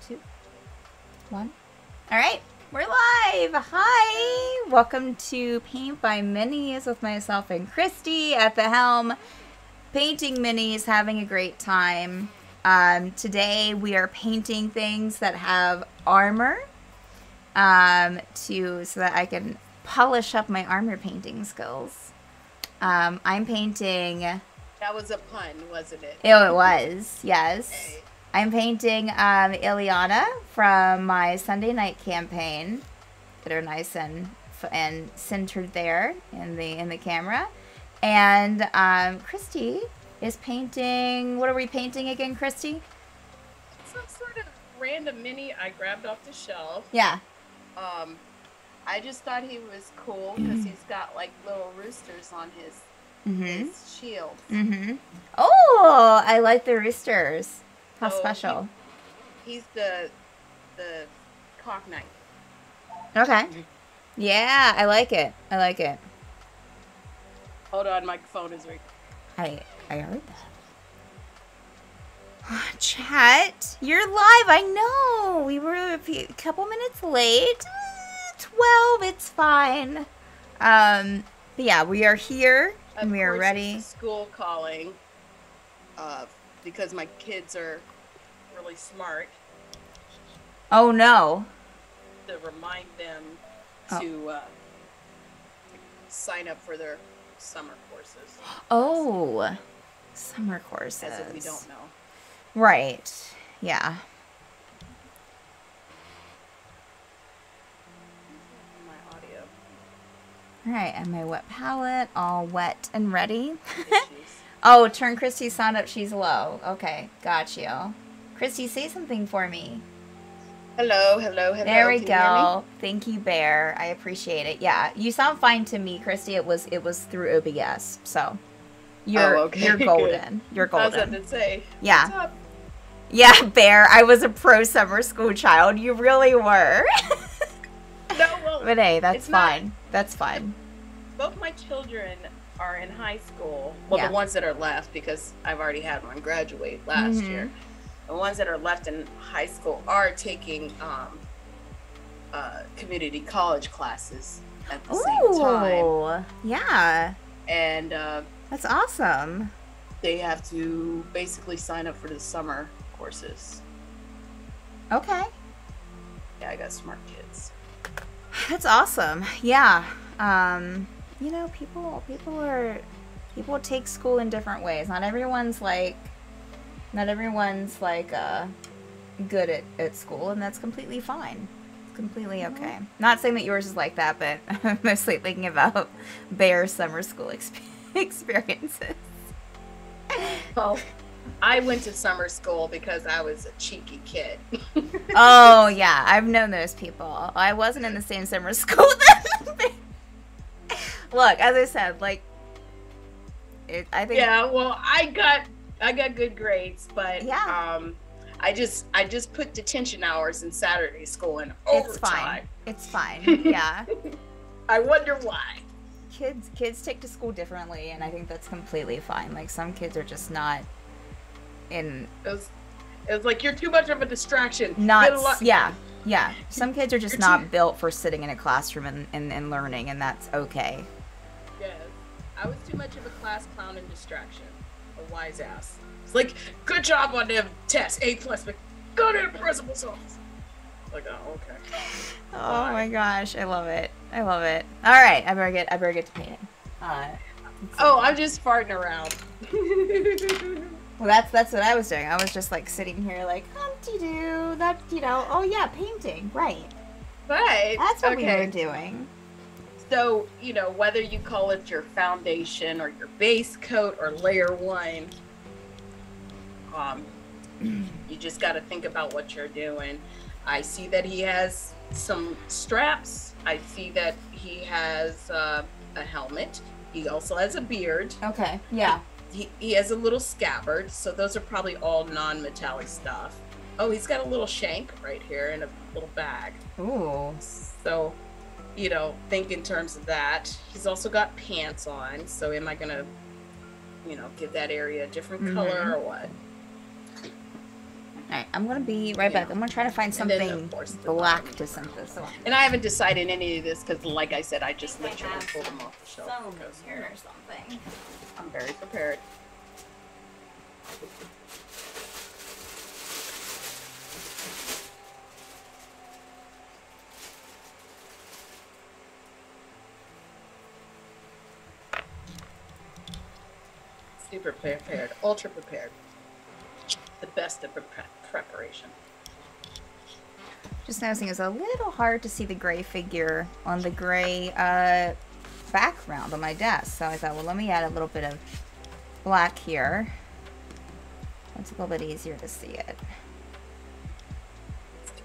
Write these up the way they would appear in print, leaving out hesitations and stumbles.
2, 1. All right, we're live. Hi, welcome to Paint by Minis with myself and Christy at the helm. Painting minis, having a great time. Today we are painting things that have armor so that I can polish up my armor painting skills. I'm painting... That was a pun, wasn't it? Oh, it was, yes. Hey. I'm painting Ileana from my Sunday night campaign. Get her nice and centered there in the camera. And Christy is painting... What are we painting again, Christy? Some sort of random mini I grabbed off the shelf. Yeah. I just thought he was cool because he's got like little roosters on his shield. Oh, I like the roosters. How special. He's the Cock Knight. Okay. Yeah, I like it. I like it. Hold on, my phone is ringing. I heard that. Chat, you're live. I know. We were a couple minutes late. 12, it's fine. But yeah, we are here and we are ready. School calling. Because my kids are really smart. Oh no. To remind them to sign up for their summer courses. Oh, summer courses. As if we don't know. Right. Yeah. My audio. All right, and my wet palette all wet and ready. Oh, turn Christy's sound up. She's low. Okay, got you. Christy, say something for me. Hello, hello, hello. There we go. Thank you, Bear. I appreciate it. Yeah, you sound fine to me, Christy. It was through OBS, so you're golden. You're golden. I was about to say. Yeah. What's up? Yeah, Bear. I was a pro summer school child. You really were. No, well, but hey, that's fine. That's fine. Both my children are in high school. Well, the ones that are left, because I've already had one graduate last year. The ones that are left in high school are taking community college classes at the same time. Yeah. And that's awesome. They have to basically sign up for the summer courses. Okay. Yeah, I got smart kids. That's awesome. Yeah. You know, people take school in different ways. Not everyone's good at school, and that's completely fine. It's completely okay. Not saying that yours is like that, but I'm mostly thinking about Bear summer school experiences. Well, I went to summer school because I was a cheeky kid. Oh, yeah. I've known those people. I wasn't in the same summer school then. Look, as I said, I think... Yeah, well, I got good grades, but I just put detention hours in Saturday school and overtime. It's fine. Yeah. I wonder why. Kids take to school differently, and I think that's completely fine. Like, some kids are just not in... It was like, you're too much of a distraction. Yeah. Some kids are just not built for sitting in a classroom and learning, and that's okay. Yes. I was too much of a class clown and distraction. A wise ass. It's like, good job on them tests, A+, but go to the principal's office. Like, oh, okay. Oh my gosh, I love it. All right, I better get to painting. I'm just farting around. Well, that's what I was doing. I was just like sitting here like, humpty-doo, that, oh yeah, painting, right. Right. That's what we were doing. So, whether you call it your foundation or your base coat or layer 1, you just got to think about what you're doing. I see that he has some straps. I see that he has a helmet. He also has a beard. Okay, yeah. He has a little scabbard, so those are probably all non-metallic stuff. Oh, he's got a little shank right here in a little bag. Ooh. So, think in terms of that. He's also got pants on, so am I gonna, give that area a different color or what? Alright, I'm gonna be right back. I'm gonna try to find And then, something of course, the black bottom. to synthesize. And I haven't decided any of this because, like I said, I just literally pulled them off the shelf. Because here or something. I'm very prepared. Super prepared, ultra prepared. The best of preparation. Just noticing it's a little hard to see the gray figure on the gray background on my desk. So I thought, well, let me add a little bit of black here. It's a little bit easier to see it.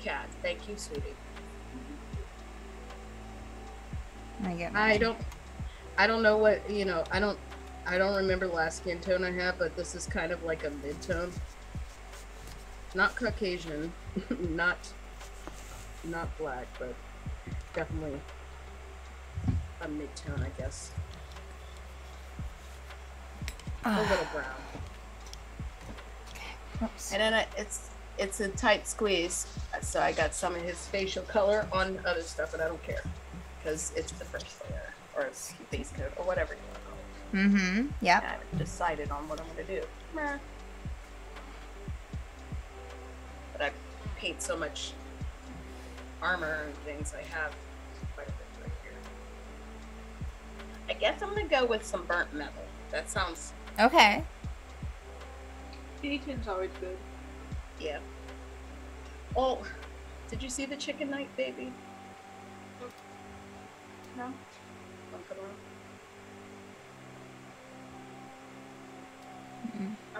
Cat, thank you, sweetie. I don't know what, I don't remember the last skin tone I have, but this is kind of like a mid-tone. Not Caucasian, not black, but definitely a mid-tone, I guess. A little brown. Oops. And then it's a tight squeeze, so I got some of his facial color on other stuff, but I don't care because it's the first layer or it's base coat or whatever you want to call it. Mm-hmm. Yep. I haven't decided on what I'm gonna do. But I paint so much armor and things. I have quite a bit right here. I guess I'm gonna go with some burnt metal. That sounds Okay. Tin's always good. yeah. Oh, did you see the chicken night, baby? No. Don't come around.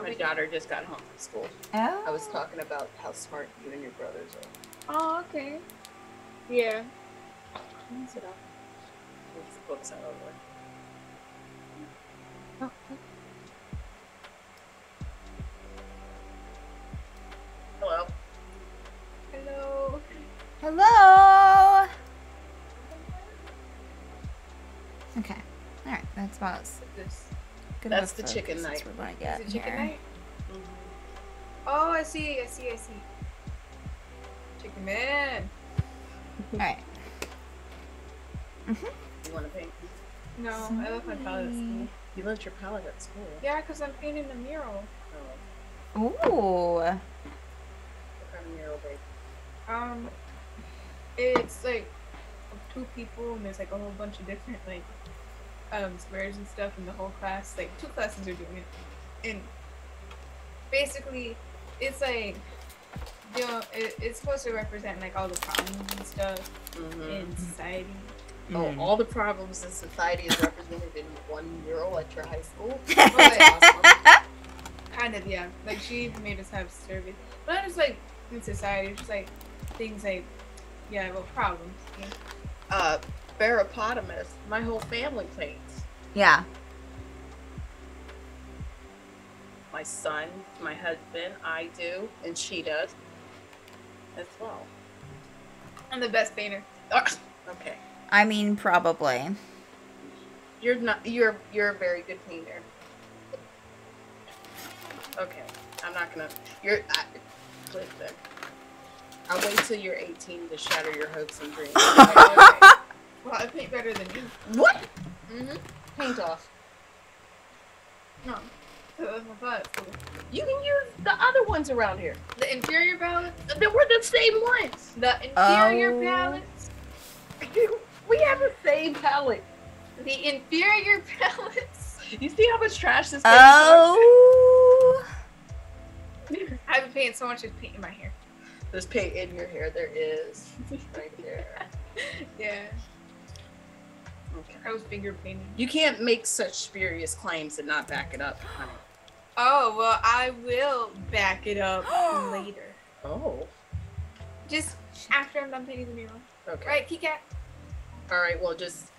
My daughter just got home from school. Oh. I was talking about how smart you and your brothers are. Oh, okay. Yeah. Sit down. Move the books out of the way. Hello. Hello. Hello. Okay. All right. That's about as good That's enough the focus chicken as night. we're gonna get Is it chicken here. night? Oh, I see. Chicken man. All right. You want to paint? No, I left my palette at school. You left your palette at school. Yeah, because I'm painting a mural. Oh, Ooh. what kind of mural, babe? It's like 2 people and there's like a whole bunch of different like squares and stuff in the whole class. Like 2 classes are doing it, and basically it's like it's supposed to represent like all the problems and stuff in society. Oh, all the problems in society is represented in one mural at your high school. Well, like, Awesome. kind of, yeah. Like she even made us have surveys, but not just like in society, just like things like well, problems. Yeah. Baropotamus. My whole family paints. Yeah. My son, my husband, I do, and she does as well. I'm the best painter. Okay. I mean, probably. You're not. You're a very good painter. Okay. I'm not gonna. Listen. I'll wait till you're 18 to shatter your hopes and dreams. Okay. Well, I paint better than you. What? Paint off. No. That's my palette. You can use the other ones around here. The inferior palettes? They were the same ones. The inferior Oh. palettes? We have the same palette. The inferior palettes? You see how much trash this place Oh. I've been painting so much with paint in my hair. There's paint in your hair. There is. Right there. Yeah. Okay. I was finger painting. You can't make such spurious claims and not back it up, honey. Oh, well, I will back it up later. Oh. Just after I'm done painting the mural. Okay. Right, Keycat? All right. Well, just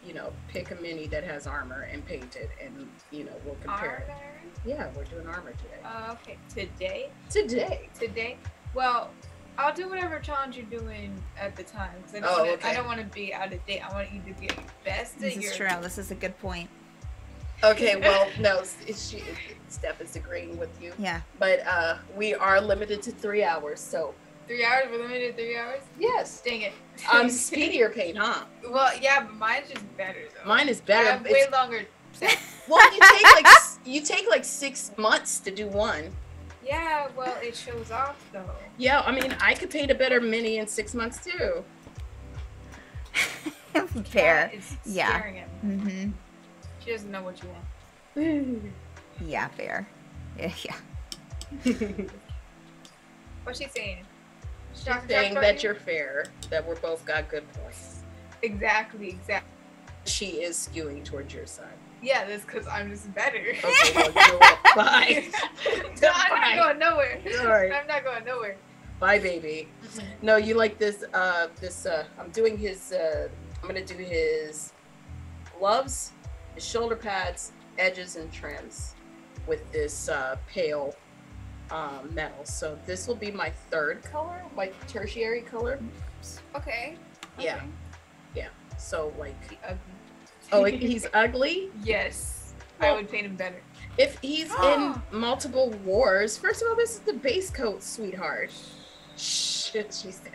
pick a mini that has armor and paint it, and we'll compare it. Armor? Yeah, we're doing armor today. Okay. Today? Today. Well, I'll do whatever challenge you're doing at the time. Cause Okay. I don't want to be out of date. I want you to be at your best. This is true. This is a good point. Okay, well, no, Steph is agreeing with you. Yeah. But we are limited to 3 hours, so 3 hours? We're limited to 3 hours? yes. Dang it. Speedier paint, huh? Well, yeah, but mine's just better though. Mine is I better. have way longer. Well, you take like 6 months to do one. Yeah, well, it shows off though. Yeah, I mean, I could paint a better mini in 6 months too. Fair. It's Yeah. staring at me. Mm-hmm. She doesn't know what you want. Yeah, fair. Yeah. What's she saying? She's saying that you're fair, that we're both got good points. Exactly. She is skewing towards your side. Yeah, that's because I'm just better. Okay, well, you know what? Bye. No, I'm not going nowhere. Alright. I'm not going nowhere. Bye, baby. No, you like this, I'm doing his, I'm gonna do his gloves, his shoulder pads, edges, and trims with this, pale, metal. So this will be my third color, my tertiary color. Okay. Yeah. So, like, Ugly. he's ugly? Yes. I Well- would paint him better. If he's in multiple wars, first of all, this is the base coat, sweetheart. Shit, she said.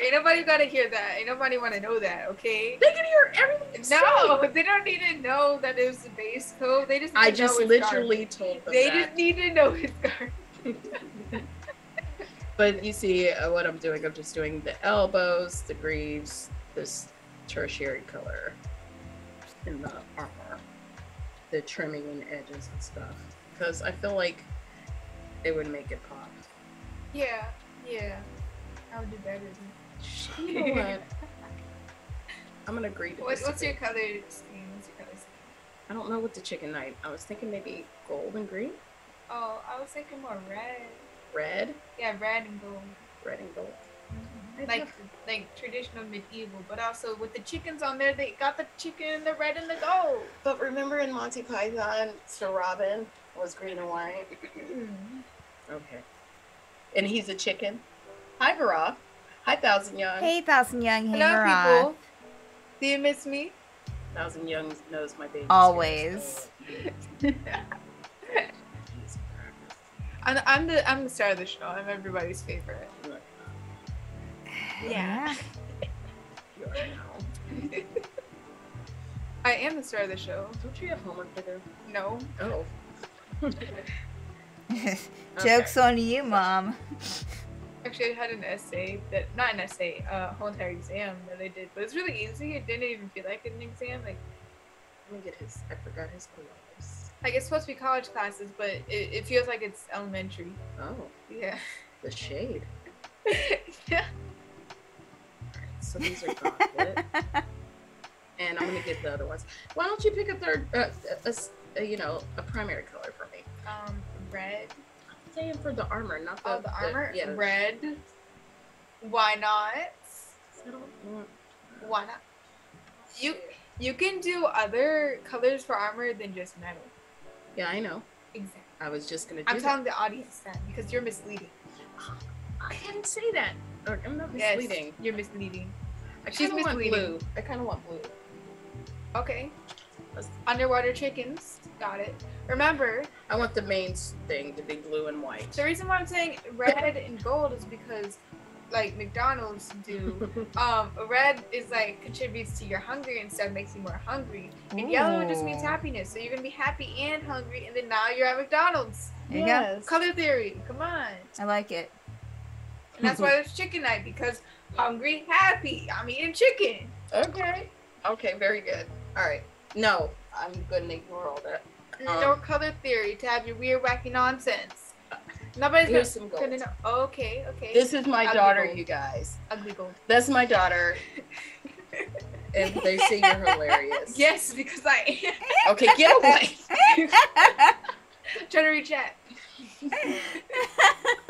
Ain't nobody gotta hear that. Ain't nobody wanna know that, okay? They can hear everything you No, say. they don't need to know that it was the base coat. They just need I to just know it's literally told them They that. just need to know it's garbage. But you see what I'm doing. I'm just doing the elbows, the greaves, this tertiary color in the armor, the trimming and edges and stuff. Because I feel like it would make it pop. Yeah. I would do better. You know what? I'm gonna agree to What's disagree. your color scheme? What's your color scheme? I don't know what the chicken night. I was thinking maybe gold and green, Oh, I was thinking more red. red, Yeah, red and gold. red and gold. Like traditional medieval, but also with the chickens on there, they got the chicken, the red and the gold. But remember in Monty Python, Sir Robin was green and white. Okay. And he's a chicken. Hi, Varroth. Hi, Thousand Young. Hey, Thousand Young. Hey, Hello, Marah. people. Do you miss me? Thousand Young knows my baby. Always. I'm the star of the show. I'm everybody's favorite. Yeah. You are now. I am the star of the show. Don't you have homework to do? No. Oh. Joke's on you, Mom. Actually, I had an essay not an essay, whole entire exam that I did, but it's really easy. It didn't even feel like an exam. Like, Let me get I forgot his gloves. it's supposed to be college classes, but it feels like it's elementary. Oh, Yeah. the shade. Yeah. Alright, so these are gauntlet. And I'm gonna get the other ones. Why don't you pick a third, a primary color for me? Red. I'm saying for the armor, not the. Oh, the armor. Yeah. Red. Why not? I don't want. Why not? You can do other colors for armor than just metal. Yeah, I know. Exactly. I was just gonna do I'm that. telling the audience that because you're misleading. I didn't say that. Or, I'm not misleading. Yes, you're misleading. I She's kinda want misleading. blue. I kind of want blue. Okay. Underwater chickens. Got it. Remember, I want the main thing to be blue and white. the reason why I'm saying red and gold is because, like McDonald's do, red is like contributes to your hunger and stuff, makes you more hungry. And yellow just means Ooh. happiness. So you're gonna be happy and hungry, and then now you're at McDonald's. There you go. Color theory. Come on. I like it. And that's why there's chicken night, because hungry, happy. I'm eating chicken. Okay. Okay, very good. All right. No, I'm gonna ignore all that. No color theory to have your weird, wacky nonsense. Nobody's Here's some gonna gold. know. Okay. This is my Ugly daughter, gold. you guys. Ugly gold. That's my daughter. And they say you're hilarious. Yes, because I am. Okay, get away. Trying to reach out.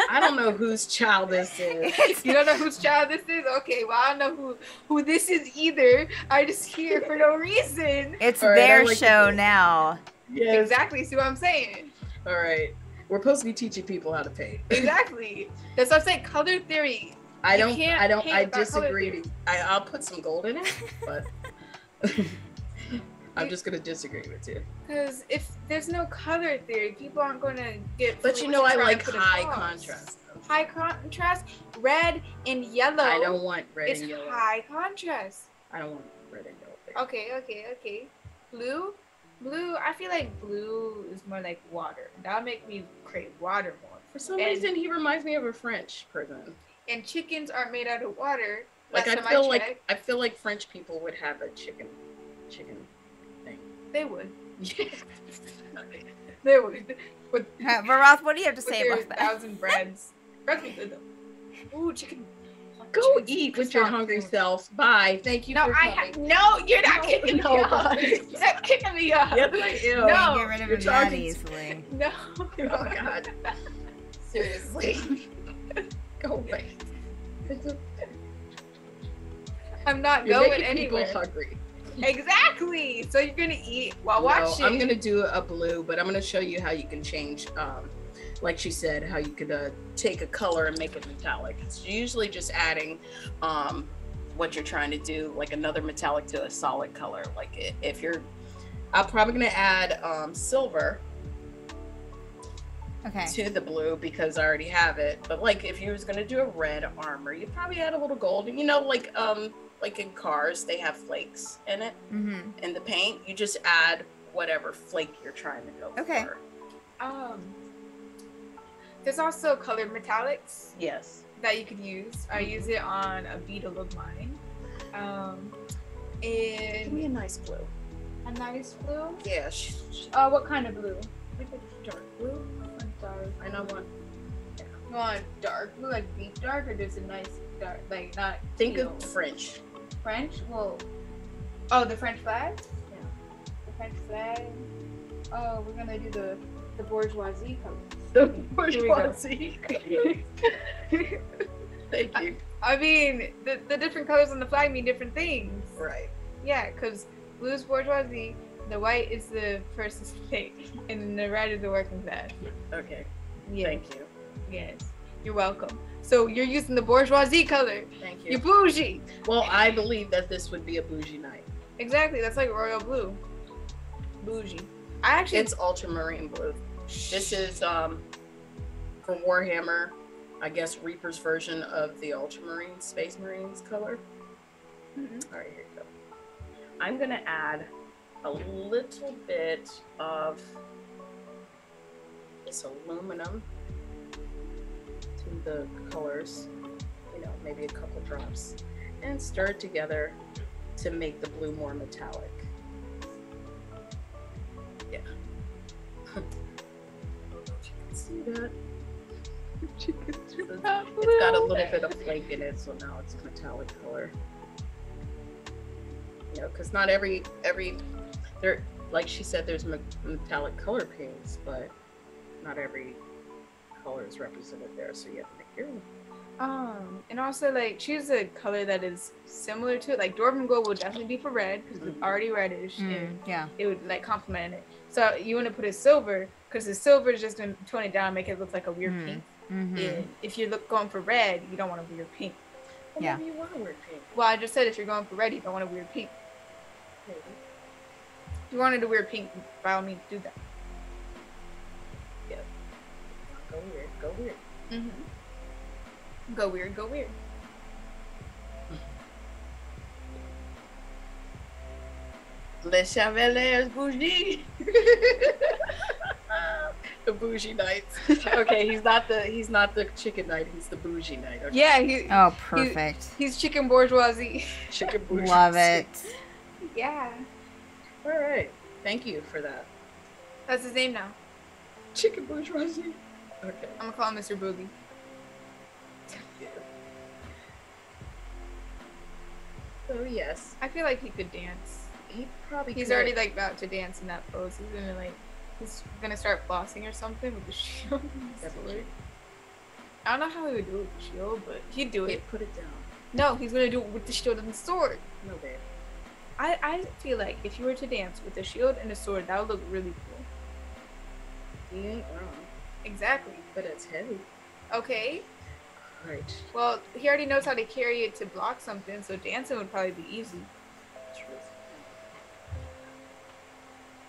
I don't know whose child this is. You don't know whose child this is? Okay, well, I don't know who this is either. I just here for no reason. It's All right, I their like show the- now. Yes. Exactly, see what I'm saying? All right. We're supposed to be teaching people how to paint. Exactly. That's what I'm saying. Color theory. I You can't paint I without color disagree. theory. I'll put some gold in it, but I'm just gonna disagree with you. Because if there's no color theory, people aren't going to get. But you know, I like put high across. contrast. High contrast, red and yellow. I don't want red It's and yellow. high contrast. I don't want red and yellow. Okay. Blue. I feel like blue is more like water. That'll make me crave water more. For some reason, he reminds me of a French person. And chickens aren't made out of water. Like Last I time feel checked. I feel like French people would have a chicken thing. They would. Yeah. They would. With, Varath, what do you have to with say their about that? 1,000 breads. Breads are good though. Ooh, chicken. Go Chicken's eat with your stop hungry food. self. Bye. Thank you No, for coming. no, you're not kicking me No, off. bye. You're not kicking me off. Yes, I am. No. Get rid of You're him that talking- easily. No. Oh God. Seriously. Go away. I'm not You're going making anywhere. people hungry. Exactly. So you're gonna eat while No, watching. I'm gonna do a blue, but I'm gonna show you how you can change. Like she said, how you could take a color and make it metallic. It's usually just adding what you're trying to do, like another metallic to a solid color. Like if you're, I'm probably gonna add silver Okay. to the blue because I already have it. But like if you was gonna do a red armor, you'd probably add a little gold. You know, like in cars, they have flakes in it. Mm-hmm. In the paint, you just add whatever flake you're trying to go Okay. for. There's also colored metallics Yes. that you could use. I use it on a beetle of mine. Give me In a nice blue. a nice blue. Yeah. What kind of blue? Like a dark blue. Dark. I know one. You want dark blue, like deep dark, or just a nice dark, like not Think teal? of French. French? Well, oh, the French flag? Yeah. The French flag. Oh, we're gonna do the bourgeoisie color. The bourgeoisie. Thank you. I mean, the different colors on the flag mean different things. Right. Yeah, because blue is bourgeoisie, the white is the first estate, and then the red is the working class. Okay. Yes. Thank you. Yes. You're welcome. So you're using the bourgeoisie color. Thank You're you. bougie. Well, I believe that this would be a bougie night. Exactly. That's like royal blue. Bougie. I actually. It's ultramarine blue. This is for Warhammer, I guess Reaper's version of the ultramarine Space Marines color. Mhm. All right, here you go. I'm gonna add a little bit of this aluminum to the colors, you know, maybe a couple drops, and stir it together to make the blue more metallic. Yeah. See that? It's got a little bit of flake in it, so now it's a metallic color. You know, because not every there, like she said, there's metallic color paints, but not every color is represented there, so you have to make your own. And also like choose a color that is similar to it. Like Dwarven Gold will definitely be for red because it's already reddish and Yeah. it would like complement it. So you want to put a silver because the silver is just gonna tone it down, make it look like a weird pink. Mm-hmm. And if you're going for red, you don't want a weird pink. Well, Yeah. maybe you want to wear pink. Well, I just said if you're going for red, you don't want a weird pink. Maybe. If you wanted a weird pink, by all means do that. Go weird. Go weird. Mm-hmm. Go weird. Go weird. Les Chevaliers Bougie. The bougie knights. Okay, he's not the chicken knight. He's the bougie knight. Okay. Yeah, he, Oh, perfect. he's chicken bourgeoisie. Chicken bougie. Love it. Yeah, All right. Thank you for that. that's his name now. Chicken bourgeoisie. Okay. I'm gonna call him Mr. Boogie. Yeah. So yes, I feel like he could dance. he probably. He's could. already like about to dance in that pose. He's gonna start flossing or something with the shield. and the That'd be sword. cute. I don't know how he would do it with the shield, but he'd do Wait, it. put it down. No, he's gonna do it with the shield and the sword. No, babe. I feel like if you were to dance with a shield and a sword, that would look really cool. You ain't wrong, Exactly. but it's heavy. Okay. Right. Well, he already knows how to carry it to block something, so dancing would probably be easy. Truth.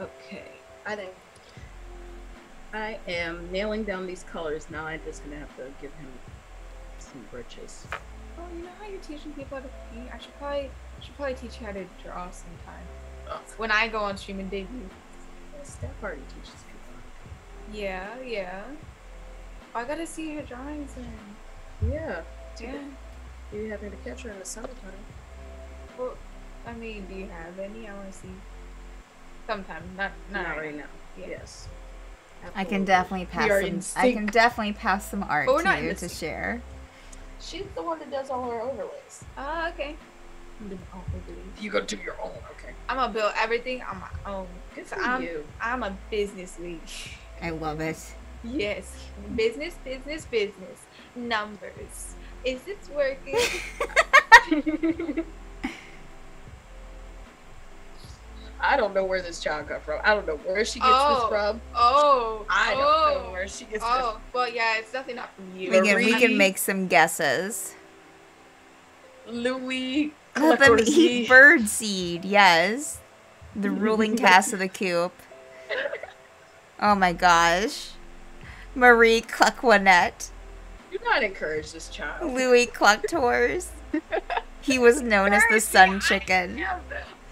Okay. I think I am nailing down these colors. Now I'm just gonna have to give him some britches. Oh, you know how you're teaching people how to paint? I should probably teach you how to draw sometime. Oh, When I go on stream and debut. Steph already teaches people. Yeah. I gotta see your drawings then. Yeah. Yeah. You having to catch her in the summertime. Well, I mean, do you have any? I want to see. Sometime, not right now. Yeah. Yes. I can Absolutely. definitely We are pass in some. I can sync. definitely pass some art But we're not to in you the to sync. share. She's the one that does all her overlays. Ah, okay. You go do your own. Okay. I'm gonna build everything on my own. Good So for you. I'm a business lead. I love it. Yes, business. Numbers. Is this working? I don't know where this child got from. I don't know where she gets this from. I don't know where she gets this. Oh, well, yeah, it's definitely not from you. We can Marie. make some guesses. Louis. Let them Clacourcy. eat birdseed. Yes, the ruling cast of the coop. Oh my gosh, Marie Claquanette, Do not encourage this child. Louis Clucktors. He was known as the Sun Chicken.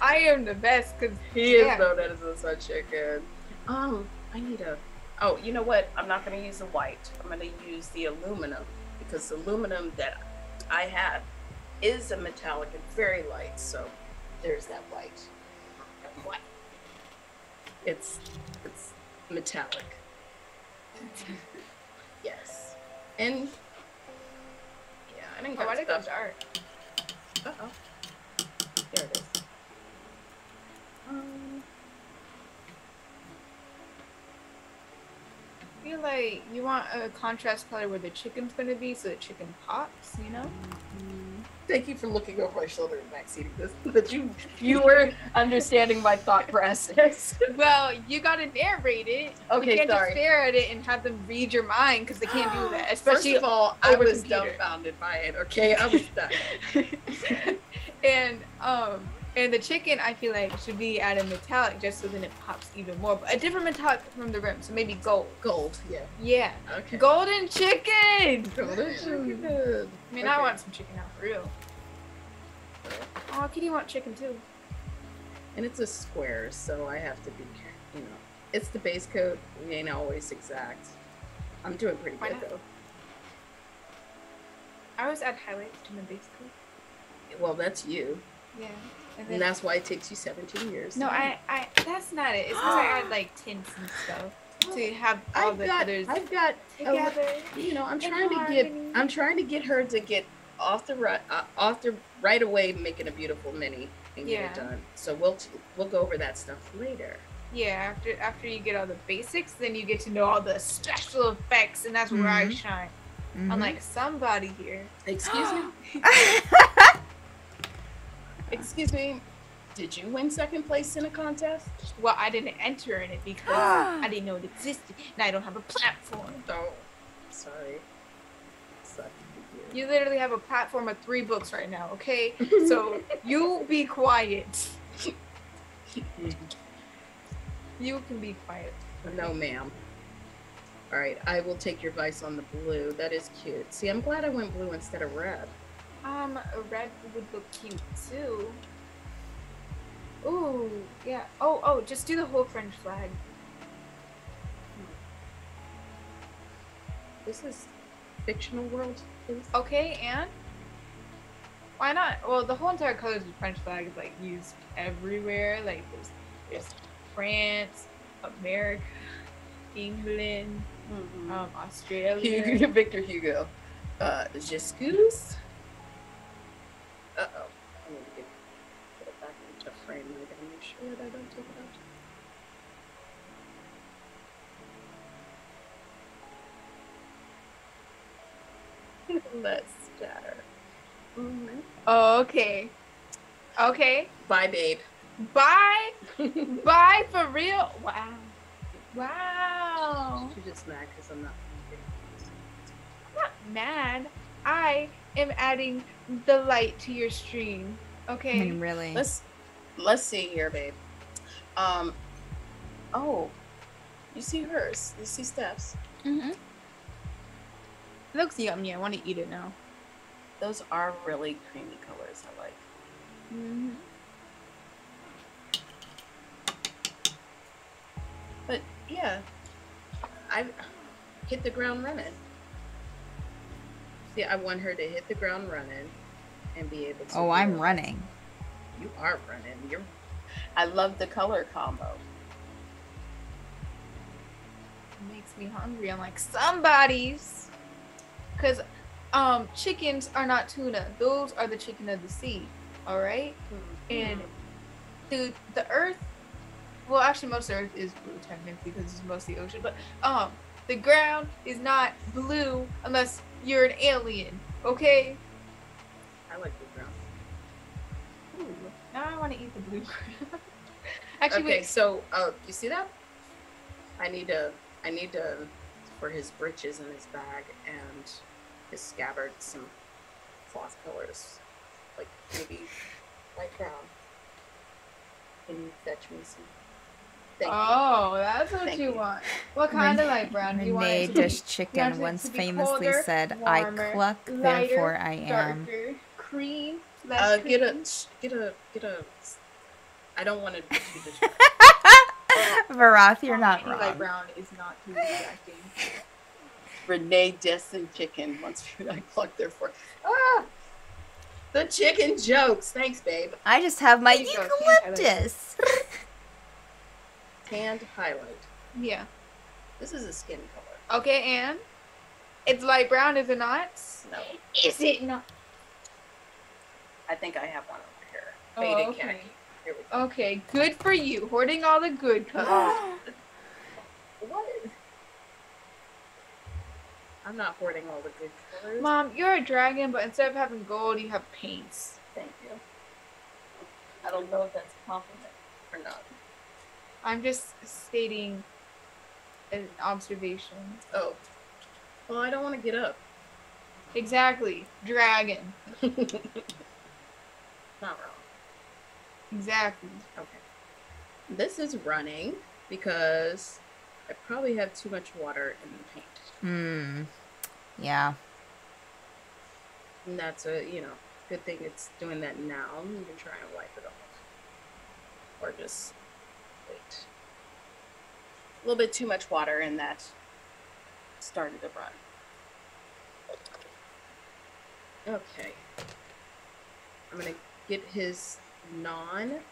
I am the best because He is known as the sun chicken. I need a. Oh, you know what? I'm not going to use the white. I'm going to use the aluminum because the aluminum that I have is a metallic and very light. So there's that white. White. It's metallic. Yes. And yeah, I didn't Oh, why got did it go stuff. dark? Uh-oh. There it is. I feel like you want a contrast color where the chicken's gonna be, so the chicken pops. You know? Thank you for looking over my shoulder and backseating this. That you were understanding my thought process. Well, you gotta narrate it. Okay, you can't sorry. just stare at it and have them read your mind because they can't do that. First Especially of all, I over was computer. dumbfounded by it. Okay, I was done. and the chicken I feel like should be at a metallic just so then it pops even more. But a different metallic from the rim, so maybe gold. Gold, yeah. Yeah. Okay. Golden chicken! Golden chicken. I mean, I want some chicken now for real. Oh, Kitty want chicken too. And it's a square, so I have to be, you know, it's the base coat. We ain't always exact. I'm doing pretty Why good not? though. I always add highlights to my base coat. Well, that's you, Yeah. and that's why it takes you 17 years. No, I that's not it. It's because I add like tints and stuff to have all the colors I've got together. you know, I'm in trying to get her to get off the right away, making a beautiful mini and get it Yeah. done. So we'll go over that stuff later. Yeah, after you get all the basics, then you get to know all the special effects, and that's where I Mhm. shine. Mhm. Unlike somebody here. Excuse me. Excuse me. Did you win second place in a contest? Well, I didn't enter in it because I didn't know it existed, and I don't have a platform. Oh, sorry. Suck you. You literally have a platform of 3 books right now, okay? So you be quiet. You can be quiet. No, ma'am. All right, I will take your advice on the blue. That is cute. See, I'm glad I went blue instead of red. A red would look cute too. Ooh, yeah. Oh, just do the whole French flag. This is fictional world, please. Okay, and why not? Well, the whole entire colors of the French flag is like used everywhere. Like there's France, America, England, Australia. Victor Hugo. J'excuse. Uh-oh. I need to put it back into frame. I gotta make sure that I don't take it out. Let's scatter. Mm-hmm. Oh, okay. Okay. Bye, babe. Bye. Bye for real. Wow. Wow. She's just mad because I'm not. I'm not mad. I am adding the light to your stream. I Okay. mean, really. Let's see here, babe. Oh, you see hers. You see Steph's. Mm-hmm. It looks yummy. I want to eat it now. Those are really creamy colors. I like. Mm-hmm. But yeah, I hit the ground running. See, I want her to hit the ground running and be able to. Oh, I'm running. You are running. You're. I love the color combo. It makes me hungry. I'm like, somebody's. Because chickens are not tuna. Those are the chicken of the sea. All right? And dude, the earth, well, actually, most of the earth is blue, technically, because it's mostly ocean. But the ground is not blue unless you're an alien. Okay? I like the ground. Ooh, now I want to eat the blue ground. Actually, Okay, wait. so you see that? I need to for his breeches in his bag and his scabbard some cloth colors, like maybe light brown. Can you fetch me some? Thank you. Oh, that's what Thank you you. want. What kind of light brown do you want? Renee It to be- Dish you want Chicken it once to be famously colder, said, warmer, "I cluck, lighter, therefore I am." darker, cream, less Get cream. a. I don't want to be too distracted. Varath, you're not Any light wrong. brown is not too distracting. Renee Destin Chicken once I clucked there for. Ah, the chicken jokes. Thanks, babe. I just have my There you go, eucalyptus. Tanned highlight. Yeah. This is a skin color. Okay, and it's light brown, is it not? No, Is it not? I think I have one over here. Oh, Faded okay. khaki. Here we go. Okay, good for you. Hoarding all the good colors. What? I'm not hoarding all the good colors. Mom, you're a dragon, but instead of having gold, you have paints. Thank you. I don't know if that's a compliment or not. I'm just stating an observation. Oh. Well, I don't want to get up. Exactly. Dragon. Not wrong. Exactly. Okay. This is running because I probably have too much water in the paint. Yeah. And that's a, good thing it's doing that now. You can try and wipe it off. Or just wait. A little bit too much water in that started to run. Okay. I'm gonna get his non-metallic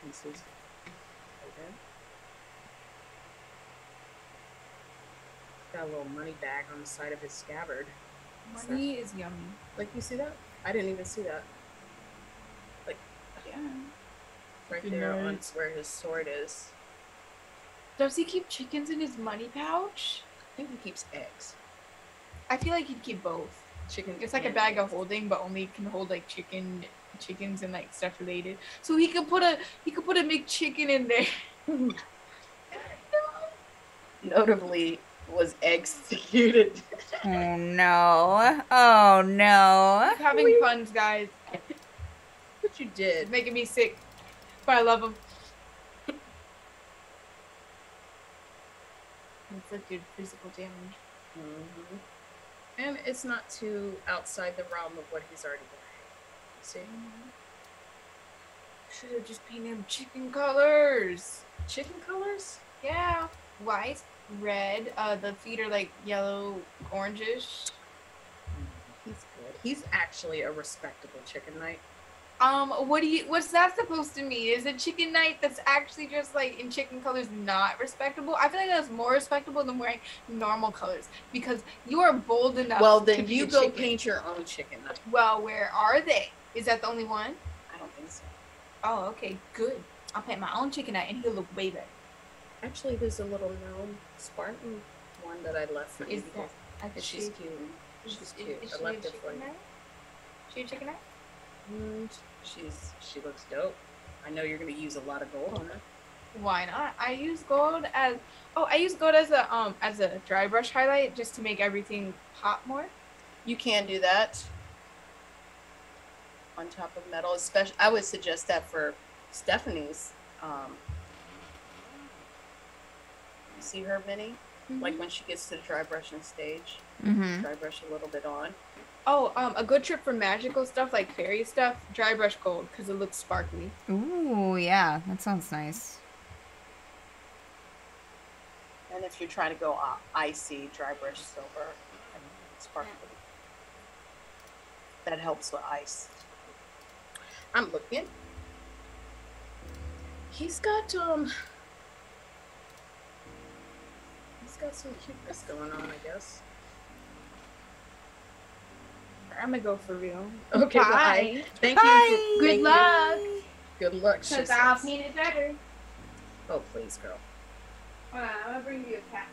pieces. Okay. Got a little money bag on the side of his scabbard. Money is yummy. Like, you see that? I didn't even see that. Like, Yeah. right Good there on nerds. where his sword is. Does he keep chickens in his money pouch? I think he keeps eggs. I feel like he'd keep both. Chicken. It's like a and bag of eggs. holding, but only can hold like chickens and like stuff related. So he could put a McChicken in there. Notably, was executed. Oh no. Oh no. Having puns, guys. What you did. It's making me sick. But I love them. Inflicted physical damage. Mm-hmm. And it's not too outside the realm of what he's already wearing. See? Should have just painted him chicken colors. Chicken colors? Yeah. White, red. The feet are like yellow, orangish. He's good. He's actually a respectable chicken knight. What's that supposed to mean? Is a chicken knight that's actually just like in chicken colors not respectable? I feel like that's more respectable than wearing normal colors because you are bold enough. Well, to then be you a go chicken. paint your own chicken knight. Well, where are they? Is that the only one? I don't think so. Oh, okay, good. I'll paint my own chicken knight and he'll look way better. Actually, there's a little gnome Spartan one that I left for you Is because that? she's cute. She's cute. Is I she a left it for chicken you. knight? She a chicken knight? She looks dope. I know you're gonna use a lot of gold on her. Why not? I use gold as a dry brush highlight just to make everything pop more. You can do that on top of metal, especially. I would suggest that for Stephanie's. You see her, Minnie? Like when she gets to the dry brushing stage, Mm-hmm. dry brush a little bit on. Oh, a good trip for magical stuff like fairy stuff. Dry brush gold because it looks sparkly. Ooh, yeah, that sounds nice. And if you're trying to go icy, dry brush silver and sparkly. That helps with ice. I'm looking. He's got some cuteness going on, I guess. I'm gonna go for real. Okay, bye. Thank you. Bye. Good Thank luck. you. Good luck. She Because says. I'll paint it better. Oh, please, girl. Hold on, I'm gonna bring you a cat.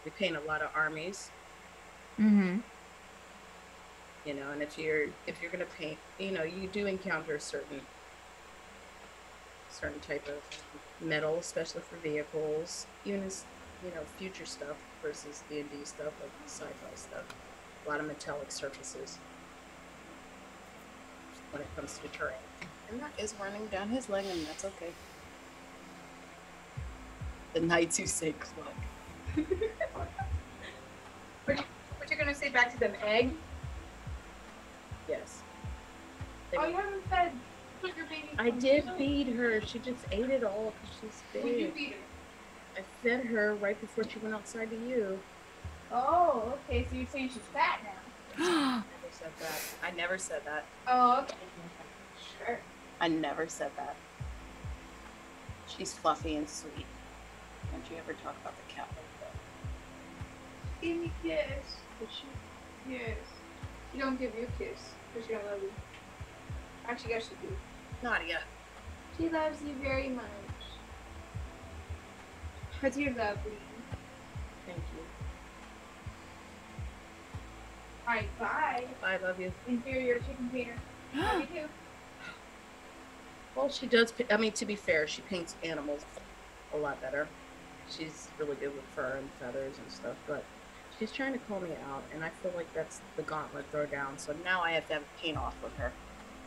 We paint a lot of armies, Mm-hmm. you know, and if you're gonna paint, you know, you do encounter certain type of metal, especially for vehicles, even as, you know, future stuff versus D&D stuff, like sci-fi stuff. A lot of metallic surfaces when it comes to terrain. And that is running down his leg, and that's okay. The knights who say cluck. What you gonna say back to them? Egg? Yes. Oh, you haven't fed. Put your baby. I did feed her. She just ate it all because she's Would you big. feed her? I fed her right before she went outside to you. Oh, okay. So you're saying she's fat now? I never said that. I never said that. Oh, okay. Sure. I never said that. She's fluffy and sweet. Don't you ever talk about the cat like that? Give me a kiss. Did she? Yes. She don't give you a kiss because she don't love you. Actually, yes, she do. Nadia. She loves you very much. Because you're lovely. Thank you. Alright, bye. I love you. Inferior chicken painter. Love you too. Well, she does. I mean, to be fair, she paints animals a lot better. She's really good with fur and feathers and stuff, but she's trying to call me out, and I feel like that's the gauntlet throw down. So now I have to have a paint off with her.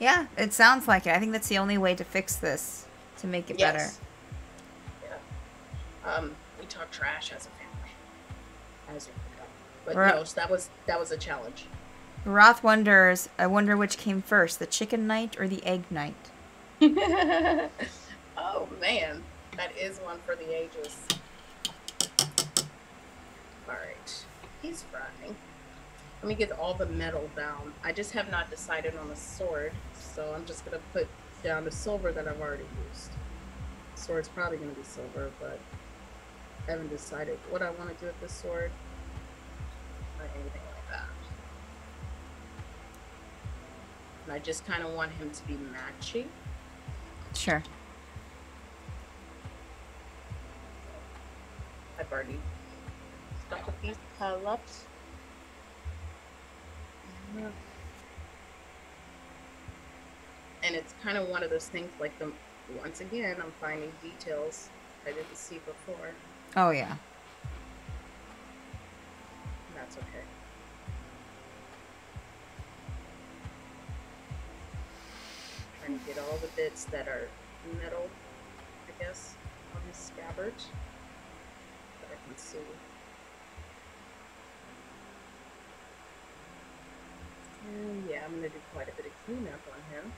Yeah, it sounds like it. I think that's the only way to fix this, to make it better. Yeah. We talk trash as a family. As you know. But Right. no, that was a challenge. Roth wonders, I wonder which came first, the chicken knight or the egg knight? Oh man, that is one for the ages. Alright, he's frying. Let me get all the metal down. I just have not decided on a sword, so I'm just gonna put down the silver that I've already used. Sword's probably gonna be silver, but I haven't decided what I want to do with this sword. Or anything like that. And I just kind of want him to be matchy. Sure. I've already stuck with these pull-ups. And it's kind of one of those things like once again, I'm finding details I didn't see before. Oh, yeah. That's okay. Trying to get all the bits that are metal, I guess, on his scabbard that I can see. And yeah, I'm going to do quite a bit of cleanup on him.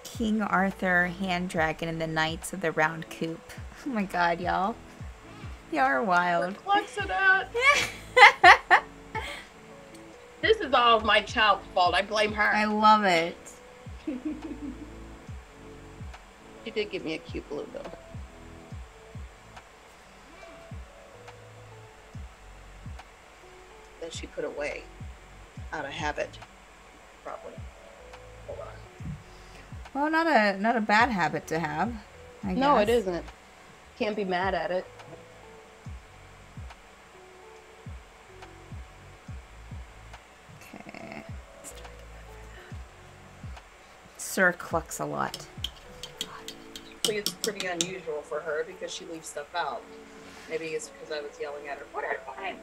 King Arthur, Hand Dragon, and the Knights of the Round Coop. Oh my god, y'all. Y'all are wild. What's it at? This is all my child's fault. I blame her. I love it. She did give me a cute blue though. That she put away out of habit. Probably. Hold on. Well, not a bad habit to have, I No, it guess. isn't. Can't be mad at it. Okay. Sir clucks a lot. I think it's pretty unusual for her because she leaves stuff out. Maybe it's because I was yelling at her. Put it away.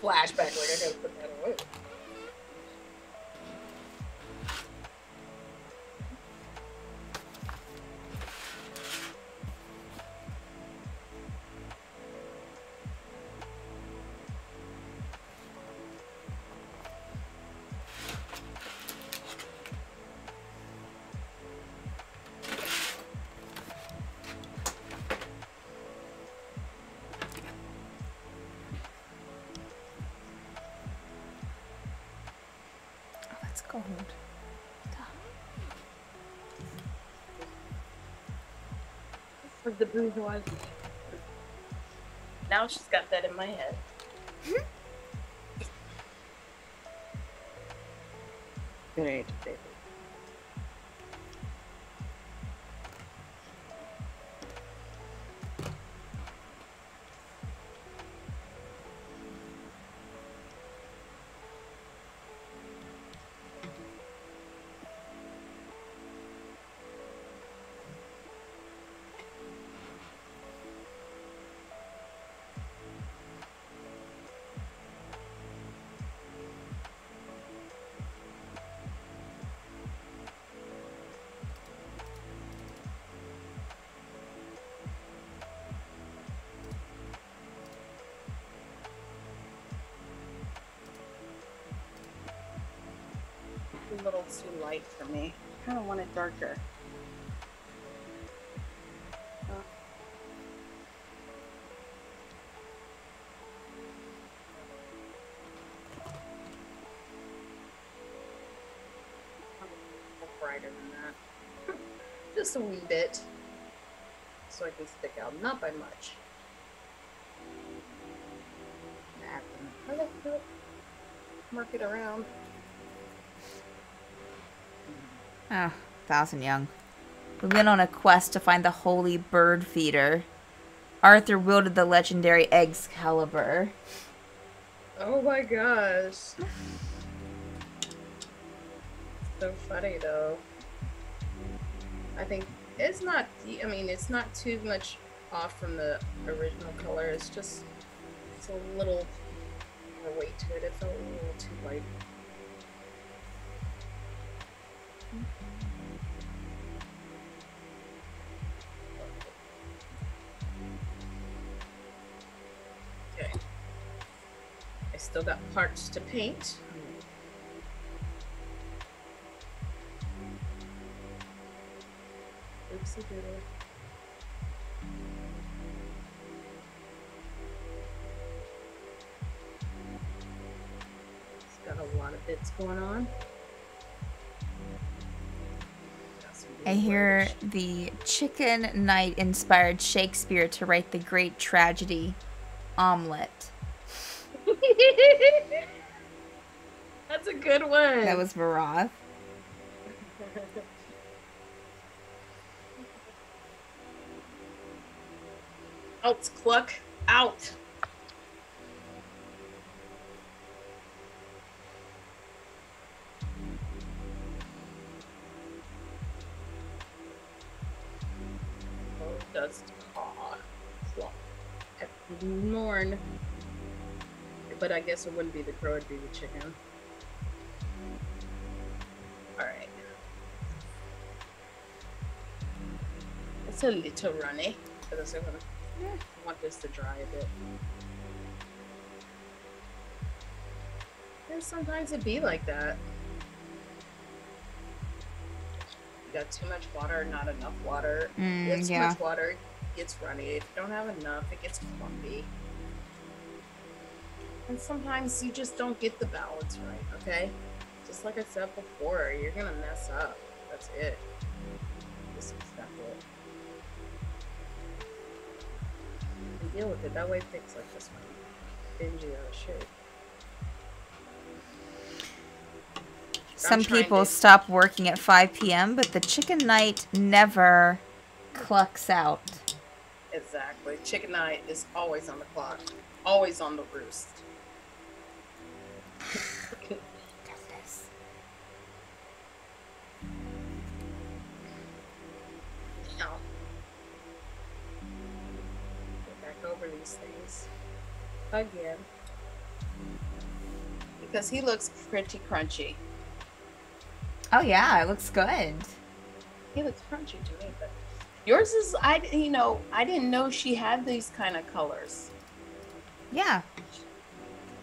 Flashback, like I gotta put that away. Oh, that's gold. For the bourgeoisie. Now she's got that in my head. Good age, baby. A little too light for me. I kind of want it darker. Brighter than that. Just a wee bit. So I can stick out. Not by much. Mark it around. Oh, Thousand Young. We went on a quest to find the holy bird feeder. Arthur wielded the legendary Excalibur. Oh my gosh. So funny though. I think it's not, I mean, it's not too much off from the original color. It's just, it's a little more weight to it. It felt a little too light. Okay. I still got parts to paint. Oopsie doodle. It's got a lot of bits going on. I hear the Chicken Knight inspired Shakespeare to write the great tragedy, Omelette. That's a good one. That was Varoth. Out, Cluck. Out. Oh, dust. Aw. Cluck. Mourn. But I guess it wouldn't be the crow, it'd be the chicken. Alright. It's a little runny. But I want this to dry a bit. There's sometimes it be like that. You got too much water, not enough water. You have too much water, it gets runny. If you don't have enough, it gets clumpy. And sometimes you just don't get the balance right, okay? Just like I said before, you're gonna mess up. That's it. This is not it. And deal with it. That way things like this one dingy out of shape. Some trying people to- stop working at 5 p.m., but the chicken night never clucks out. Exactly. Chicken night is always on the clock, always on the roost. Goodness. Now, go back over these things again because he looks pretty crunchy. Oh yeah, it looks good. He looks crunchy to me, but yours is I didn't know she had these kind of colors. Yeah.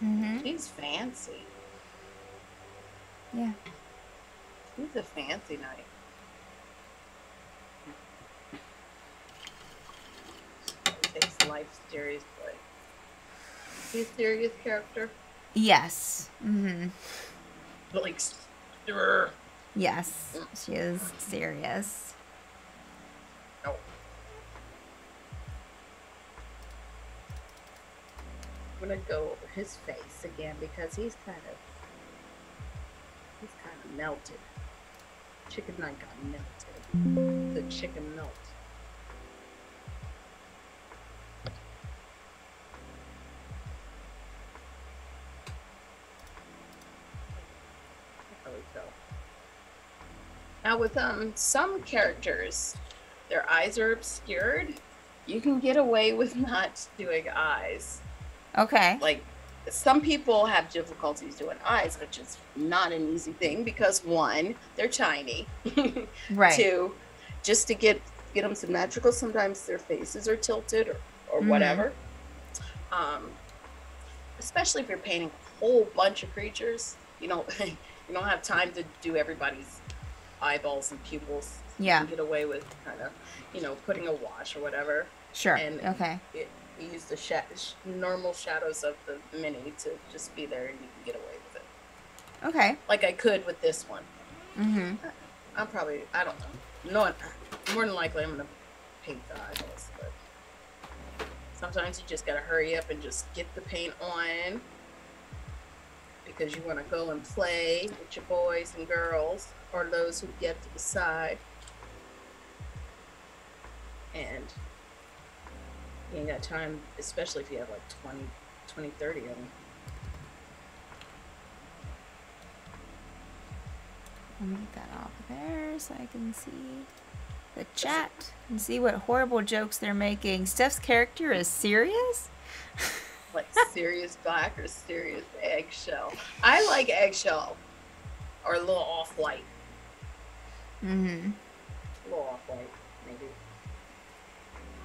Mhm. She's fancy. Yeah. She's a fancy knight. She takes life seriously. She's a serious character. Yes. Mhm. Like, stir. Yes. She is serious. No. I'm gonna go over his face again because he's kind of melted. Chicken night got melted. The chicken melt. There we go. Now with some characters, their eyes are obscured. You can get away with not doing eyes. Okay. Like some people have difficulties doing eyes, which is not an easy thing because one, they're tiny. Right. Two, just to get them symmetrical, sometimes their faces are tilted or whatever. Especially if you're painting a whole bunch of creatures, you don't have time to do everybody's eyeballs and pupils. Yeah. You can get away with kind of, putting a wash or whatever. Sure. And Okay. You use the normal shadows of the mini to just be there and you can get away with it. Okay. Like I could with this one. Mhm. I don't know. No, more than likely I'm going to paint the eyeballs. But sometimes you just got to hurry up and just get the paint on because you want to go and play with your boys and girls or those who get to decide. And you ain't got time, especially if you have like 20, 30 of them. Let me get that off there so I can see the chat and see what horrible jokes they're making. Steph's character is serious? Like serious black or serious eggshell. I like eggshell or a little off-white. Mm-hmm. A little off-white, maybe.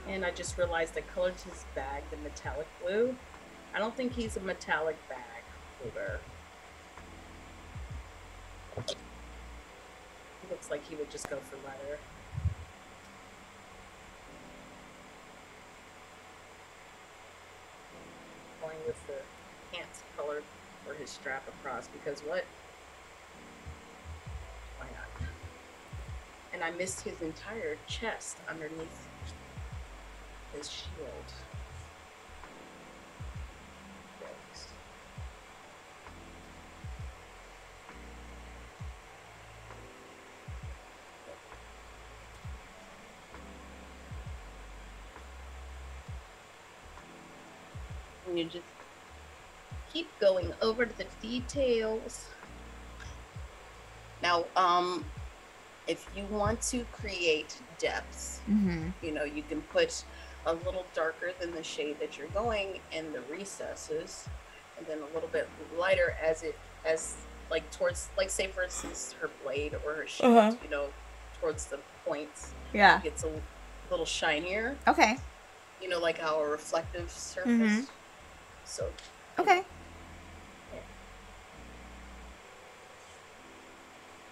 And I just realized I colored his bag the metallic blue. I don't think he's a metallic bag holder. He looks like he would just go for leather. Going with the pants color for his strap across because what? Why not? And I missed his entire chest underneath his shield. Yikes. And you just keep going over the details. Now, if you want to create depths, Mm-hmm. you can put a little darker than the shade that you're going in the recesses, and then a little bit lighter as like towards, like say for instance her blade or her shield, towards the points. Yeah. It gets a little shinier, Okay. like how a reflective surface. Mhm. So Okay.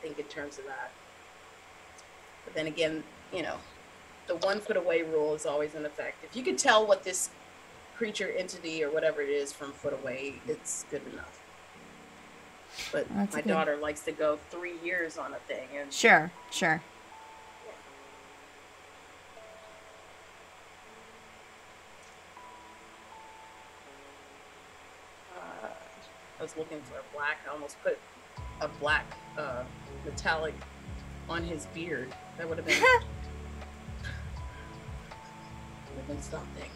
think in terms of that. But then again, the 1 foot away rule is always in effect. If you could tell what this creature, entity, or whatever it is from foot away, it's good enough. But That's my good. daughter likes to go 3 years on a thing, and Sure. Sure. I was looking for a black. I almost put a black metallic on his beard. That would have been something.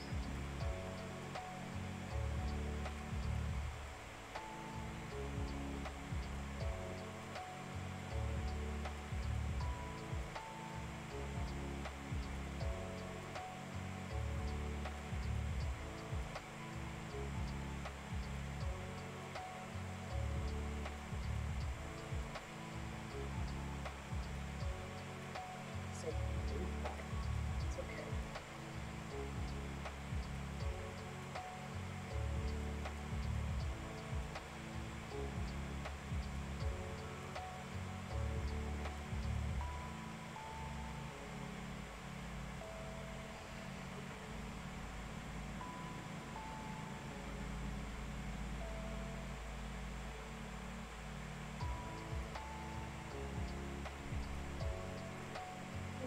It's okay.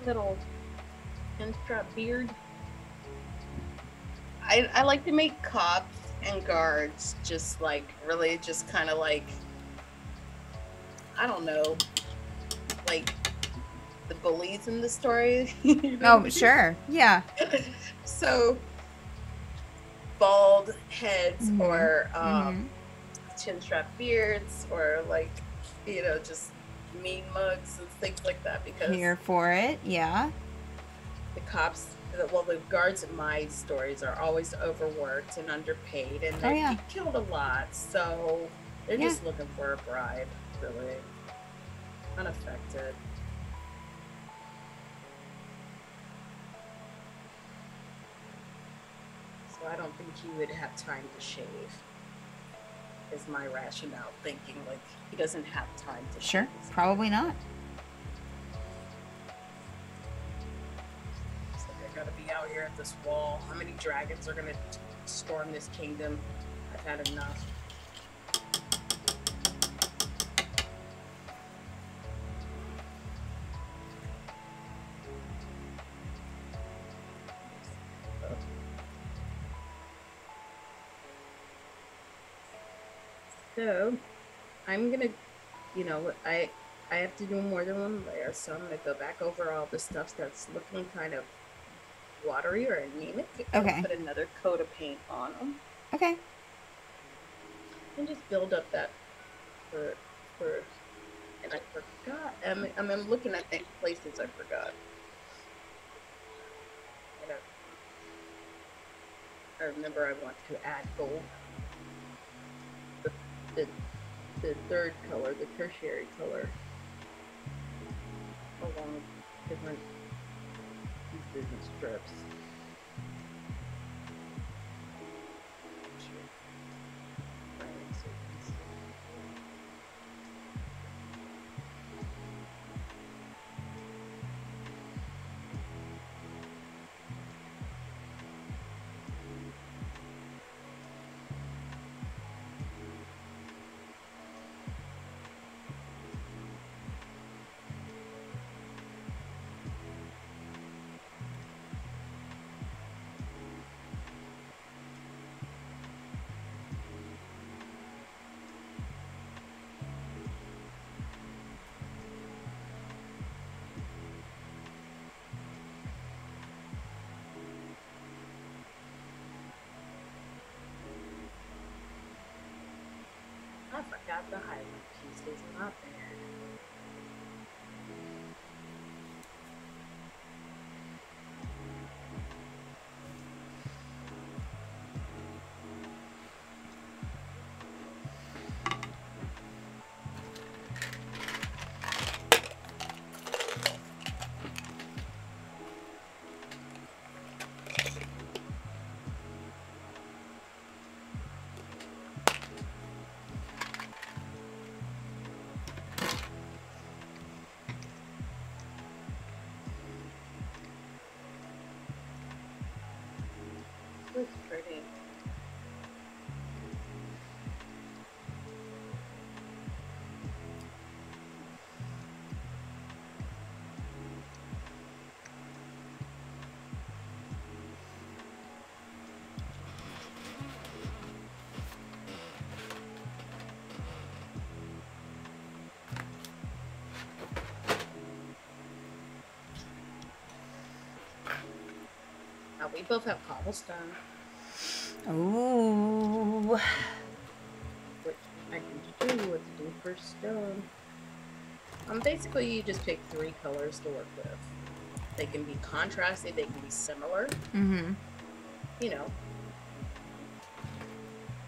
Little pinstrap beard. I like to make cops and guards just like really just kind of like, I don't know, like the bullies in the story. Oh, sure. Yeah. So bald heads Mhm. or Mhm. chin strap beards or like, you know, just mean mugs and things like that, because Here for it. Yeah. the cops, well, the guards in my stories are always overworked and underpaid, and they yeah. get killed a lot, so they're Yeah. just looking for a bribe, really. Unaffected. So I don't think he would have time to shave, is my rationale, thinking like he doesn't have time to Sure. shave. Probably not. It's like, I gotta be out here at this wall. How many dragons are gonna storm this kingdom? I've had enough. So, I'm gonna, you know, I have to do more than one layer, so I'm gonna go back over all the stuff that's looking kind of watery or anemic, and Okay. put another coat of paint on them, Okay. and just build up that for. And I forgot. I'm looking at the places I forgot. And I remember I want to add gold. The third color, the tertiary color, along with different pieces and strips. I forgot the highlight piece is not there. we both have cobblestone, Ooh. which I can do what to do for stone. Basically, you just pick 3 colors to work with. They can be contrasted, they can be similar. Mm-hmm. You know,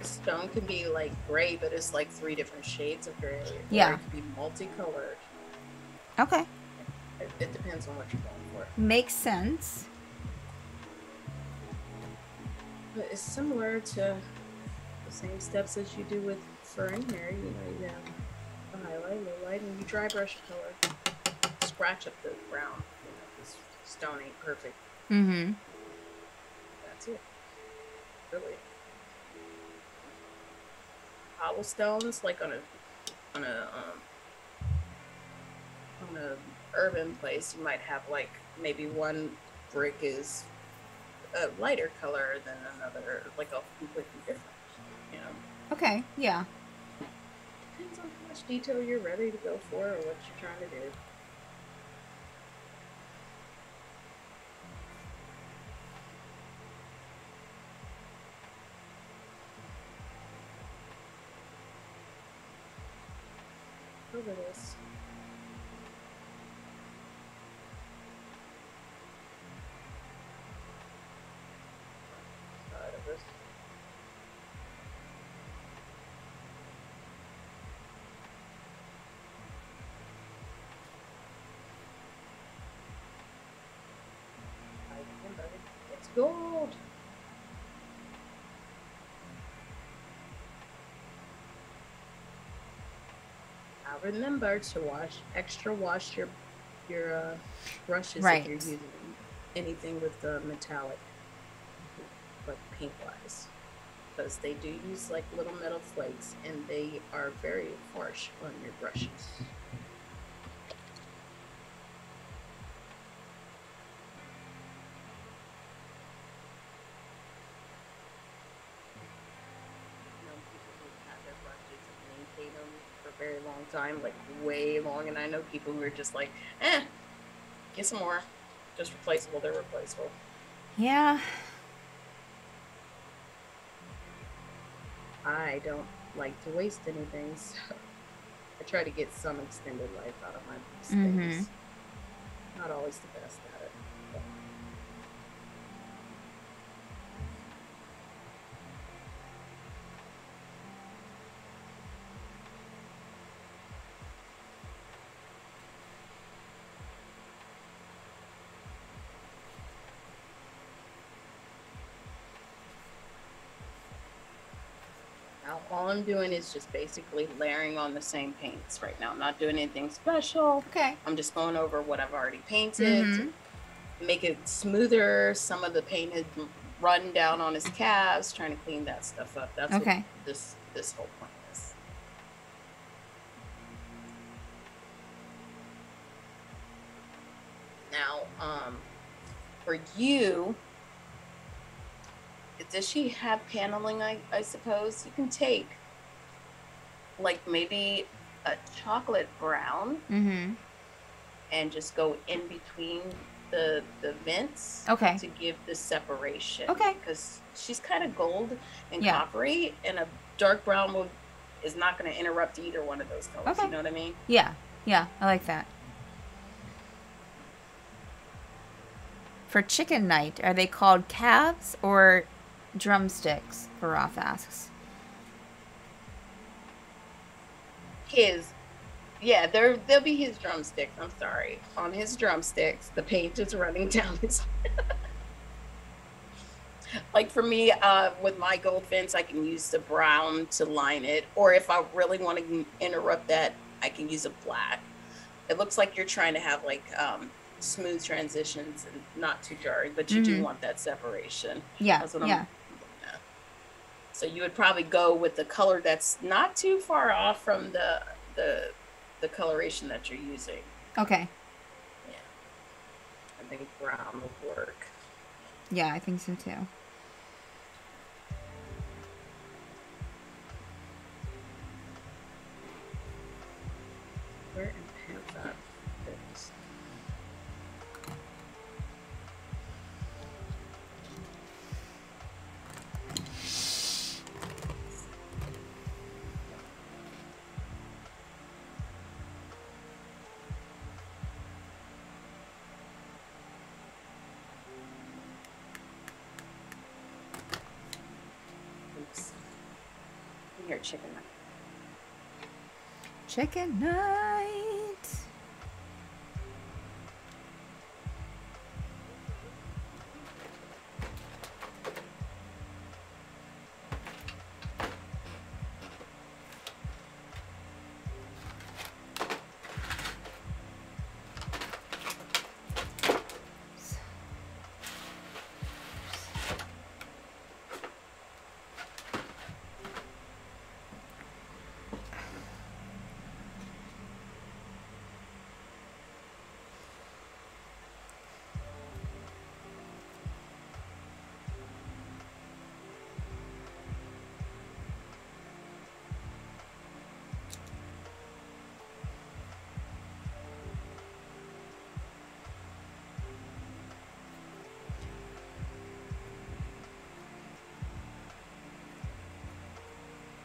stone can be like gray, but it's like 3 different shades of gray. Yeah. Or it can be multicolored. Okay. It depends on what you're going for. Makes sense. But it's similar to the same steps as you do with fur and hair. You know, you have a highlight, low light, and you dry brush color. Scratch up the brown. You know, this stone ain't perfect. Mm-hmm. That's it. Really. Cobblestones, like on a urban place, you might have like maybe one brick is a lighter color than another, like a completely different, you know. Okay, yeah. Depends on how much detail you're ready to go for or what you're trying to do. Over this. Side of this. It's gold. Now remember to wash your brushes Right. if you're using anything with the metallic, like paint wise, because they do use like little metal flakes and they are very harsh on your brushes. People who have their brushes and maintain them for a very long time, like way long, and I know people who are just like, get some more. Just replaceable, they're replaceable. Yeah. I don't like to waste anything, so I try to get some extended life out of my things. Not always the best at it. But. Now, all I'm doing is just basically layering on the same paints right now. I'm not doing anything special. Okay. I'm just going over what I've already painted to make it smoother. Some of the paint had run down on his calves, trying to clean that stuff up. That's Okay. what this whole point is. Now, for you, does she have paneling? I suppose you can take like maybe a chocolate brown and just go in between the vents to give the separation. Okay. Because she's kind of gold and Yeah. coppery, and a dark brown is not going to interrupt either one of those colors. Okay. You know what I mean? Yeah. Yeah, I like that. For chicken night, are they called calves or drumsticks? Garoth asks. They'll be his drumsticks. I'm sorry. On his drumsticks, the paint is running down his. Like for me, with my gold fence, I can use the brown to line it, or if I really want to interrupt that, I can use a black. It looks like you're trying to have like smooth transitions and not too jarring, but you do want that separation. Yeah. That's what I'm looking at. So you would probably go with the color that's not too far off from the coloration that you're using. Okay. Yeah. I think brown will work. Yeah, I think so too. Where in pants that fits? Here, chicken. Chicken night.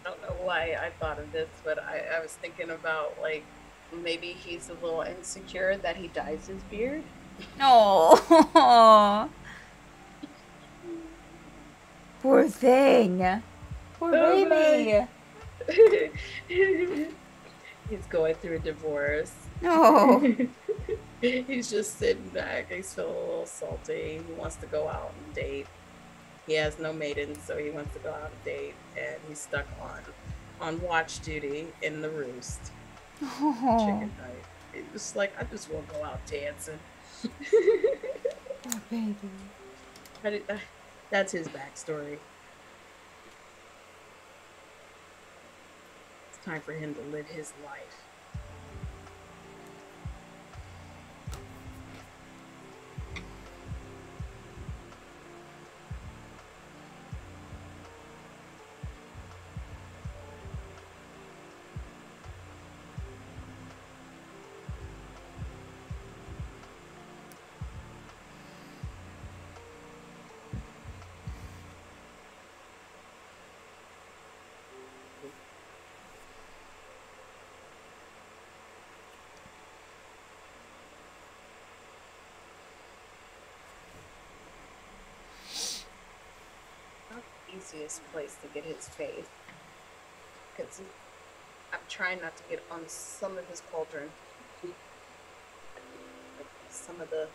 I don't know why I thought of this, but I was thinking about like maybe he's a little insecure that he dyes his beard. Oh, poor thing. Poor Oh, baby. He's going through a divorce. No. He's just sitting back. He's feeling a little salty. He wants to go out and date. He has no maiden, so he wants to go out and date, and he's stuck on watch duty in the roost. Oh, Chicken night. It's just like, I just want to go out dancing. poor baby. That's his backstory. It's time for him to live his life. Easiest place to get his faith, because I'm trying not to get on some of his cauldron, some of the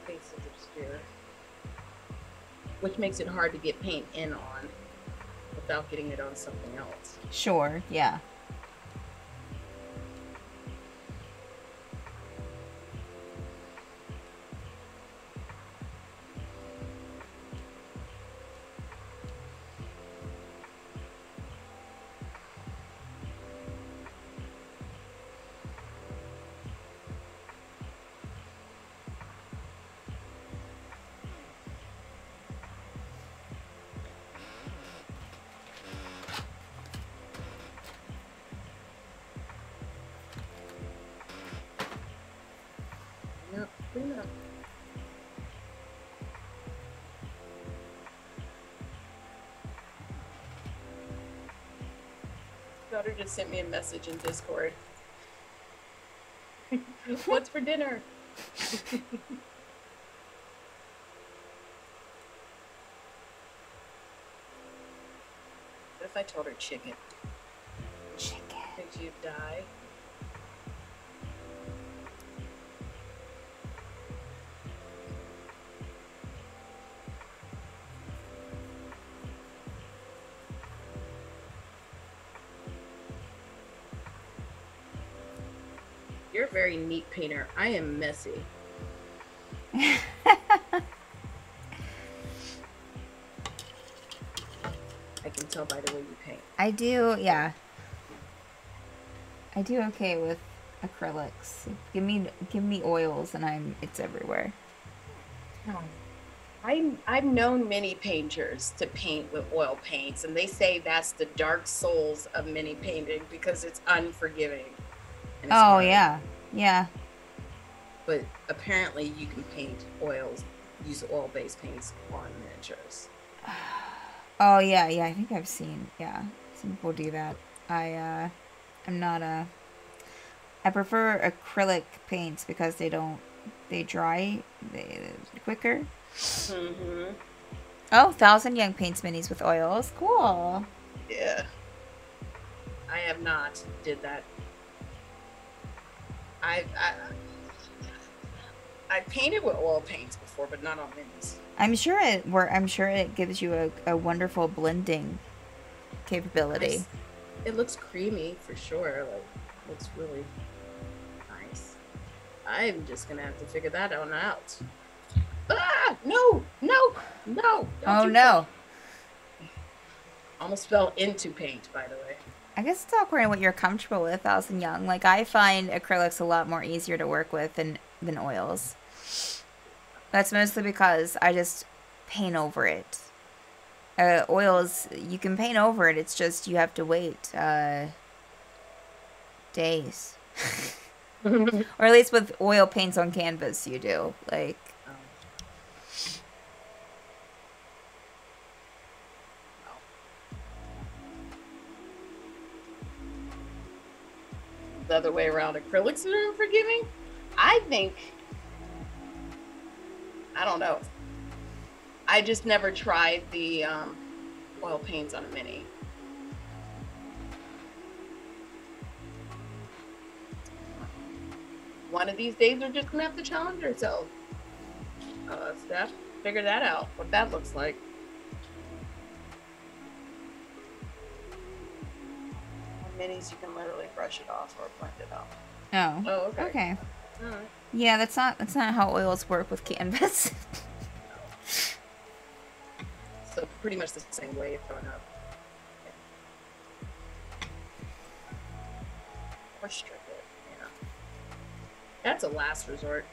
faces of spirit, which makes it hard to get paint in on without getting it on something else. Sure, yeah. Yep, clean up. Daughter just sent me a message in Discord. What's for dinner? What if I told her chicken? Chicken. Think she'd die? You're a very neat painter. I am messy. I can tell by the way you paint. I do, yeah. I do okay with acrylics. Give me oils and it's everywhere. I've known many painters to paint with oil paints, and they say that's the dark souls of mini painting because it's unforgiving. And it's Oh, hard. yeah. Yeah. But apparently you can paint oils, use oil-based paints on miniatures. Oh, yeah, yeah. I think I've seen, yeah. Some people do that. I'm not I prefer acrylic paints because they dry quicker. Mm-hmm. Oh, 1,000 Young paints minis with oils. Cool. Yeah. I have not did that. I painted with oil paints before, but not on minis. I'm sure it gives you a wonderful blending capability. It looks creamy for sure. Like, looks really nice. I'm just gonna have to figure that one out. Ah! No! Oh no! Almost fell into paint, by the way. I guess it's all according to what you're comfortable with, 1,000 Young. Like, I find acrylics a lot more easier to work with than oils. That's mostly because I just paint over it. Oils, you can paint over it. It's just you have to wait days. Or at least with oil paints on canvas, you do. Like, the other way around, acrylics are unforgiving? I think, I don't know. I just never tried the oil paints on a mini. One of these days we're just gonna have to challenge ourselves. Steph, figure that out, what that looks like. Minis, you can literally brush it off or blend it out. oh, okay. Okay. All right. Yeah, that's not how oils work with canvas. So pretty much the same way it's going up. Or strip it, yeah. That's a last resort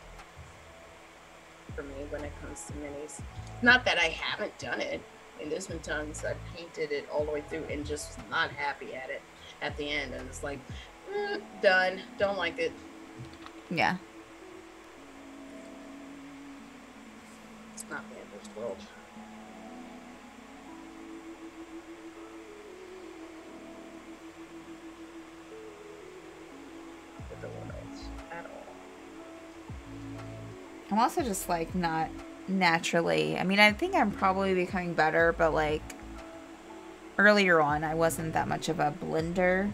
for me when it comes to minis. Not that I haven't done it. I mean, there's been times I painted it all the way through and just was not happy at it at the end, and it's like, done. Don't like it. Yeah. It's not the end of the world. With the oils at all. I'm also just like not naturally. I mean, I think I'm probably becoming better, but like earlier on, I wasn't that much of a blender.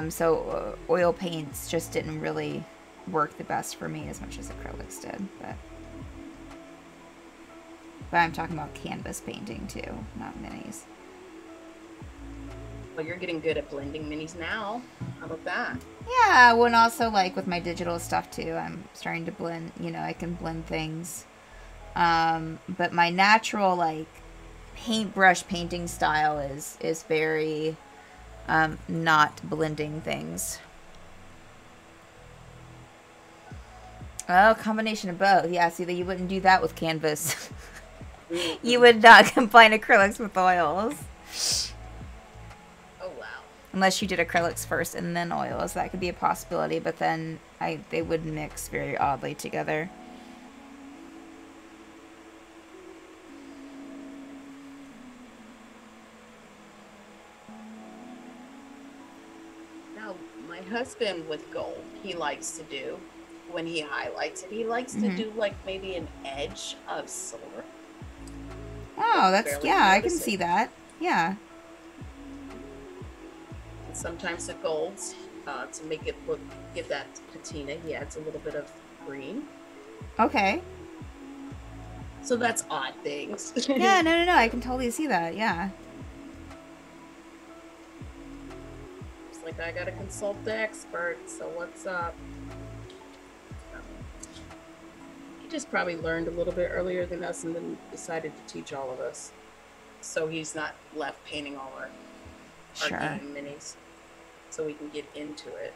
So oil paints just didn't really work the best for me as much as acrylics did. But I'm talking about canvas painting too, not minis. Well, you're getting good at blending minis now. How about that? Yeah, well, and also like with my digital stuff too, I'm starting to blend. You know, I can blend things. But my natural like paintbrush painting style is very not blending things. Oh, combination of both. Yeah, see that you wouldn't do that with canvas. You would not combine acrylics with oils. Oh wow. Unless you did acrylics first and then oils, that could be a possibility. But then they would mix very oddly together. Now, my husband with gold, he likes to do, when he highlights it, he likes to do like maybe an edge of silver. Oh, that's, Barely yeah, I can notice it. see that. Yeah. And sometimes the golds, to make it look, give that patina, he adds a little bit of green. Okay. So that's odd things. Yeah, no, I can totally see that, yeah. It's like I gotta consult the expert, so what's up? He just probably learned a little bit earlier than us and then decided to teach all of us. So he's not left painting all our Sure. game minis. So we can get into it.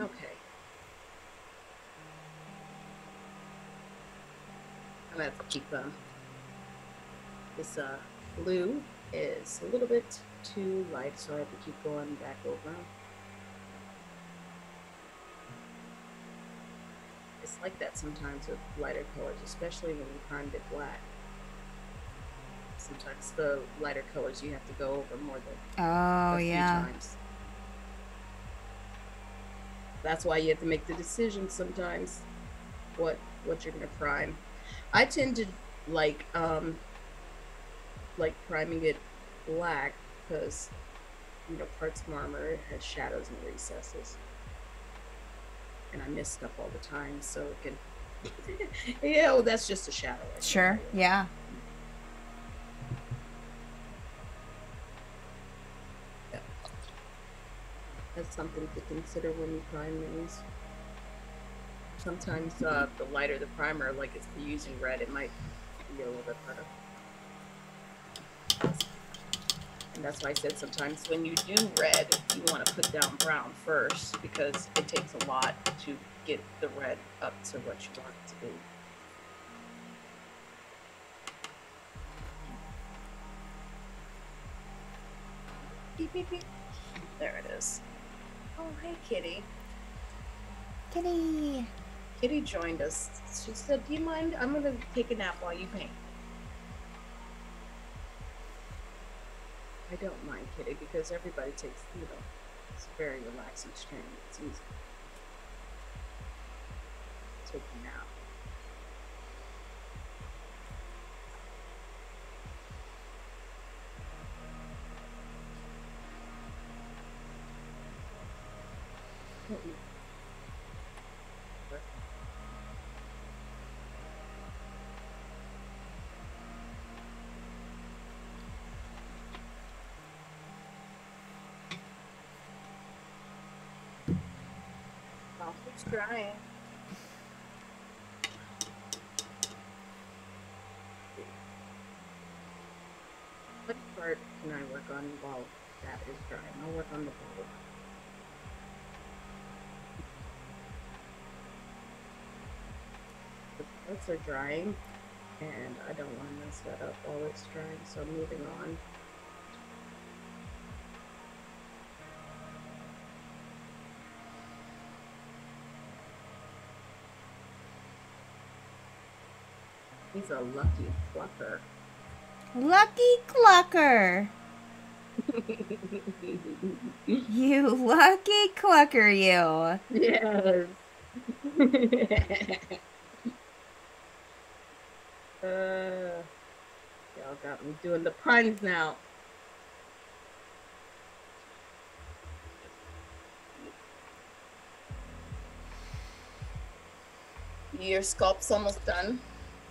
Okay. I'm gonna have to keep this blue is a little bit too light, so I have to keep going back over. It's like that sometimes with lighter colors, especially when you primed it black. sometimes the lighter colors you have to go over more than Oh, a few yeah. times. That's why you have to make the decision sometimes what you're gonna prime. I tend to like priming it black because parts of my armor has shadows and recesses, and I miss stuff all the time, so it can yeah, well, that's just a shadow right Sure, there. yeah. That's something to consider when you prime minis. Sometimes the lighter the primer, like if you're using red, it might be a little bit harder. And that's why I said sometimes when you do red, you want to put down brown first because it takes a lot to get the red up to what you want it to be. Beep, beep, beep. There it is. Oh, hey, Kitty. Kitty. Kitty joined us. She said, do you mind? I'm going to take a nap while you paint. I don't mind, Kitty, because everybody takes, it's a very relaxing stream. It's easy. Take a nap. Coffee's drying. What part can I work on while that is drying? I'll work on the bowl. The parts are drying, and I don't want to mess that up while it's drying, so I'm moving on. He's a lucky clucker. Lucky clucker. You lucky clucker, you. Yes. Y'all got me doing the puns now. Your sculpt's almost done.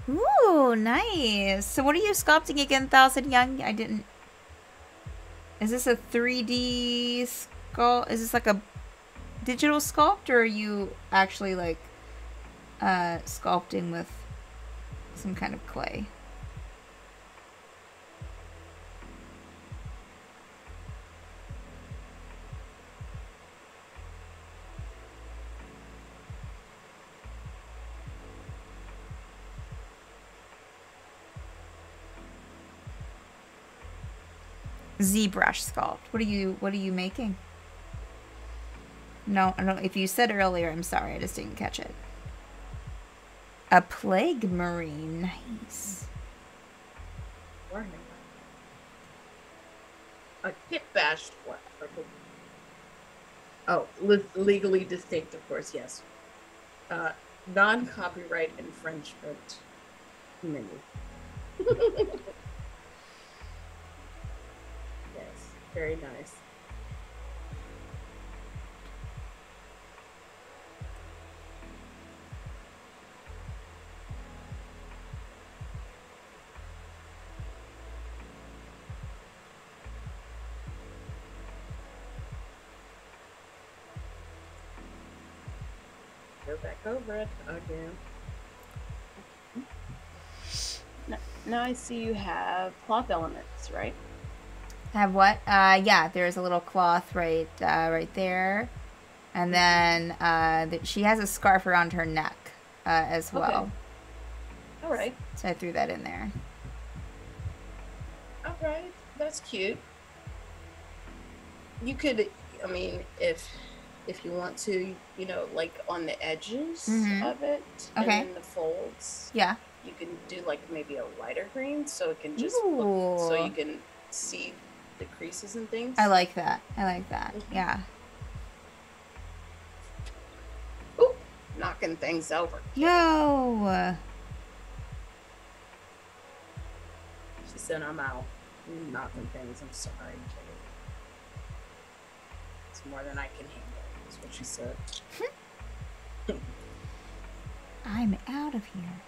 Ooh, nice. So what are you sculpting again, Thousand Young? I didn't... Is this a 3D sculpt? Is this like a digital sculpt, or are you actually like sculpting with some kind of clay? ZBrush sculpt. What are you making? No, I don't. If you said earlier, I'm sorry, I just didn't catch it. A plague marine, nice. A kit bashed one. Oh, legally distinct, of course, yes. Non-copyright infringement menu. Yes, very nice. Go back over it again. Now I see you have cloth elements, right? Have what? Yeah, there's a little cloth right there. And then she has a scarf around her neck as well. Okay. All right. So I threw that in there. All right. That's cute. You could, I mean, if you want to, like on the edges of it, Okay. and then the folds. Yeah. you can do like maybe a lighter green, so it can just Ooh. so you can see the creases and things. I like that. I like that. Mhm. Yeah. Ooh, knocking things over. No. She said, "I'm out. I'm knocking things. I'm sorry, Kitty. It's more than I can handle." That's what she said. I'm out of here.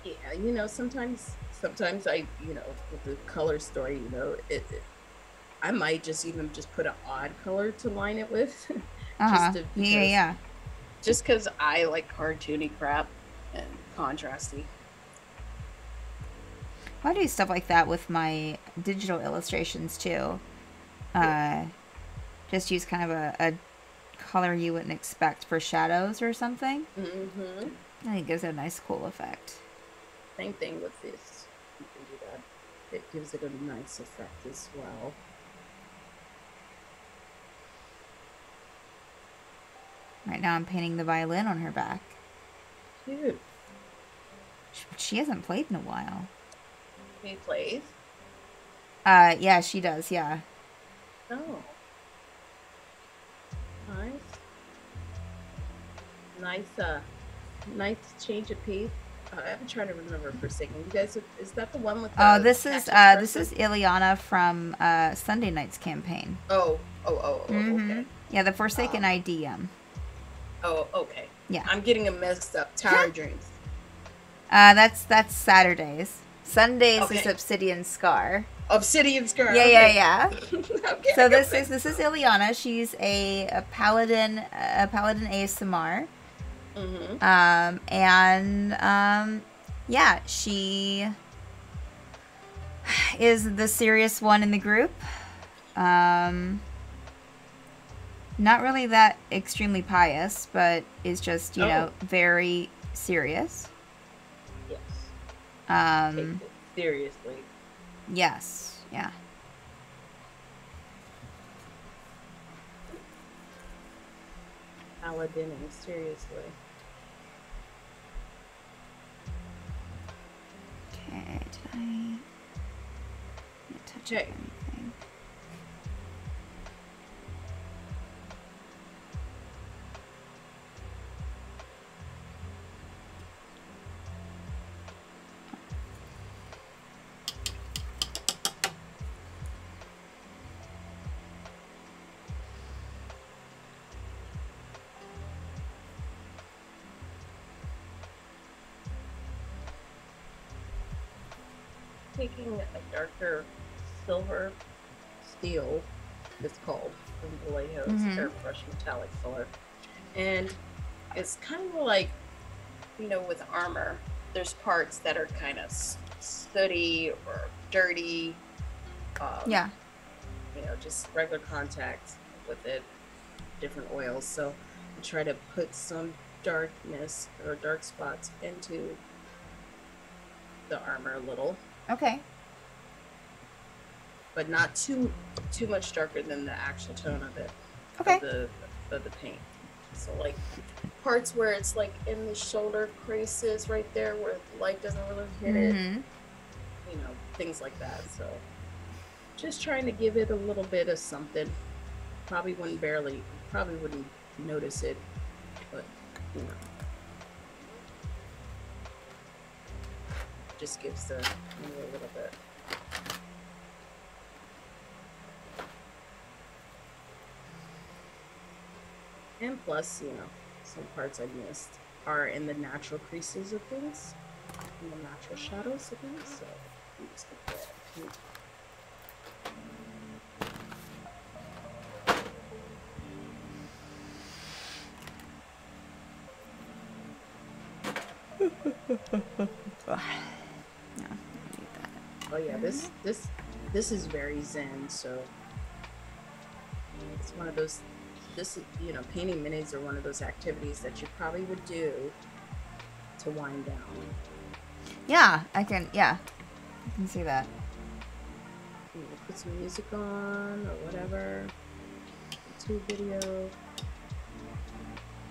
Yeah, sometimes I, with the color story, I might just put an odd color to line it with. Yeah. Just because I like cartoony crap and contrasty. I do stuff like that with my digital illustrations too. Just use kind of a color you wouldn't expect for shadows or something. Mm-hmm. I think it gives it a nice, cool effect. Same thing with this. You can do that. It gives it a nice effect as well. Right now I'm painting the violin on her back. Cute. She hasn't played in a while. He plays? Yeah, she does, yeah. Oh. Nice change of pace. I'm trying to remember for a second. You guys, is that the one with the this is Ileana from Sunday Night's campaign. Oh, Mm-hmm. okay. Yeah, the Forsaken IDM. Oh, okay. Yeah. I'm getting them mixed up. Tower Dreams. That's Saturdays. Sundays Okay. is Obsidian Scar. Obsidian Scar. Yeah. Okay, So this is Ileana. She's a paladin ASMR. Mm-hmm. Yeah, she is the serious one in the group. Not really that extremely pious, but is just, very serious. Yes. Um, Take it seriously. yes, yeah. Paladining, seriously. Okay, did I touch up Okay. anything? Taking a darker silver steel, it's called, from Vallejo's Mhm. airbrush metallic color. And it's kind of like, with armor, there's parts that are kind of sooty or dirty. Yeah. Just regular contact with it, different oils. So I try to put some darkness or dark spots into the armor a little, Okay. but not too much darker than the actual tone of it. Okay. Of the paint. So like parts where it's like in the shoulder creases right there where the light doesn't really hit it, Mhm. things like that. So just trying to give it a little bit of something. Probably wouldn't notice it, but just gives a little bit. And plus, some parts I missed are in the natural creases of things, in the natural shadows of things. So I'm just gonna get paint. No, I need that. Oh yeah, this is very zen. So it's one of those. Painting minis are one of those activities that you probably would do to wind down. Yeah, I can see that. Put some music on or whatever. YouTube video.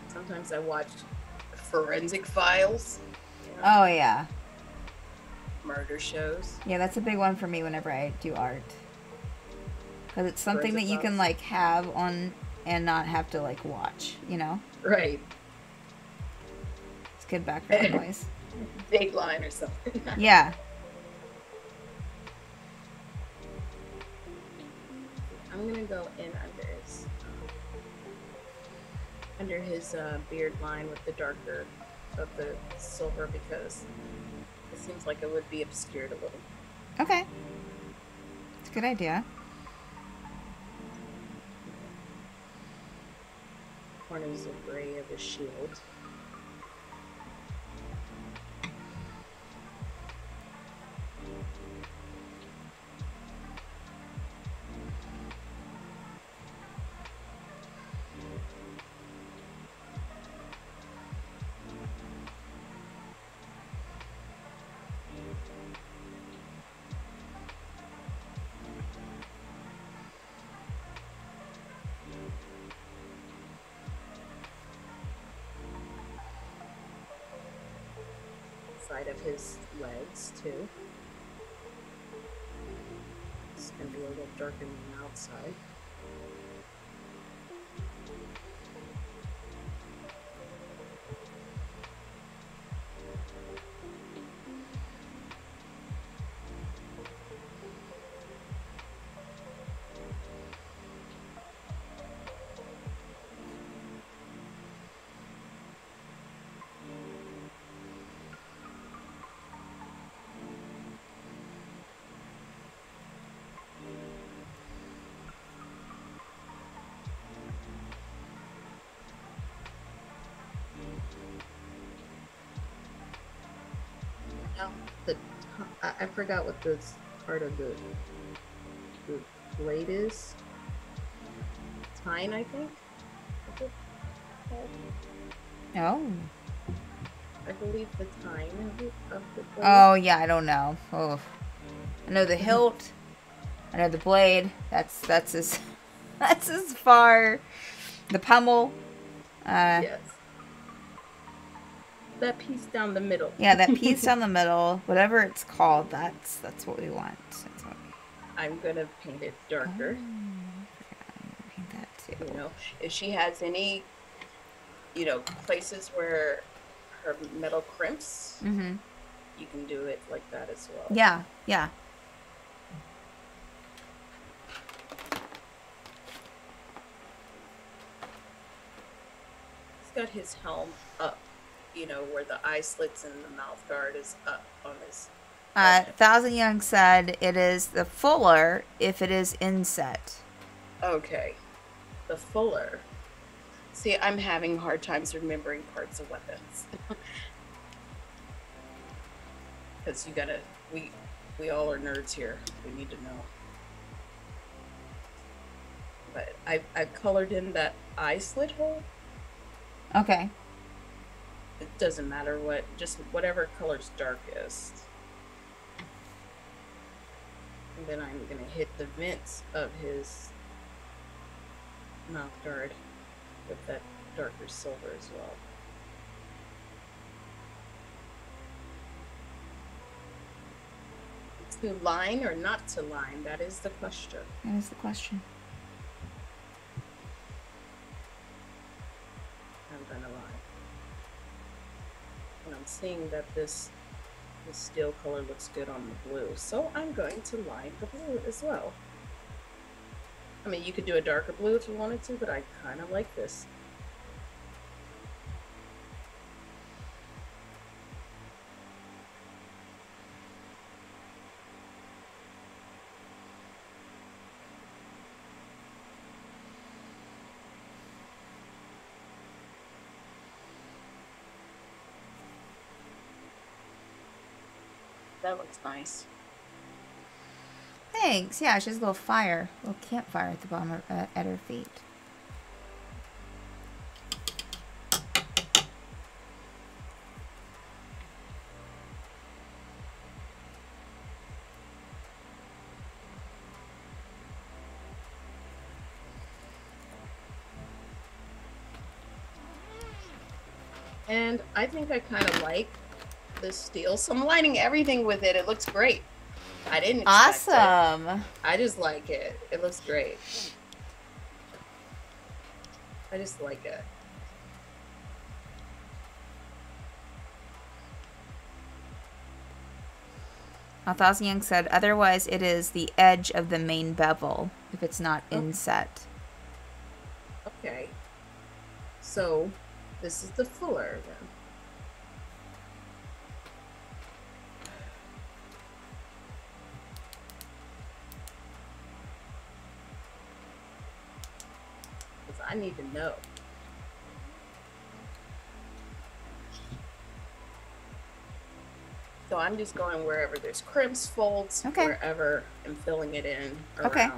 Sometimes I watch Forensic Files, you know, Oh, yeah. murder shows. Yeah, that's a big one for me whenever I do art. Because it's something that Forensic you can, Files. like, have on and not have to, like, watch, you know? Right. It's good background noise. Dateline or something. Yeah. I'm gonna go in under his beard line with the darker of the silver because it seems like it would be obscured a little. Okay. It's a good idea. Corners of gray of his shield. Side of his legs too. It's gonna be a little darker than the outside. Now, I forgot what this part of the blade is. Tine, I think. Is it called? Oh. I believe the tine of the blade. Oh, yeah, I don't know. Oh. I know the hilt. I know the blade. That's as that's as far. The pommel. Yes. That piece down the middle. Yeah, that piece down the middle, whatever it's called, that's what we want. That's what I'm gonna paint it darker. paint that too. You know, if she has any, places where her metal crimps, Mm-hmm. you can do it like that as well. Yeah, yeah. He's got his helm up, where the eye slits and the mouth guard is up on his. Thousand Young said it is the fuller if it is inset. Okay. The fuller. See, I'm having hard times remembering parts of weapons. Because we all are nerds here. We need to know. But I colored in that eye slit hole. Okay. It doesn't matter just whatever color's darkest. And then I'm gonna hit the vents of his mouth guard with that darker silver as well. To line or not to line? That is the question. That is the question. I'm gonna line. And I'm seeing that this steel color looks good on the blue, so I'm going to line the blue as well. I mean, you could do a darker blue if you wanted to, but I kind of like this. That looks nice. Thanks. Yeah, she has a little fire, a little campfire at the bottom of, at her feet. And I think I kind of like this steel, so I'm lining everything with it. It looks great. I didn't expect it. Awesome. I just like it. It looks great. I just like it. Thousand Young said, otherwise it is the edge of the main bevel if it's not inset. Okay. So this is the fuller then. Because I need to know. So I'm just going wherever there's crimps, folds, Okay. wherever, and filling it in around. Okay.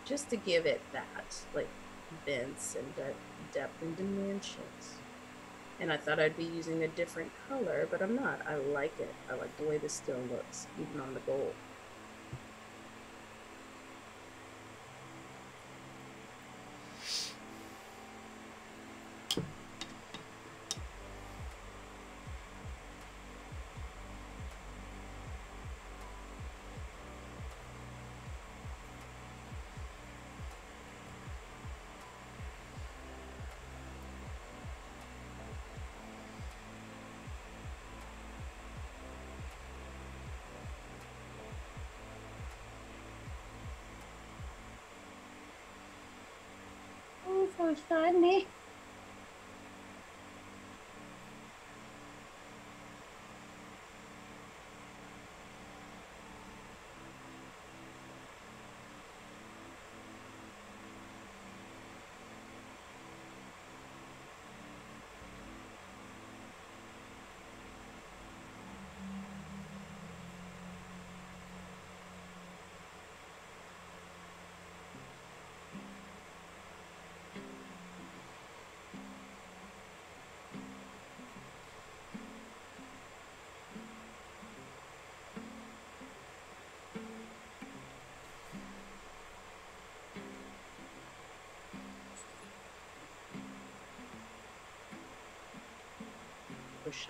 Just to give it that, like, vents and depth and dimensions. And I thought I'd be using a different color, but I'm not. I like it. I like the way this still looks, even on the gold. Oh, so shiny. Push.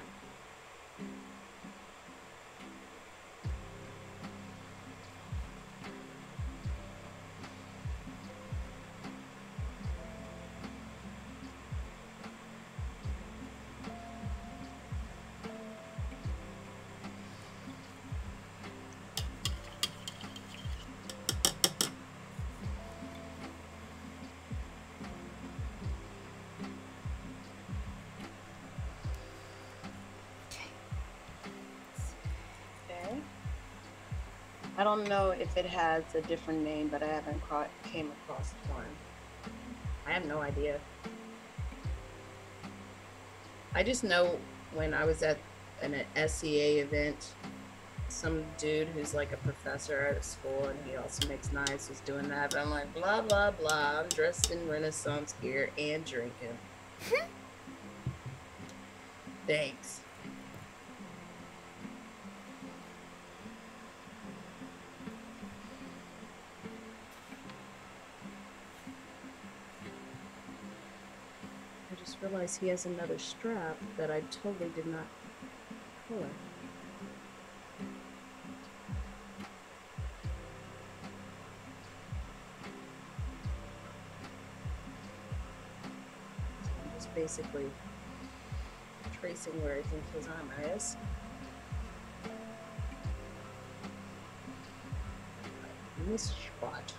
Okay. I don't know if it has a different name, but I haven't came across one. I have no idea. I just know when I was at an SEA event, some dude who's like a professor at a school and he also makes knives was doing that. But I'm like, blah, blah, blah. I'm dressed in Renaissance gear and drinking. Thanks. I just realized he has another strap that I totally did not color. I'm just basically tracing where I think his armor is. This spot.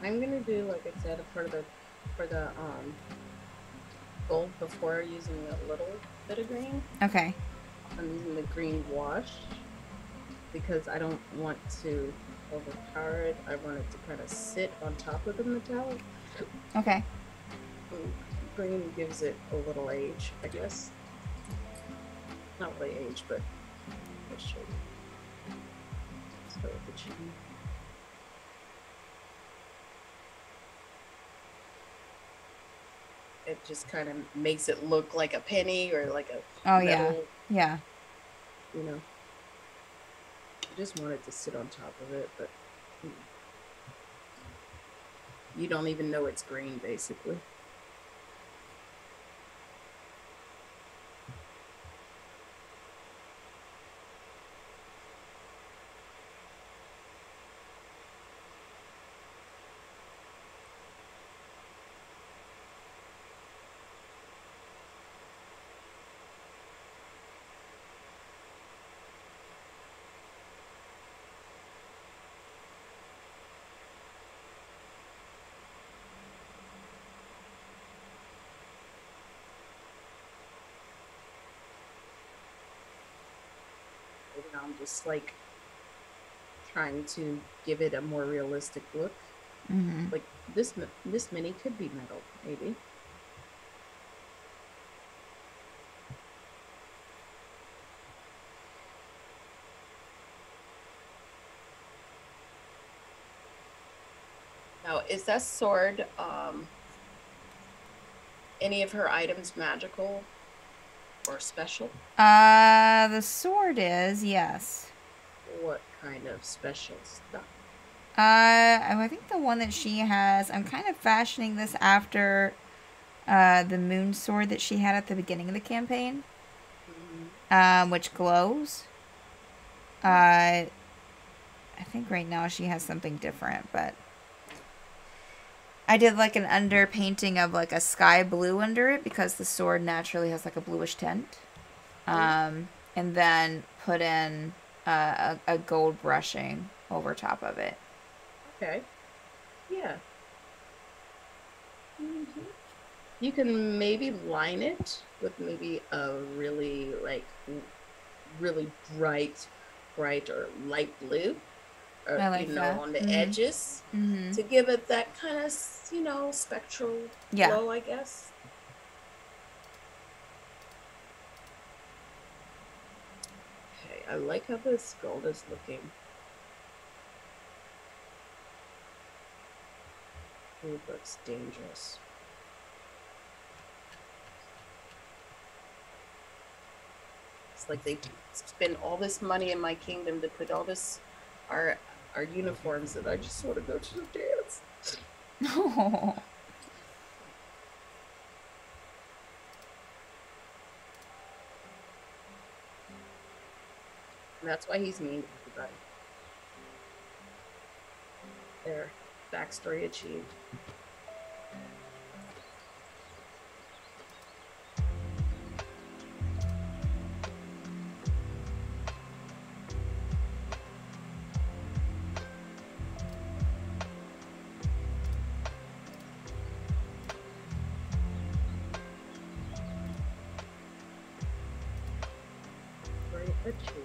I'm gonna do, like I said, for the gold before using a little bit of green. Okay. I'm using the green wash because I don't want to overpower it. I want it to kind of sit on top of the metallic. Okay. Green gives it a little age, I guess. Not really age, but I'll show you. So the chain. It just kind of makes it look like a penny or like a Oh, metal, yeah. you know. I just want it to sit on top of it, but you don't even know it's green, basically. And I'm just like trying to give it a more realistic look. Mm-hmm. Like this mini could be metal, maybe. Now, is that sword any of her items magical or special? The sword is, yes. What kind of special stuff? I think the one that she has, I'm kind of fashioning this after the moon sword that she had at the beginning of the campaign, which glows. I think right now she has something different, but I did like an underpainting of like a sky blue under it because the sword naturally has like a bluish tint. And then put in a gold brushing over top of it. Okay. Yeah. You can maybe line it with maybe a really really bright or light blue, or I like that. on the edges to give it that kind of spectral glow, I guess. Okay, I like how this gold is looking. It looks dangerous. It's like they spend all this money in my kingdom to put all this our uniforms, and I just sort of go to the dance. Oh. And that's why he's mean to everybody. There, backstory achieved. Achieved.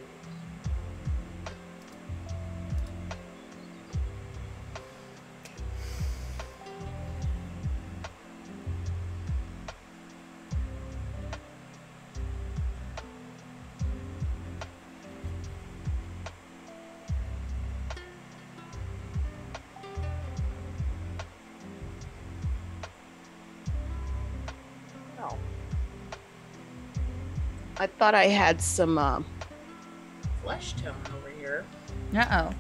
Oh. I thought I had some flesh tone over here. Uh-oh.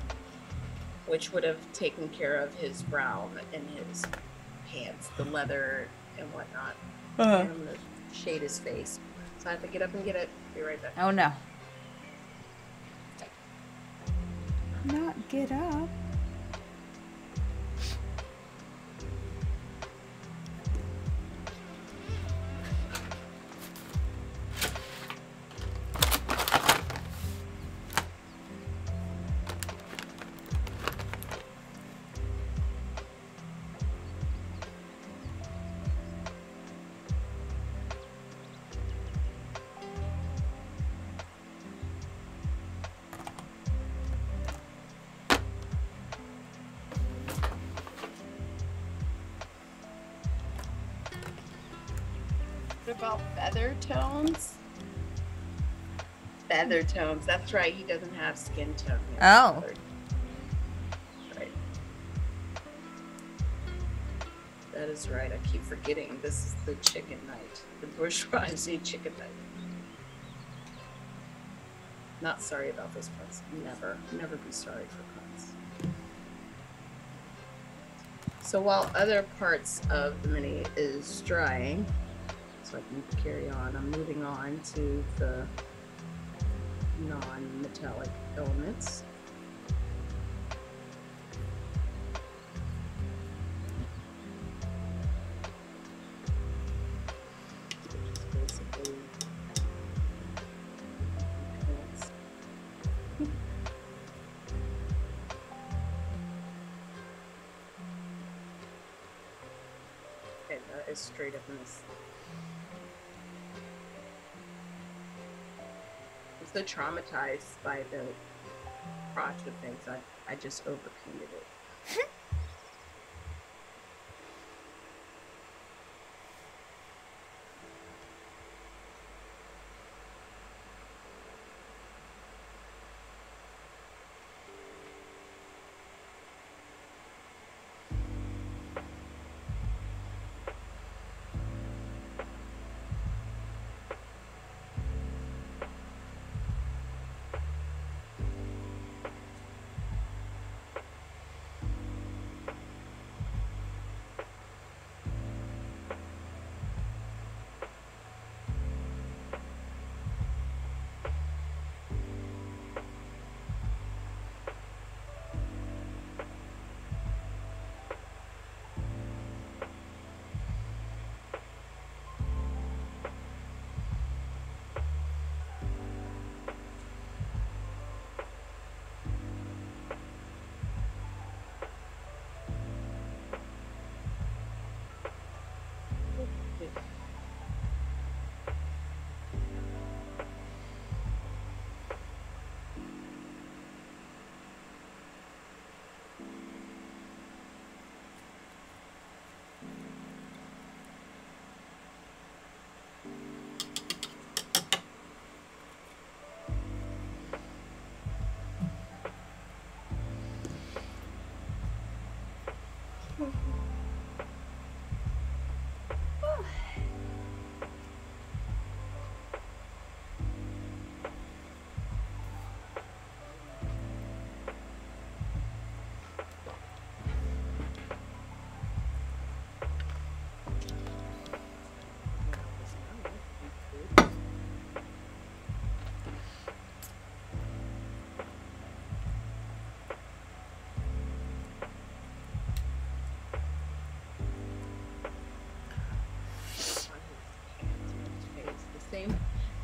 Which would have taken care of his brown and his pants, the leather and whatnot. And I'm gonna shade his face. So I have to get up and get it. Be right back. Oh no. Not get up. about feather tones? Feather tones. That's right. He doesn't have skin tone. He has Oh. feather. Right. That is right. I keep forgetting. This is the chicken night. The bourgeoisie chicken night. Not sorry about this, Prince. Never be sorry for Prince. So while other parts of the mini is drying, so I can carry on, I'm moving on to the non-metallic elements. Which is basically pants. Okay, that is straight up in this. I'm so traumatized by the crotch of things. I just overpainted it.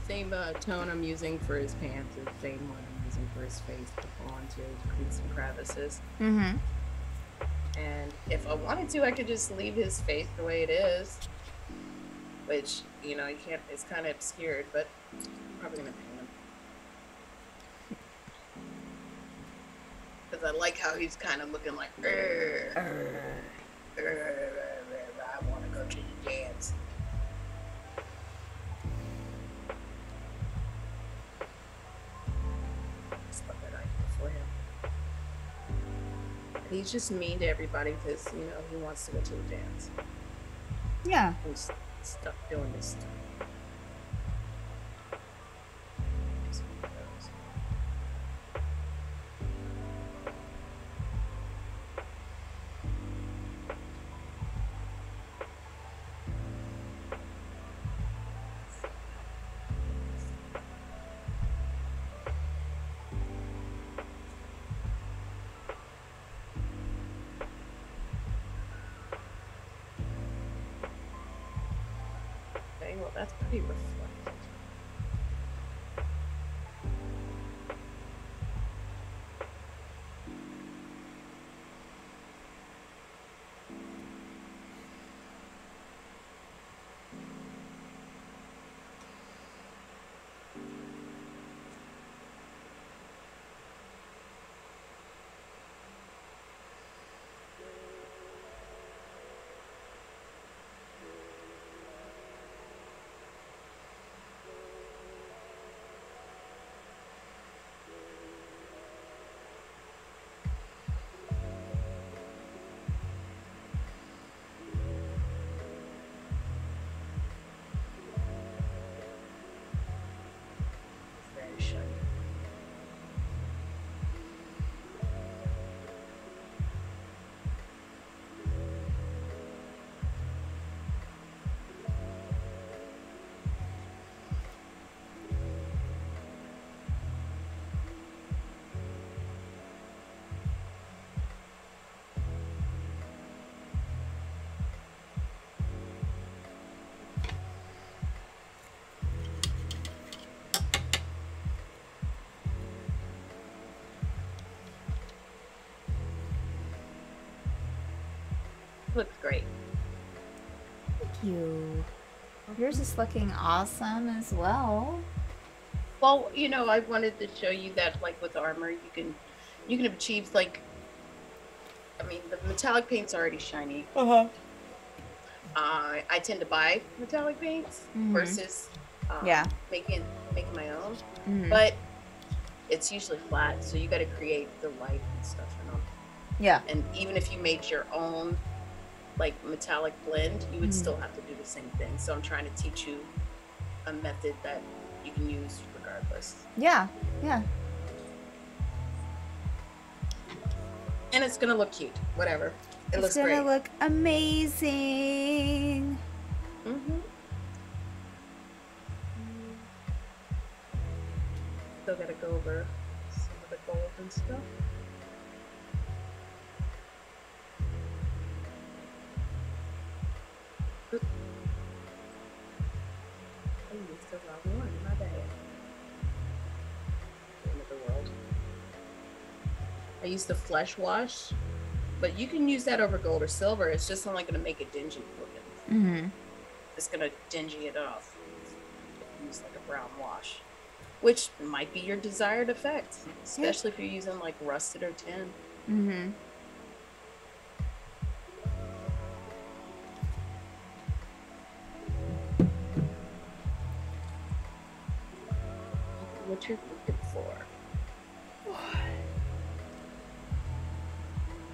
Same tone I'm using for his pants is the same one I'm using for his face to pull onto to create some crevices. Mm-hmm. And if I wanted to, I could just leave his face the way it is. Which, you know, you can't, it's kind of obscured, but I'm probably gonna paint him. Because I like how he's kind of looking like, I want to go to the dance. For him. He's just mean to everybody because, you know, he wants to go to the dance. Yeah. He's stuck doing this stuff. Well, that's pretty reflective. Looks great. Thank you. Yours is looking awesome as well. Well, I wanted to show you that, like, with armor, you can achieve, like, I mean, the metallic paint's already shiny. I tend to buy metallic paints versus Yeah. making my own, Mhm. but it's usually flat, so you got to create the light and stuff in them. Yeah. And even if you made your own, like, metallic blend, you would still have to do the same thing. So I'm trying to teach you a method that you can use regardless. Yeah. Yeah. And it's gonna look cute. Whatever. It looks It's great. gonna look amazing. Mm-hmm. Still gotta go over some of the gold and stuff. Oop. I used the wrong one. My bad. End of the world. I used the flesh wash, but you can use that over gold or silver. It's just only gonna make it dingy looking. Mm-hmm. It's gonna dingy it off. Use like a brown wash, which might be your desired effect, especially if you're using like rusted or tin. Mm-hmm. What you're looking for.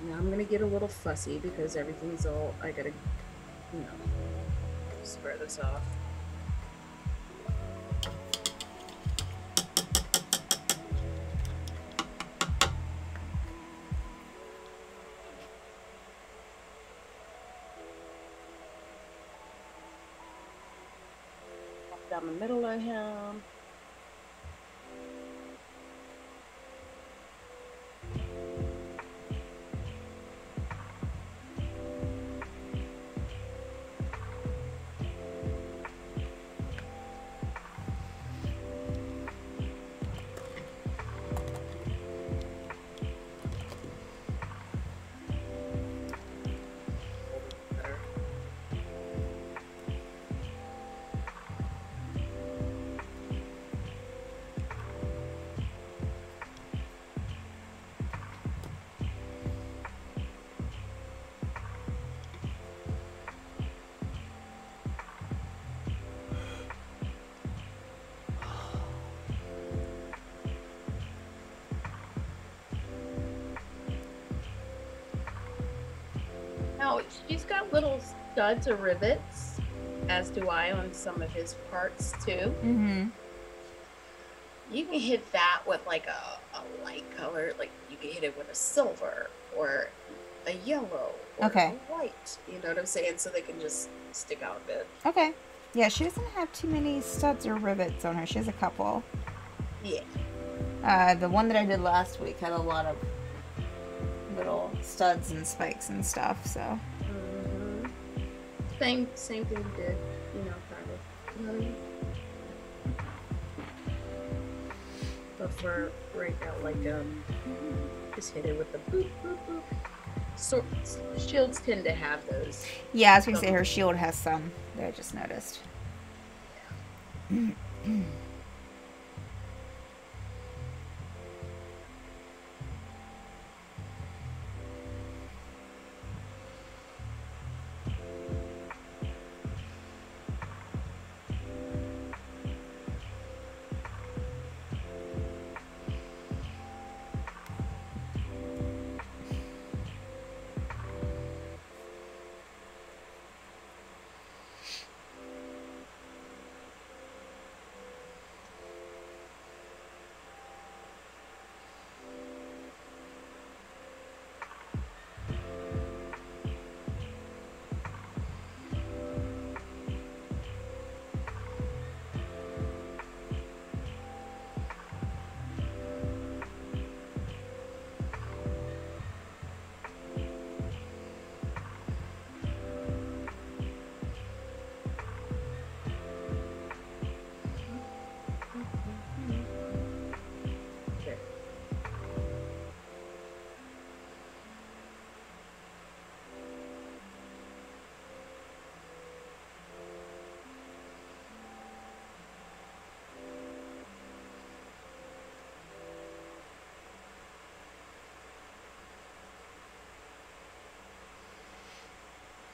Now I'm gonna get a little fussy because everything's all, I gotta, square this off. Down the middle of him. Now, she's got little studs or rivets, as do I on some of his parts too. Mm-hmm. You can hit that with like a light color, like you can hit it with a silver or a yellow or Okay. a white. You know what I'm saying? So they can just stick out a bit. Okay. Yeah, she doesn't have too many studs or rivets on her. She has a couple. Yeah. The one that I did last week had a lot of little studs and spikes and stuff, so. Mm-hmm. Same thing you did, kind of. You know what I mean? But for right now, like, just hit it with the boop, boop, boop. So, shields tend to have those. Yeah, I was gonna say her shield has some that I just noticed.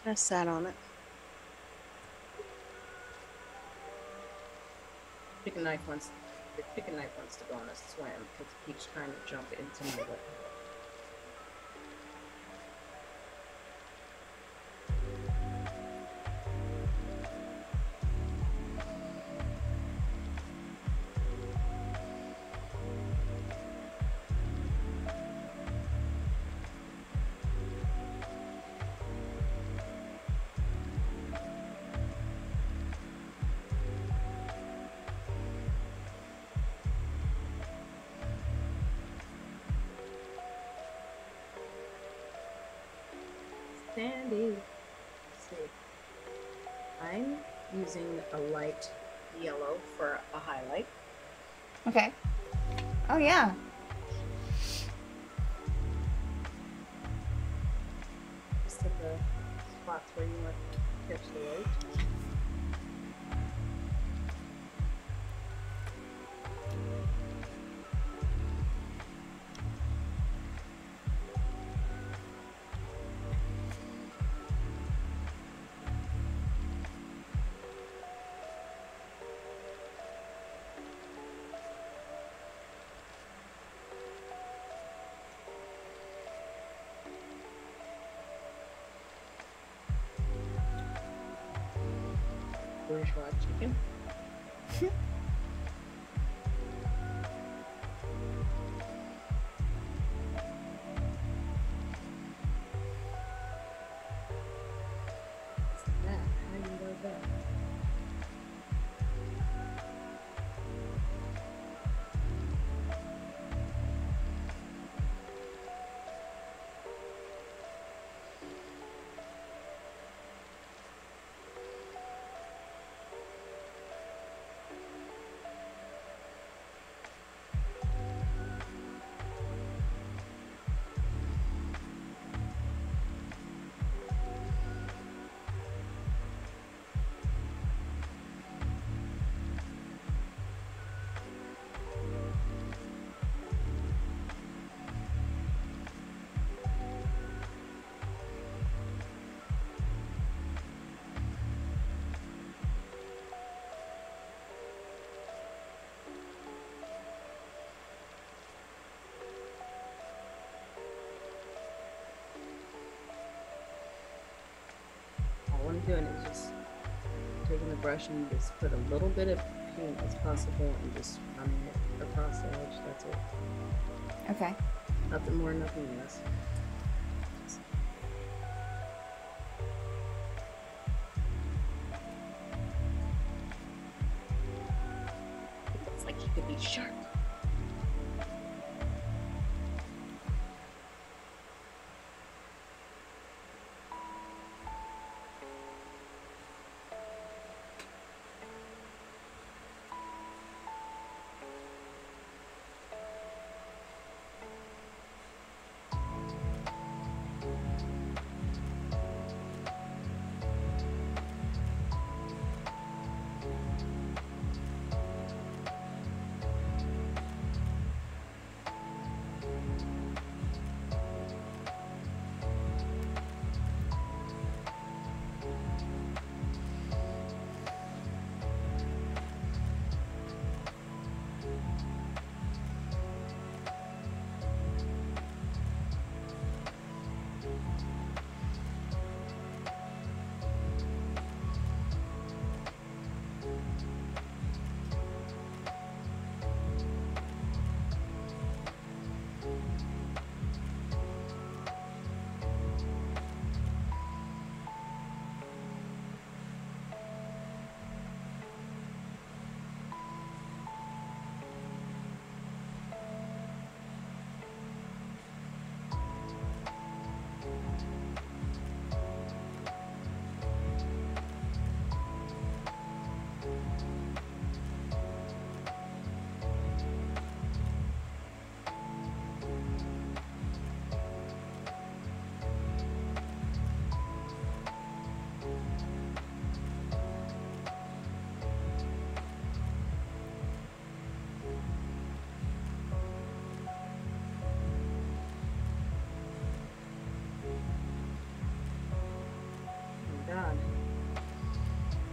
I sat on it. Chicken knife wants the chicken knife wants to go on a swim because it keeps trying to jump into my lip. Sandy. Let's see. I'm using a light yellow for a highlight. Okay. Oh, yeah. Just at the spots where you want to catch the light. Bourgeois chicken. What's that? How do you know that? All I'm doing is just taking the brush and just put a little bit of paint as possible and just running it across the edge. That's it. Okay. Nothing more, nothing less. It looks like he could be sharp.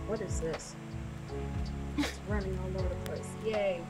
What is this? It's running all over the place. Yay.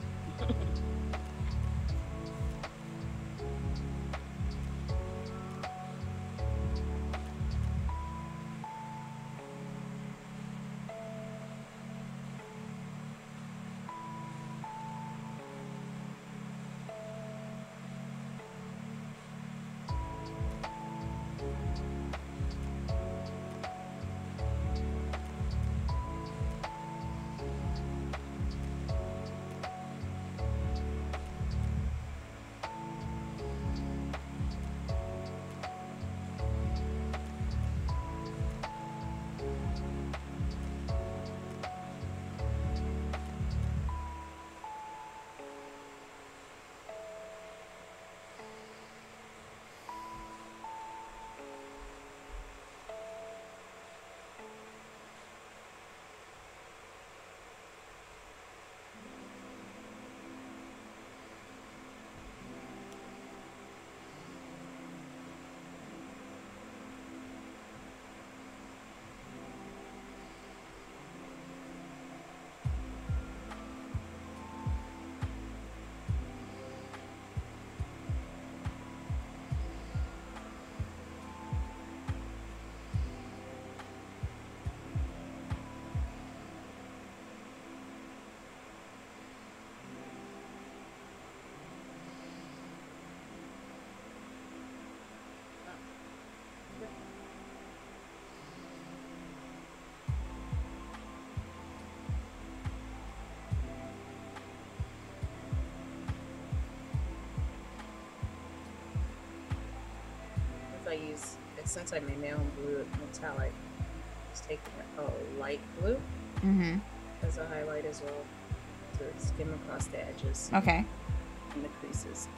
If I use, since I made my own blue metallic, just taking a light blue as a highlight as well to skim across the edges Okay. and the creases.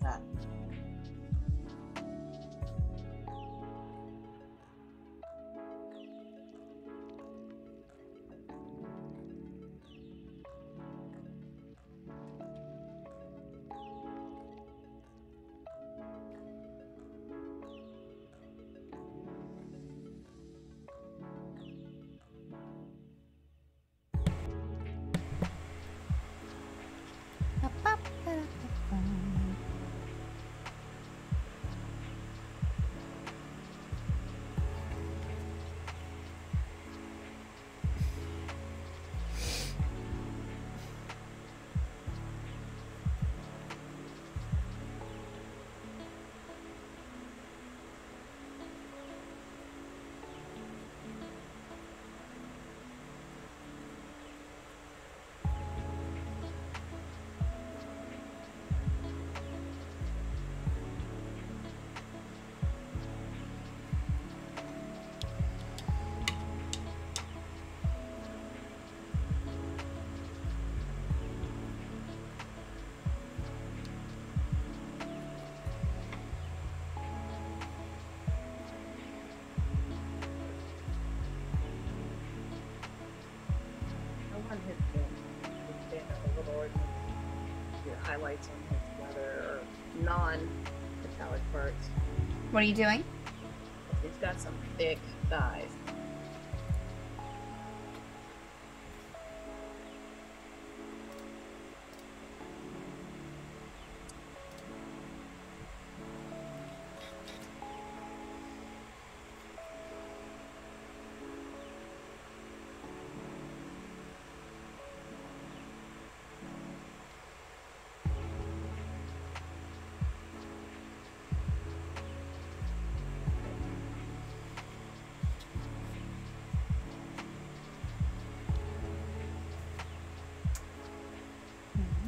That. on his skin, a little, your highlights on his leather or non-metallic parts. What are you doing? He's got some thick thighs.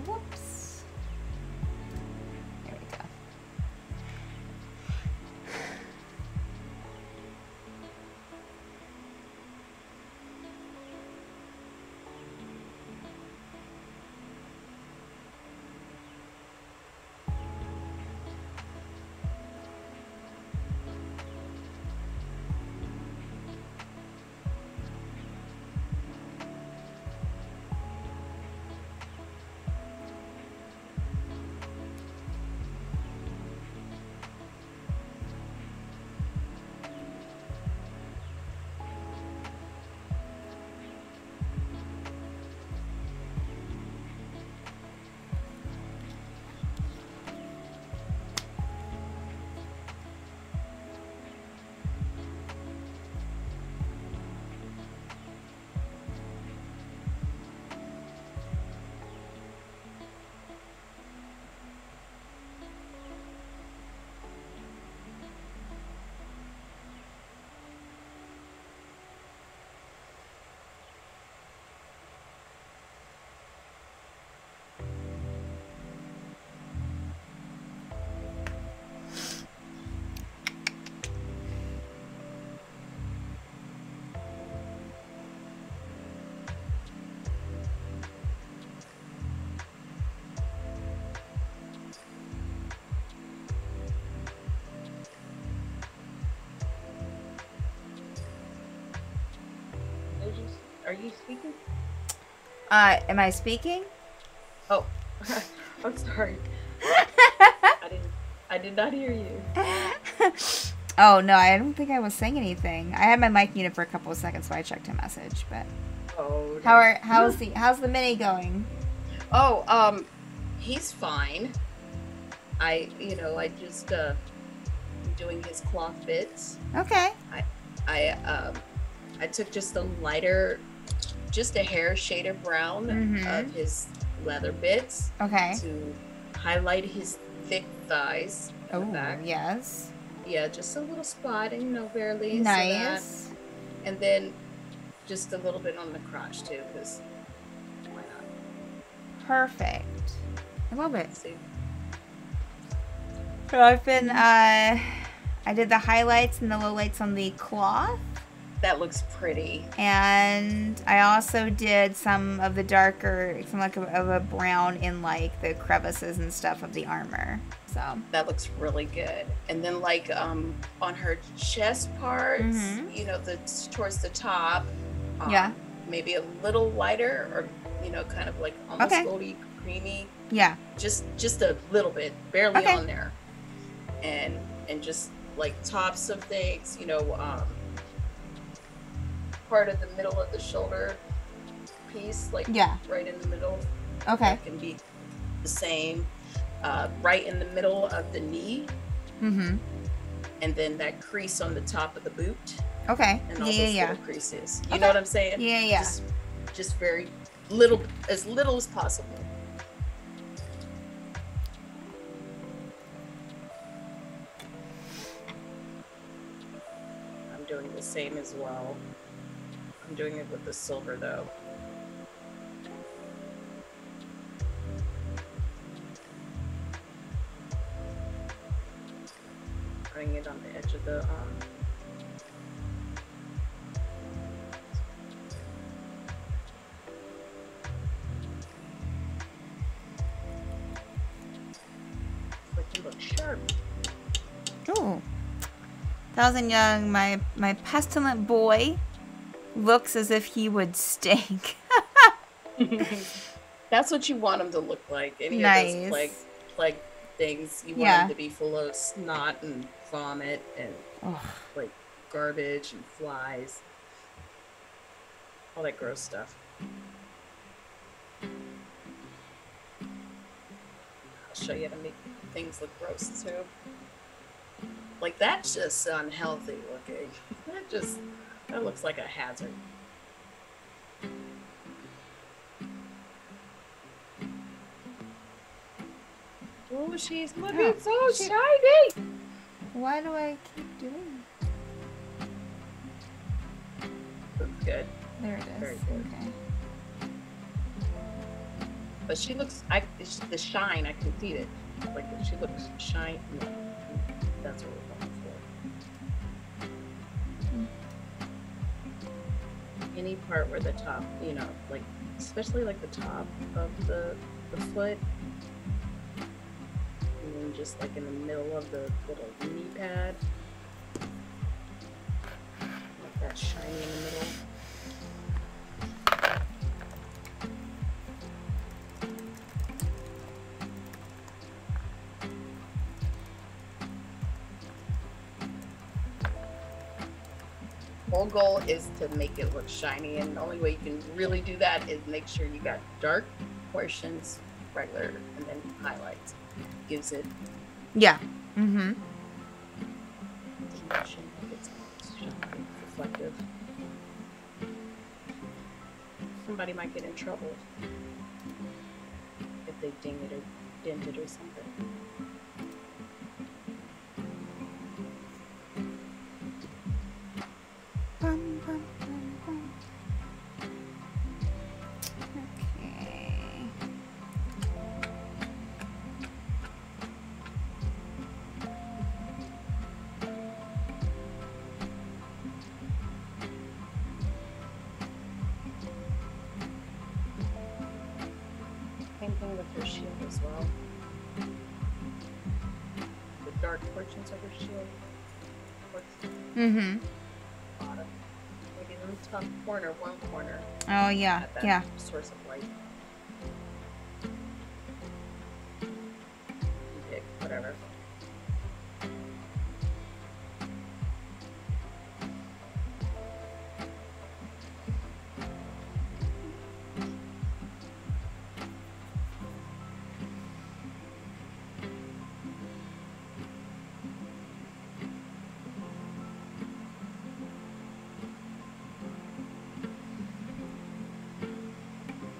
Whoops. There we go. Are you speaking? Am I speaking? Oh, I'm sorry. I did not hear you. Oh, no, I don't think I was saying anything. I had my mic muted for a couple of seconds, so I checked a message, but... Oh, no. How's the mini going? Oh, he's fine. I just doing his cloth bits. Okay. I took just a lighter, just a hair shade of brown of his leather bits. Okay. To highlight his thick thighs. Oh, back. yes. Yeah, just a little spotting, barely. Nice. So and then just a little bit on the crotch too, because why not? Perfect. I love it. See? So I've been, I did the highlights and the lowlights on the cloth. That looks pretty. And I also did some of the darker, some like of a brown in like the crevices and stuff of the armor. So that looks really good. And then like on her chest parts, towards the top, yeah, maybe a little lighter or kind of like almost goldy, creamy. Yeah. Just a little bit, barely on there. And just like tops of things, part of the middle of the shoulder piece, like right in the middle. Okay. That can be the same. Right in the middle of the knee. Mm-hmm. And then that crease on the top of the boot. Okay. And all those little creases. You Okay. know what I'm saying? Yeah, yeah. Just very little, as little as possible. I'm doing the same as well. I'm doing it with the silver though. Putting it on the edge of the like you look sharp. Ooh. Thousand Young, my pestilent boy looks as if he would stink. That's what you want them to look like. Any of those Nice. plague things, you want Yeah. them to be full of snot and vomit and Ugh. like garbage and flies, all that gross stuff. I'll show you how to make things look gross too. Like that's just unhealthy looking. That looks like a hazard. Oh, she's looking so shiny. Why do I keep doing Looks good. There it is. Very good. Okay. But she looks, it's the shine, I can see it. Like, she looks shiny. No, that's what we're going for. Any part where the top, you know, like, especially like the top of the foot. And then just like in the middle of the little knee pad. Like that shiny in the middle. Whole goal is to make it look shiny, and the only way you can really do that is make sure you got dark portions, regular, and then highlights. Gives it Yeah. Mm-hmm. dimension, like it's shiny, reflective. Somebody might get in trouble if they ding it or dent it or something. Bum, bum, bum, bum. Okay. Same thing with her shield as well. The dark portions of her shield. Towards Mm-hmm. the bottom. Maybe in the top corner, one corner. Oh yeah. At that Yeah. source of light. Pick whatever.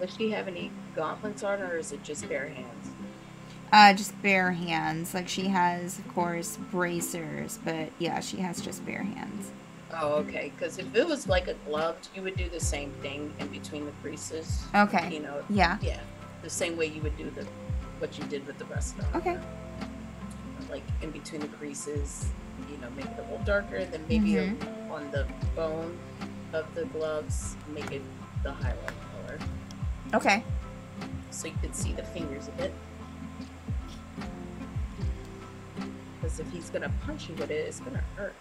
Does she have any gauntlets on, or is it just bare hands? Just bare hands. Like she has, of course, bracers, but yeah, she has just bare hands. Oh, okay. Because if it was like a glove, you would do the same thing in between the creases. Okay. You know. Yeah. Yeah. The same way you would do what you did with the rest of them. Okay. Like in between the creases, you know, make it a little darker, and then maybe on the bone of the gloves, make it the highlight color, Okay. so you can see the fingers a bit. Because if he's gonna punch you with it, it's gonna hurt.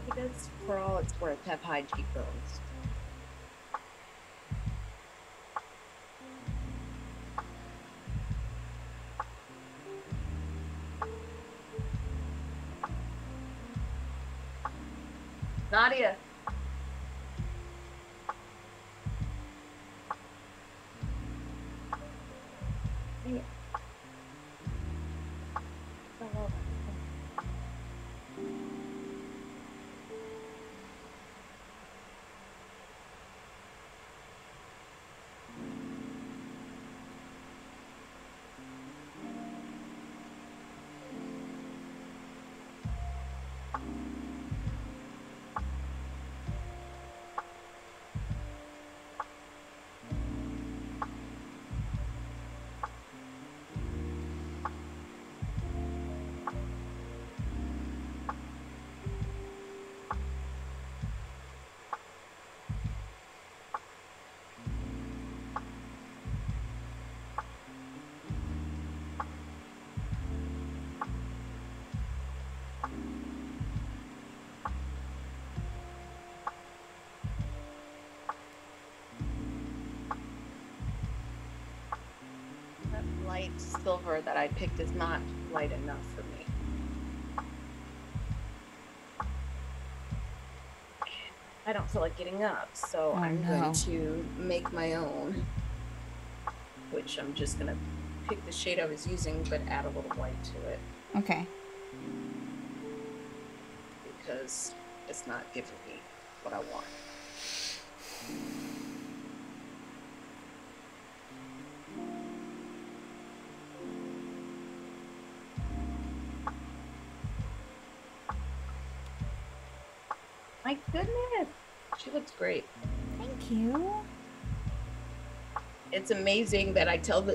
He does, for all it's worth, have high cheekbones. Nadia. Dang it. silver that I picked is not light enough for me. I don't feel like getting up, so I'm going to make my own, which I'm just going to pick the shade I was using, but add a little white to it. Okay. Because it's not giving me what I want. My goodness, she looks great. Thank you. It's amazing that I tell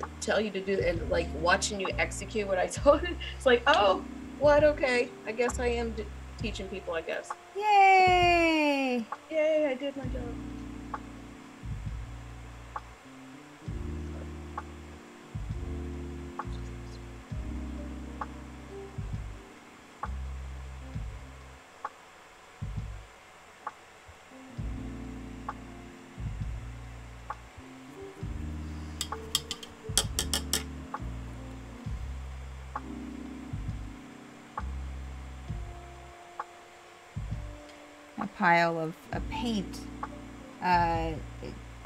you to do, and like watching you execute what I told you. It's like, oh, what? Okay, I guess I am teaching people. I guess. Yay! Yay! I did my job. A pile of paint it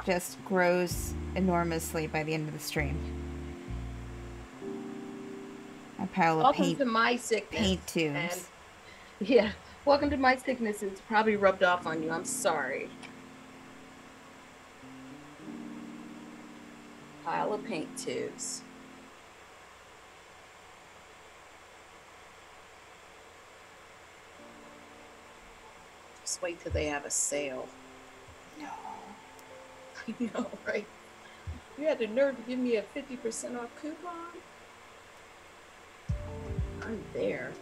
just grows enormously by the end of the stream. A pile of Welcome paint. to my sickness. Paint tubes. And, yeah, welcome to my sickness. It's probably rubbed off on you. I'm sorry. Pile of paint tubes. Just wait till they have a sale. No. I know, right? You had the nerve to give me a 50% off coupon? I'm there.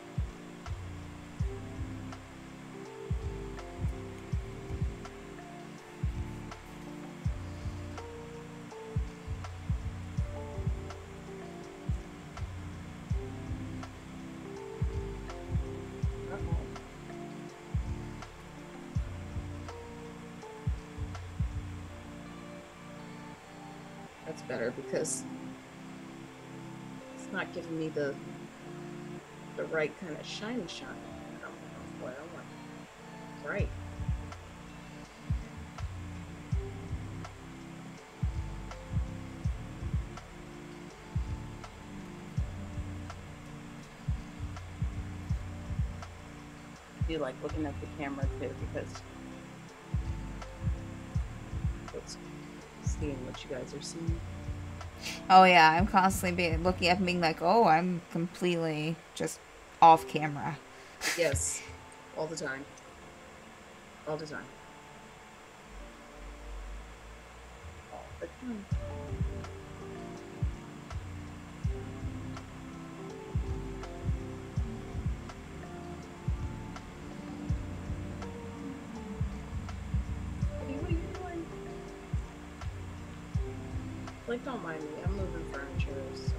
That's better because it's not giving me the right kind of shiny shine. I don't know what I want. Right. I do like looking at the camera too because it's seeing what you guys are seeing. Oh yeah, I'm constantly looking at being like, oh, I'm completely just off camera. Yes, all the time. All the time. All the time. Hey, what are you doing? Like, don't mind me. I'm moving furniture, so.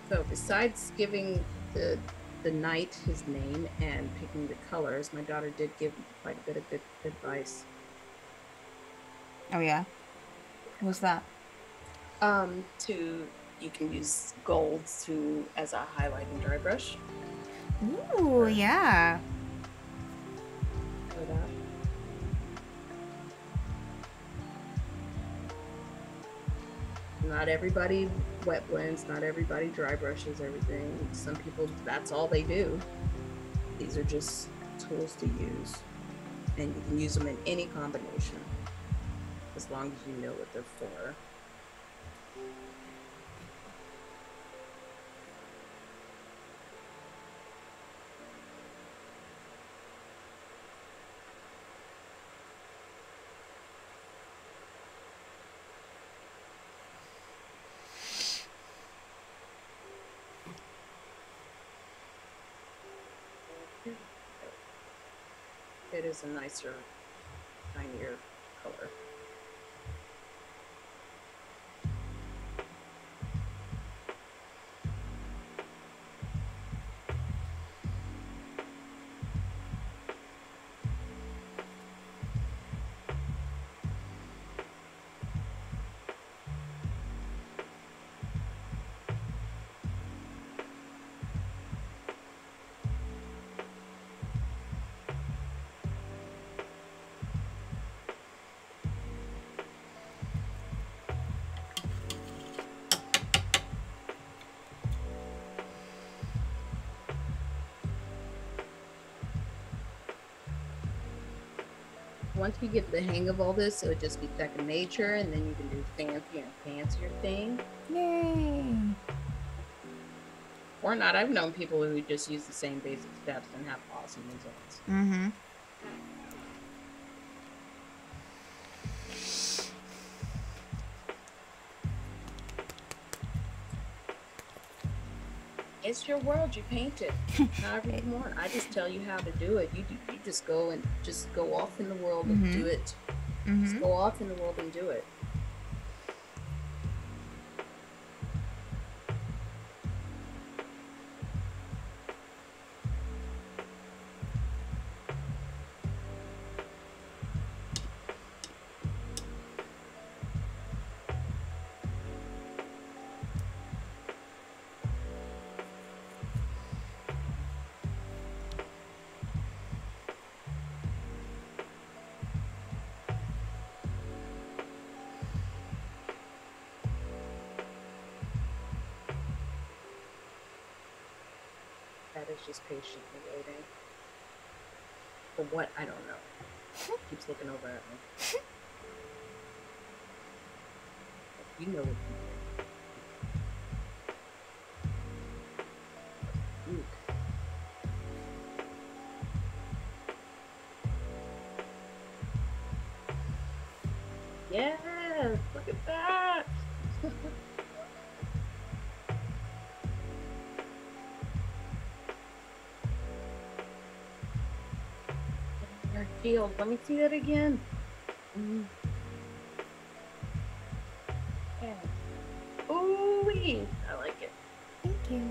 So besides giving the knight his name and picking the colors, my daughter did give quite a bit of good advice. Oh yeah? What's that? You can use gold as a highlighting dry brush. Ooh, yeah. For that. Not everybody wet blends, not everybody dry brushes everything. Some people, that's all they do. These are just tools to use. And you can use them in any combination, as long as you know what they're for. It is a nicer, shinier color. Once you get the hang of all this, it'll just be second nature, and then you can do fancier and fancier things. Yay! Or not. I've known people who just use the same basic steps and have awesome results. Mm-hmm. It's your world. You paint it however you want. I just tell you how to do it. You just go and just go off in the world and do it. Just go off in the world and do it. That is just patiently waiting. For what? I don't know. Keeps looking over at me. You know what you do. Yes! Look at that! Your shield. Let me see that again. Yeah. Ooh-wee! I like it. Thank you.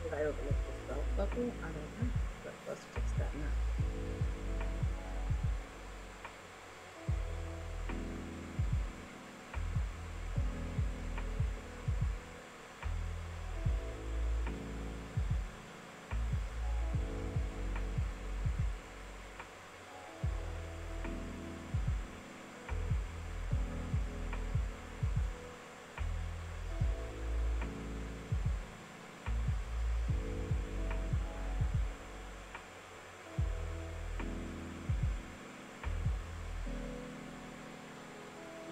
Did I overlook the belt buckle? I don't know. But let's fix that now.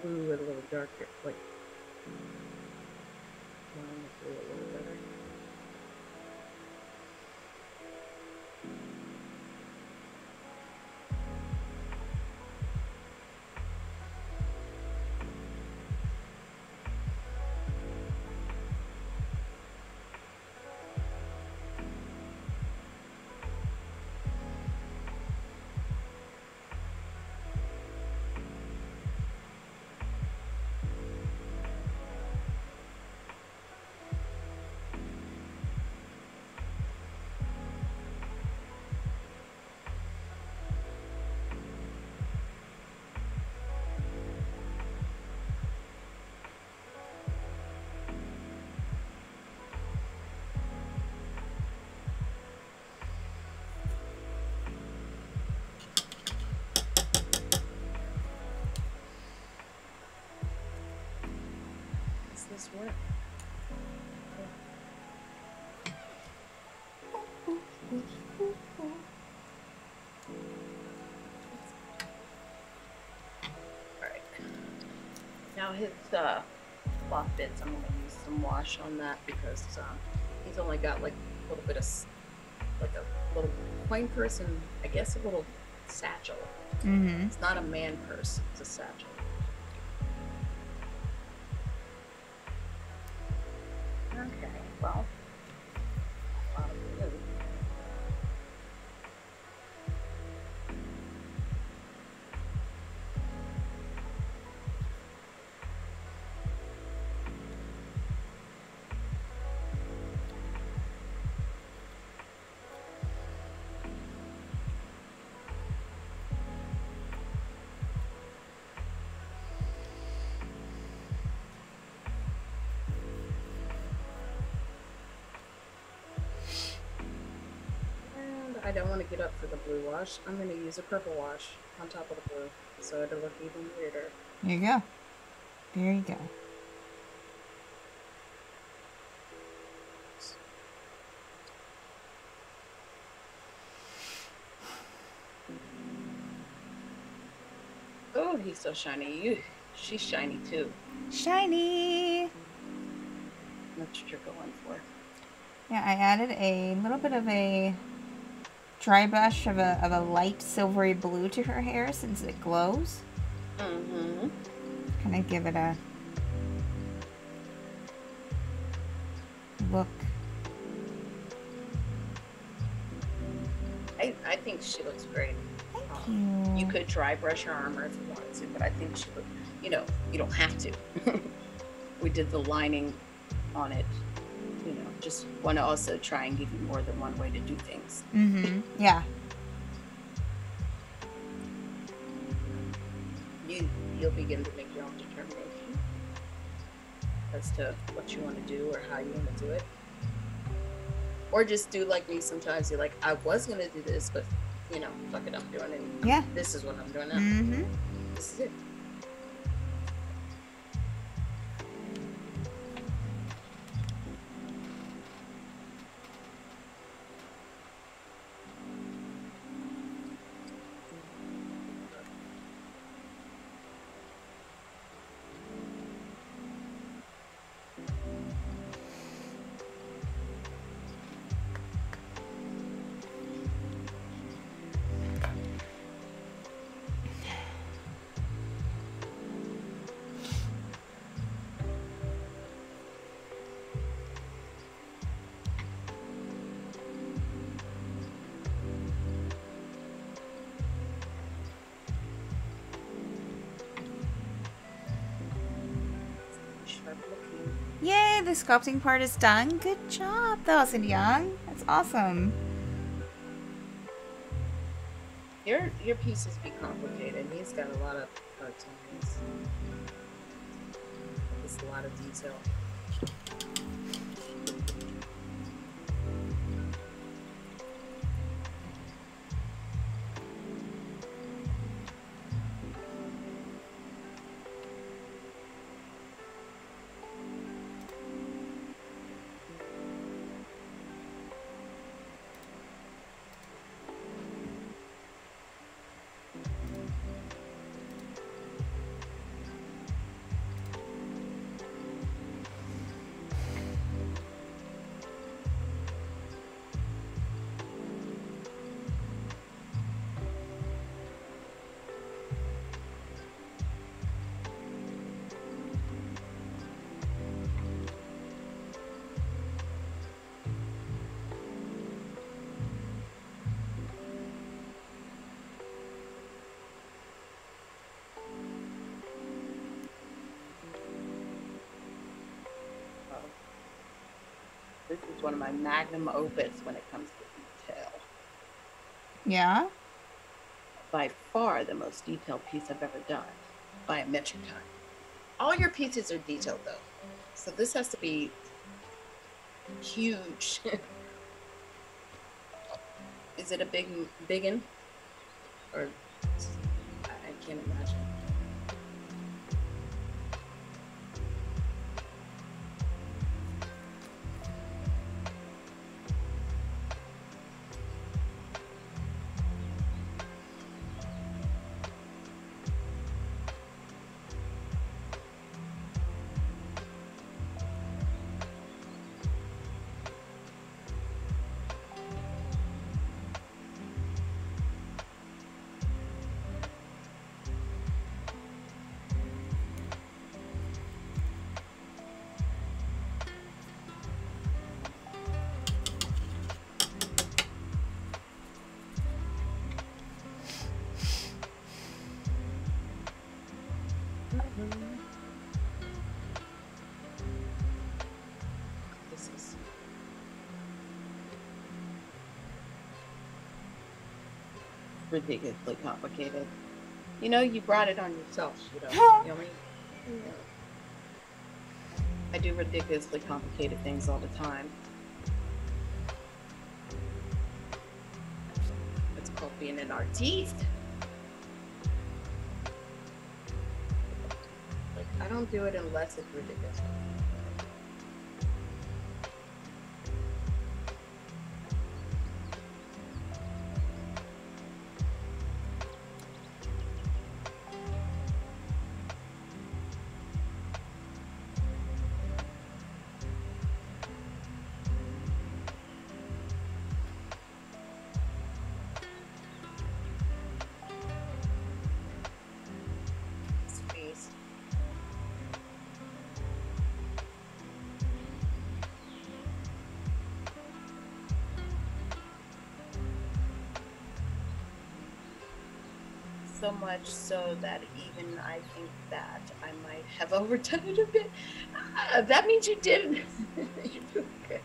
Blue with a little darker, like line the blue a little better. nice work. Alright. Now his cloth bits, I'm going to use some wash on that because he's only got like a little bit of, like a little coin purse and I guess a little satchel. Mm-hmm. It's not a man purse, it's a satchel. Okay, well. Blue. I don't want to get up for the blue wash. I'm going to use a purple wash on top of the blue, so it'll look even weirder. There you go. There you go. Oh, he's so shiny. She's shiny too. Shiny! That's what you're going for. Yeah, I added a little bit of a dry brush of a light silvery blue to her hair since it glows. Mm-hmm. Kind of give it a look. I think she looks great. Thank You could dry brush her armor if you wanted to, but I think she look, you don't have to. We did the lining on it, just want to also try and give you more than one way to do things. Mm-hmm. Yeah. You'll begin to make your own determination as to what you want to do or how you want to do it. Or just do like me sometimes. You're like, I was going to do this, but, fuck it, I'm doing it. Yeah. This is what I'm doing now. Mm-hmm. This is it. Yay, the sculpting part is done. Good job, Dawson Young. That's awesome. Your pieces be complicated. He's got a lot of parts in his. It's a lot of detail. This is one of my magnum opus when it comes to detail. Yeah? By far the most detailed piece I've ever done by a metric ton. All your pieces are detailed though. So this has to be huge. Is it a biggin? Or I can't imagine. ridiculously complicated. You know, you brought it on yourself, you know. You know what I mean? Yeah. I do ridiculously complicated things all the time. It's called being an artiste. Like, I don't do it unless it's ridiculous. Space. So much so that even I think that I might have overdone it a bit. That means you did. You're doing good.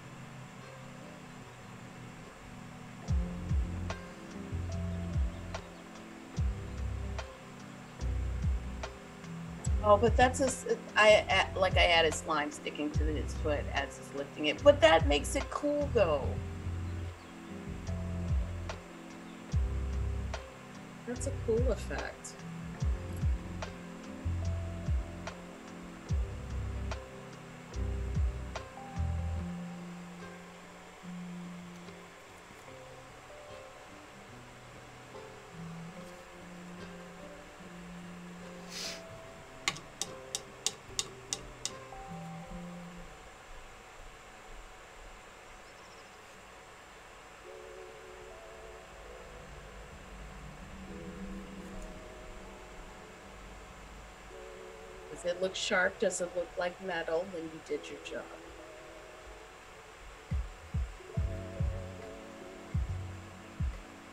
Oh, but that's I added slime sticking to his foot as he's lifting it. But that makes it cool though. That's a cool effect. Does it look sharp? Does it look like metal? Then you did your job.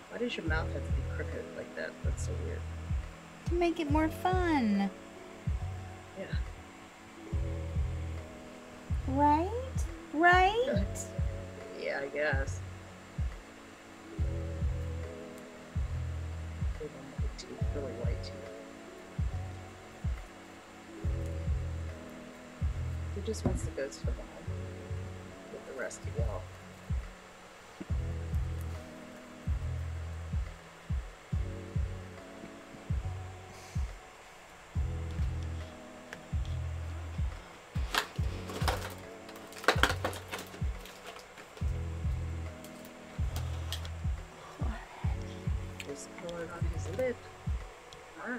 Why does your mouth have to be crooked like that? That's so weird. Make it more fun. Yeah. Right? Right? Yeah, I guess. They don't have a teeth, really white teeth. He just wants to go to the ball with the rest of y'all. Just pour it on his lip. Ah.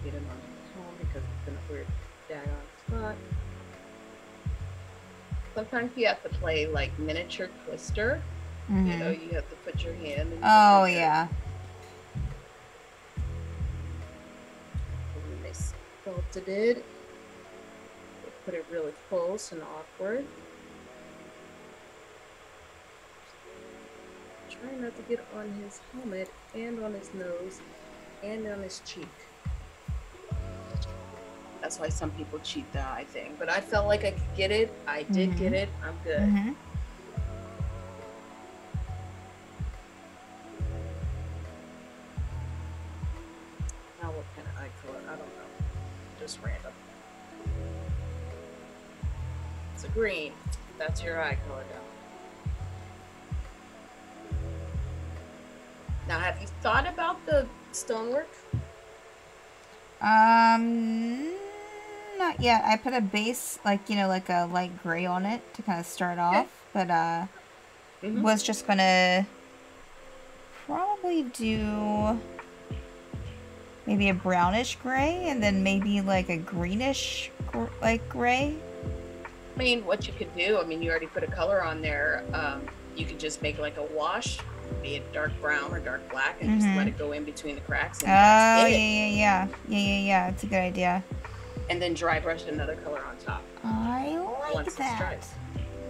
Get him on home because it's in a weird daggone spot. Sometimes you have to play like miniature Twister. You know, you have to put your hand in. Oh, yeah. And when they sculpted it, they put it really close and awkward. Try not to get on his helmet and on his nose and on his cheek. That's why some people cheat the eye thing. But I felt like I could get it. I did get it. I'm good. Now what kind of eye color? I don't know. Just random. It's a green. That's your eye color now. Now, have you thought about the stonework? not yet. I put a base, like, you know, like a light gray on it to kind of start off. But, was just gonna probably do maybe a brownish gray and then maybe like a greenish, like, gray. I mean, what you could do, I mean, you already put a color on there. You could just make like a wash, be it dark brown or dark black, and just let it go in between the cracks. And that's it. Yeah. It's a good idea. And then dry brush another color on top. I like once that. It's dried.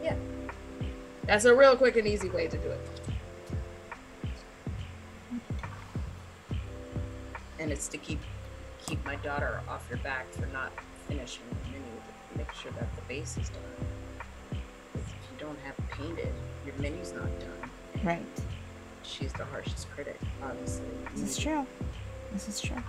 Yeah. That's a real quick and easy way to do it. And it's to keep my daughter off your back for not finishing the mini, to make sure that the base is done. Because if you don't have it painted, your mini's not done. Right. She's the harshest critic, obviously. This is true. This is true.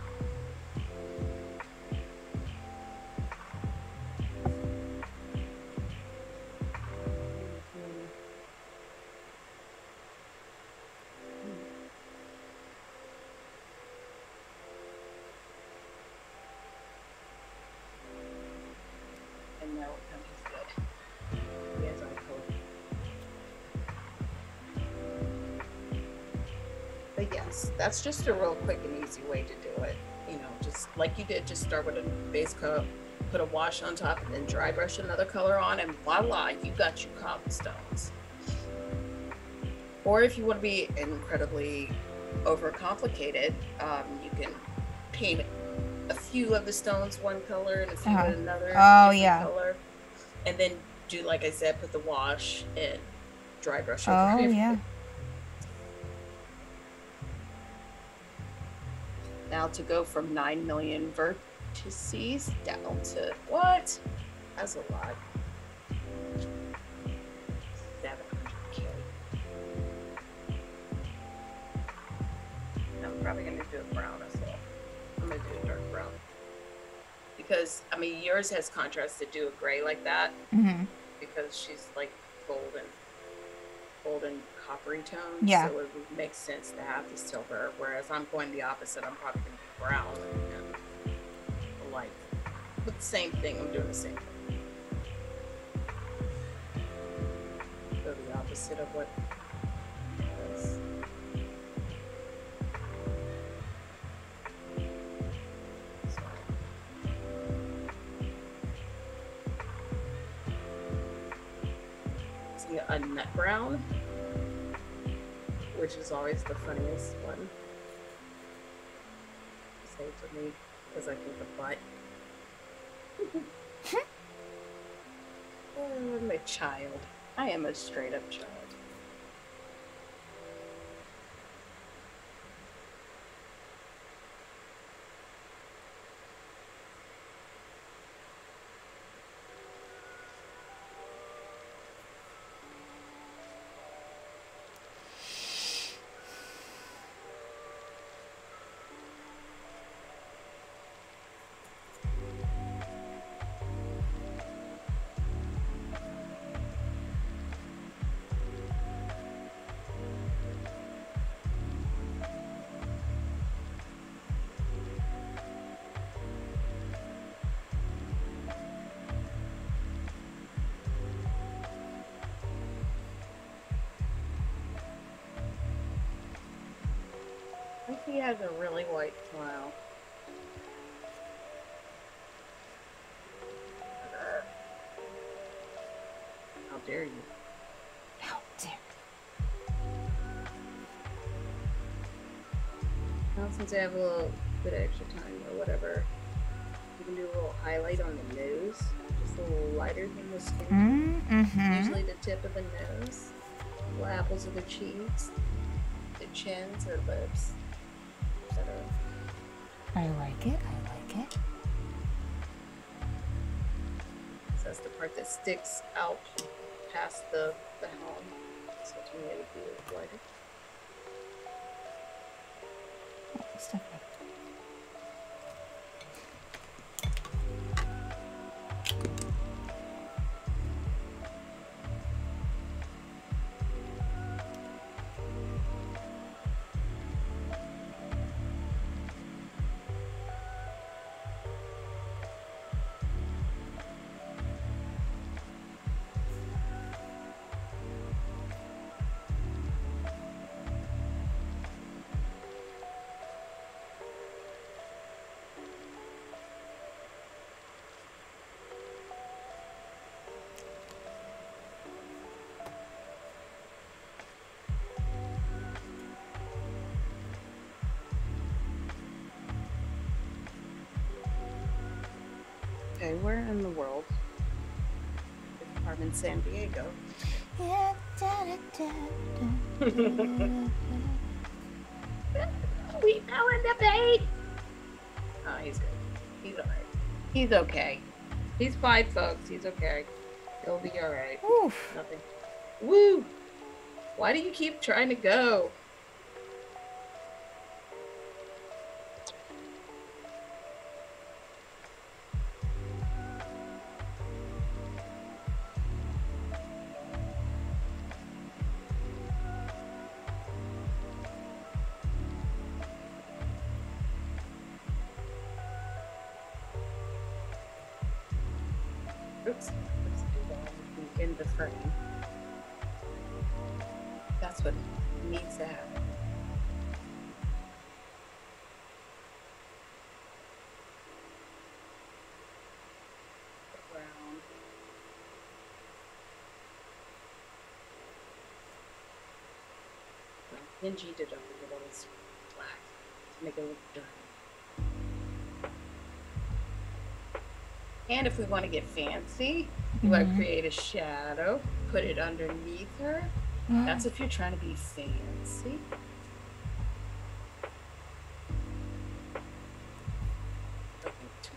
And now he's good. He has eye color. But yes, that's just a real quick and easy way to do it. You know, just like you did, just start with a base coat, put a wash on top, and then dry brush another color on, and voila, you got your cobblestones. Or if you want to be incredibly overcomplicated, you can paint a few of the stones one color and a few another color, and then do, like I said, put the wash and dry brush over everything. Yeah. Now to go from 9 million vertices down to what? That's a lot. 700K. I'm probably gonna do a brown as well. I'm gonna do a dark brown. Because, I mean, yours has contrast to do a gray like that. Mm-hmm. Because she's like golden coppery tone. Yeah. So it would make sense to have the silver. Whereas I'm going the opposite. I'm probably going to do brown and light. But the same thing. I'm doing the same thing. So the opposite of what it was. A nut brown, which is always the funniest one. Say to me, because I think the butt. Oh, I'm a child. I am a straight up child. He has a really white smile. How dare you? How dare Now, since I have a little bit of extra time or whatever, you can do a little highlight on the nose, just a little lighter than the skin. Mm-hmm. Usually the tip of the nose, the apples of the cheeks, the chins or lips. I like it. I like it. So that's the part that sticks out past the helm. So to me it would be a little lighter. Oh, Stephanie. okay, where in the world is Carmen San Diego? Yeah, We fell in the bait. Oh, he's good. He's all right. He's okay. He's fine, folks. He's okay. He'll be all right. Oof. Nothing. Woo! Why do you keep trying to go? Oops. Let's do that in the frame. That's what needs to happen. Around. Dingy did up a little black to make it look dirty. And if we want to get fancy, we want to create a shadow, put it underneath her. That's if you're trying to be fancy. Two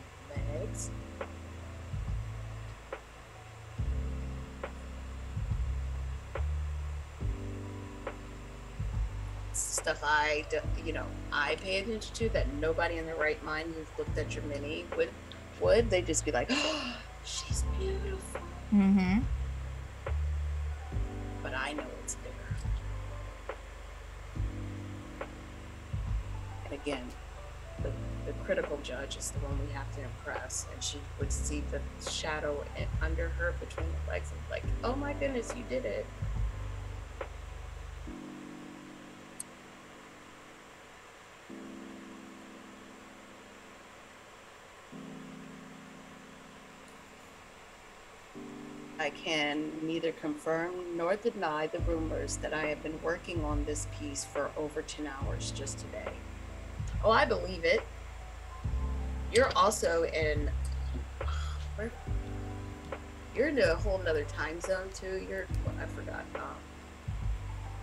legs. Stuff I pay attention to that nobody in their right mind who's looked at your mini would. They'd just be like, oh, she's beautiful. Mm-hmm. But I know it's bigger. And again, the critical judge is the one we have to impress. And she would see the shadow under her between the legs and be like, oh my goodness, you did it. I can neither confirm nor deny the rumors that I have been working on this piece for over 10 hours just today. Oh, I believe it. You're also you're in a whole nother time zone too. I forgot,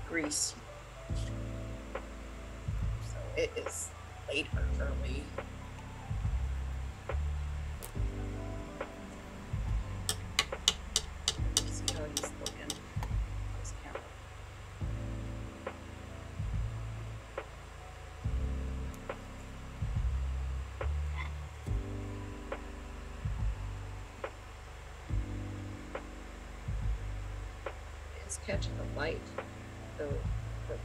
Greece. So it is late or early. Catching the light, the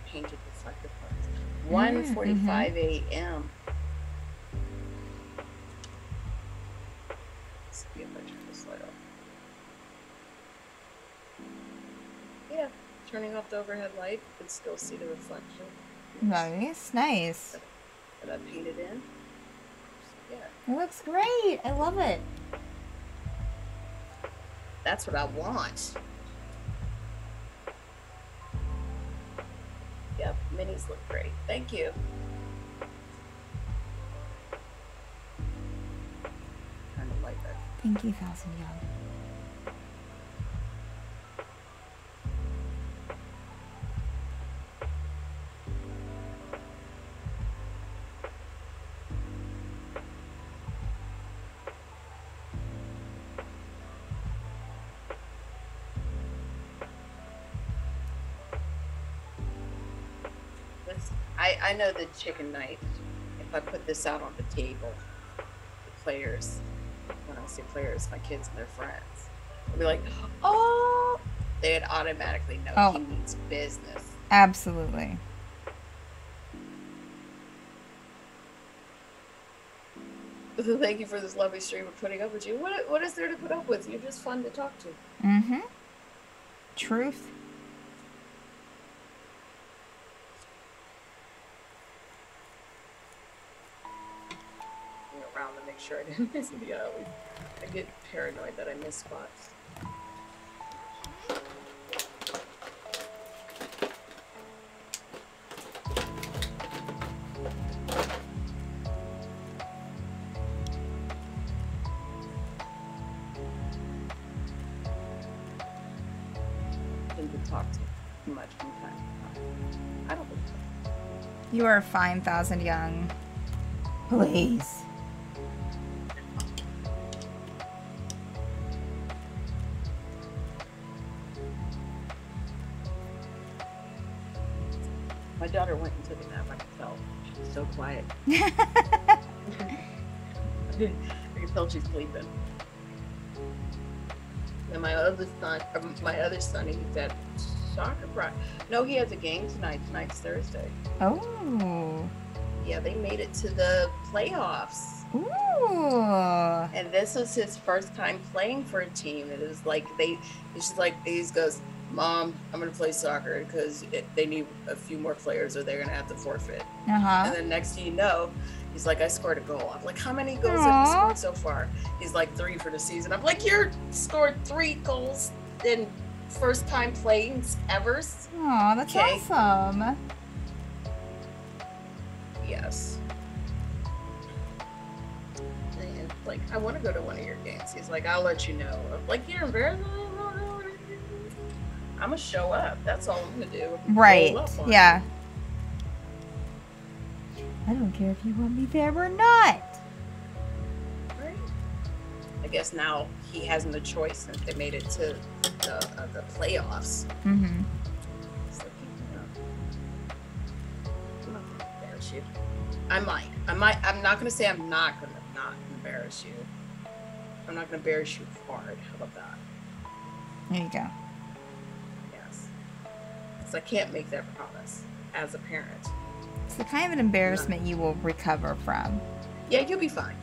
painted reflective parts. 1:45 a.m. Let's see if I turn this light off. Yeah, turning off the overhead light, you can still see the reflection. Nice. That I painted in. Yeah. It looks great. I love it. That's what I want. Yep, minis look great. Thank you. Turn the light back. Thank you, Thousand Young. I know the chicken knife. If I put this out on the table, the players, when I say players, my kids and their friends, they'll be like, oh, they'd automatically know he means business. Absolutely. Thank you for this lovely stream of putting up with you. What is there to put up with? You're just fun to talk to. Mm-hmm. Truth. Around to make sure I didn't miss it. I get paranoid that I miss spots. talk too much from time to time. I don't think so. You are fine, Thousand Young. Please. My daughter went and took a nap. I could tell. She's so quiet. I can tell she's sleeping. And my other son, he's at soccer practice. No, he has a game tonight. Tonight's Thursday. Oh. Yeah, they made it to the playoffs. Ooh. And this was his first time playing for a team. It was like he goes, Mom, I'm gonna play soccer because they need a few more players or they're gonna have to forfeit. Uh-huh. And then next thing you know, he's like, I scored a goal. I'm like, how many goals have you scored so far? He's like, 3 for the season. I'm like, you scored 3 goals in first time playing ever? Aw, that's awesome. Yes. And like, I want to go to one of your games. He's like, I'll let you know. I'm like, you're embarrassed? I'm gonna show up. That's all I'm gonna do. Right. Yeah. You. I don't care if you want me there or not. Right. I guess now he has no choice since they made it to the playoffs. Mm-hmm. So I'm not gonna embarrass you. I might. I'm not gonna say I'm not gonna not embarrass you. I'm not gonna embarrass you hard. How about that? There you go. Yes. Because I can't make that promise as a parent. It's the kind of embarrassment you will recover from. Yeah, you'll be fine.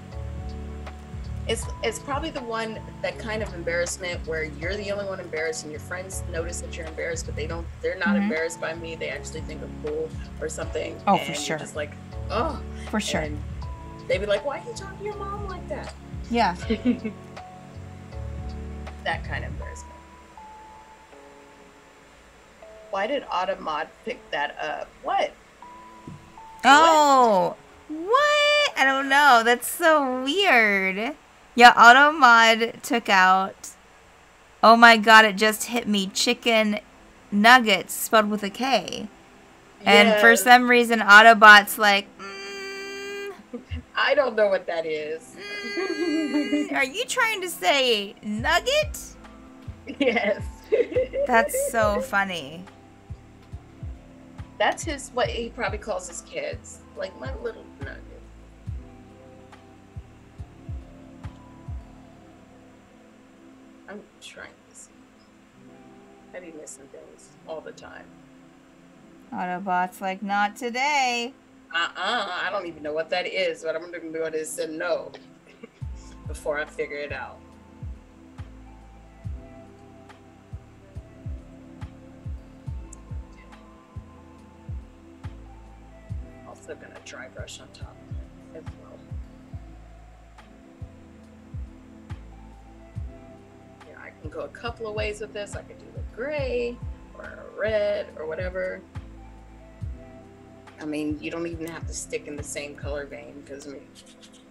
It's probably the one, that kind of embarrassment where you're the only one embarrassed and your friends notice that you're embarrassed, but they're not embarrassed by me. They actually think I'm cool or something. Oh, and for sure. You're just like, oh. For sure. And they'd be like, why are you talking to your mom like that? Yeah. That kind of embarrassment. Why did Automod pick that up? What? Oh, what? I don't know. That's so weird. Yeah, Automod took out, oh my god, it just hit me, chicken nuggets spelled with a K. And for some reason, Autobot's like, I don't know what that is. Are you trying to say nugget? Yes. That's so funny. That's what he probably calls his kids. Like, my little nugget. I'm trying to see. I be missing things all the time. Autobot's like, not today. I don't even know what that is. What I'm going to do is say no before I figure it out. Also going to dry brush on top of it as well. Yeah, I can go a couple of ways with this. I could do a gray or a red or whatever. I mean, you don't even have to stick in the same color vein because, I mean,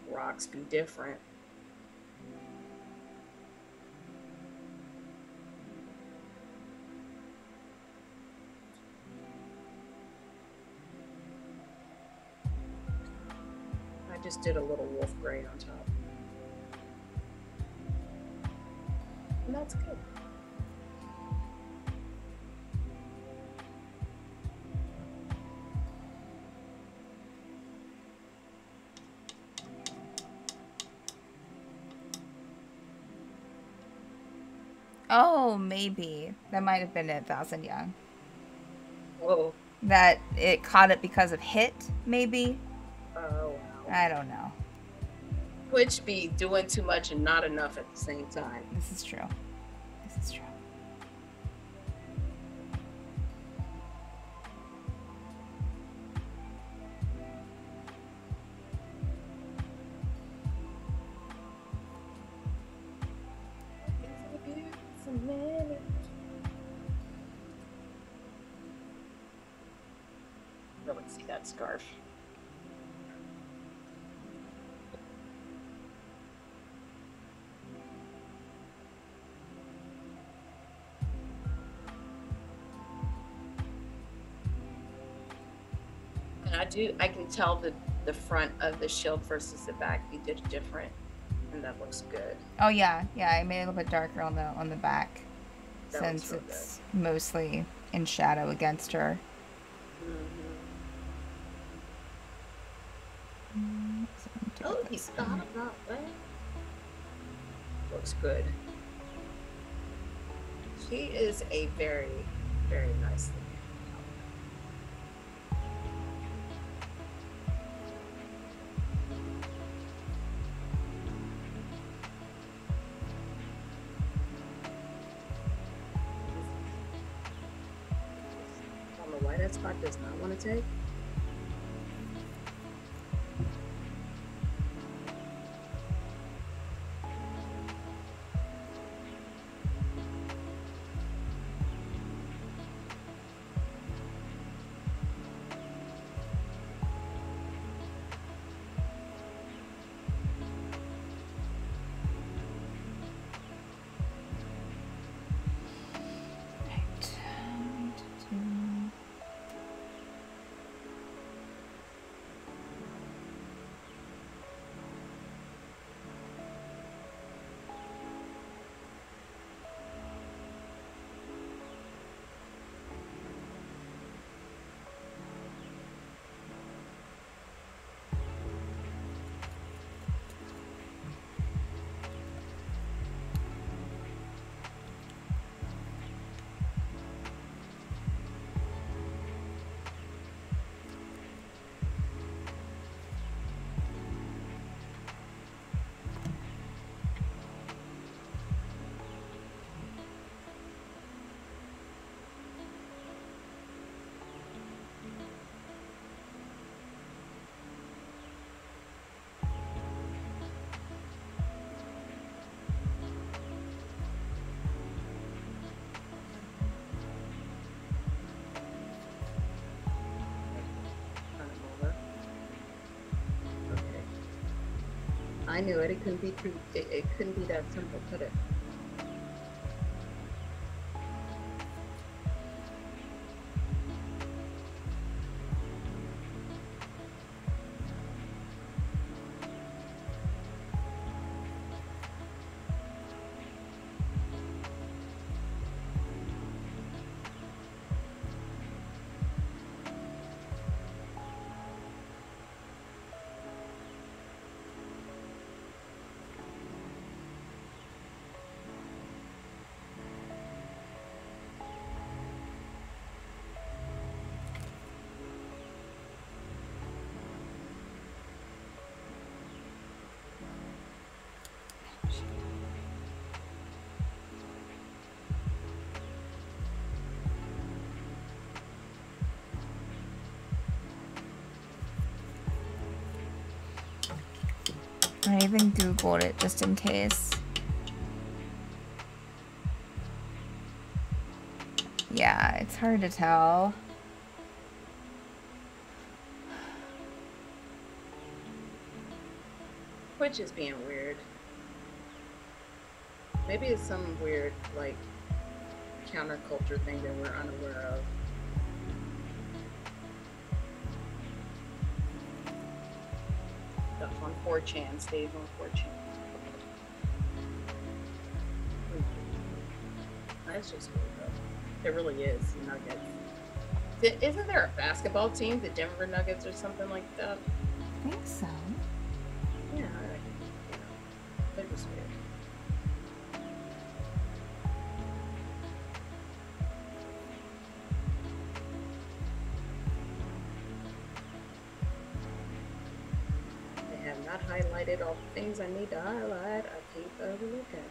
rocks be different. I just did a little wolf gray on top. And that's good. Oh, maybe. That might have been it, Thousand Young. Whoa. That it caught it because of hit, maybe? Oh, wow. I don't know. Twitch be doing too much and not enough at the same time. This is true. This is true. Really see that scarf. And I can tell the front of the shield versus the back. You did different, and that looks good. Oh yeah, I made it a little bit darker on the back, That since looks real it's mostly in shadow against her. Oh, he's thought about that. Looks good. She is a very, very nice looking. I don't know why that spot does not want to take. I knew it. It couldn't be too. It couldn't be that simple, could it? I even Googled it just in case. Yeah, it's hard to tell. Which is being weird. Maybe it's some weird, like, counterculture thing that we're unaware of. Stuff on 4chan, stays on 4chan. That's just weird, though. It really is, Nuggets. Isn't there a basketball team, the Denver Nuggets or something like that? I think so. Yeah, they're just weird. They have not highlighted all the things I need to highlight. I keep overlooking.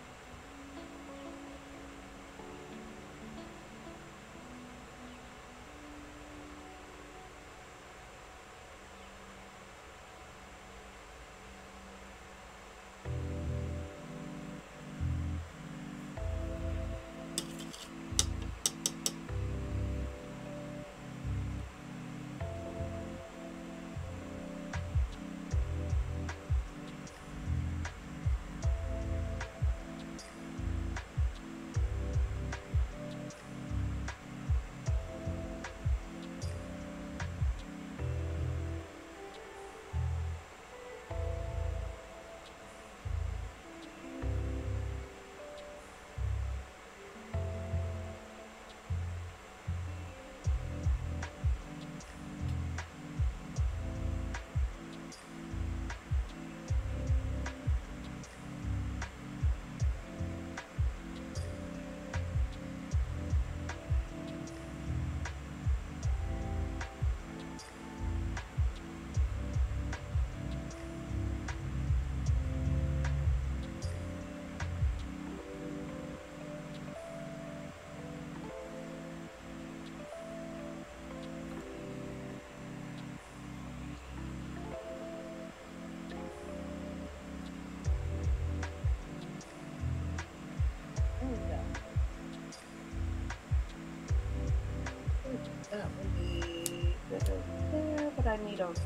don't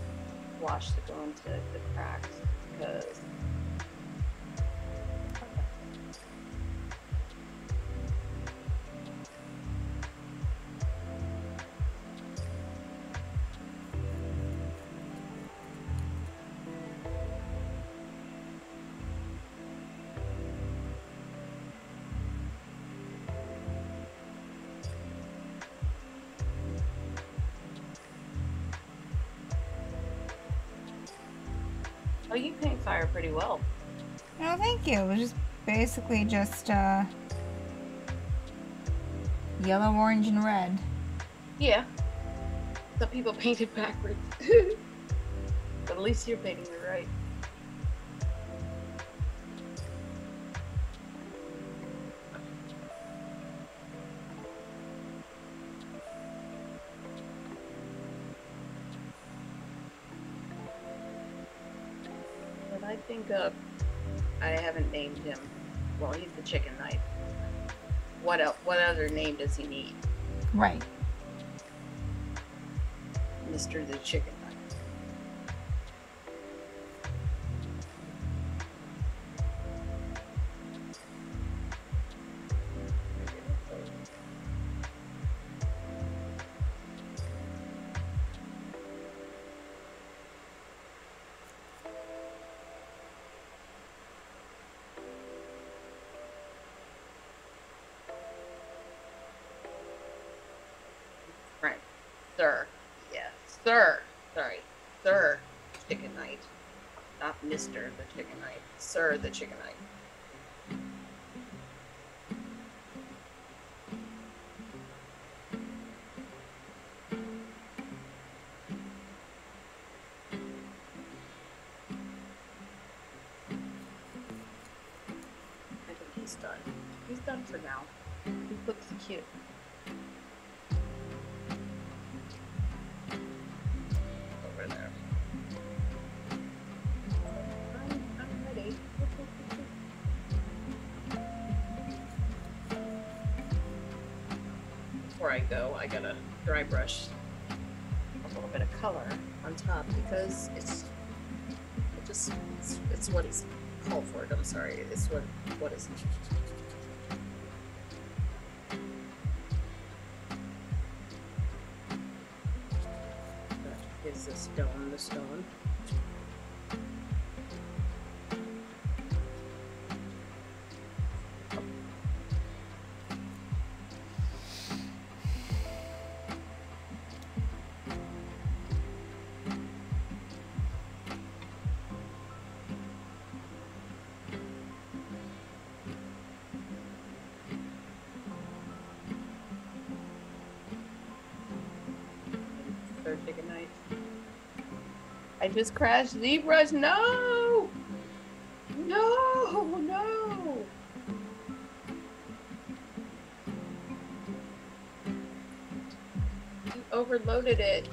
wash to go into the cracks because oh, you paint fire pretty well. Oh, thank you. It was just basically just yellow, orange, and red. Yeah. Some people paint it backwards. But at least you're painting it right. But I think I haven't named him. Well, he's the chicken knight. What else? What other name does he need? Right. Mr. the Chicken Knight. Right. Sir. Yes. Sir. Sorry. Sir Chicken Knight. Not Mr. the Chicken Knight. Sir the Chicken Knight. I think he's done. He's done for now. He looks cute. Over there. I'm ready. Before I go, I gotta dry brush a little bit of color on top because it's what he's called for it. I'm sorry. It's what is is the stone the stone. Third Chicken Knight. I just crashed ZBrush. No! No! No! You overloaded it.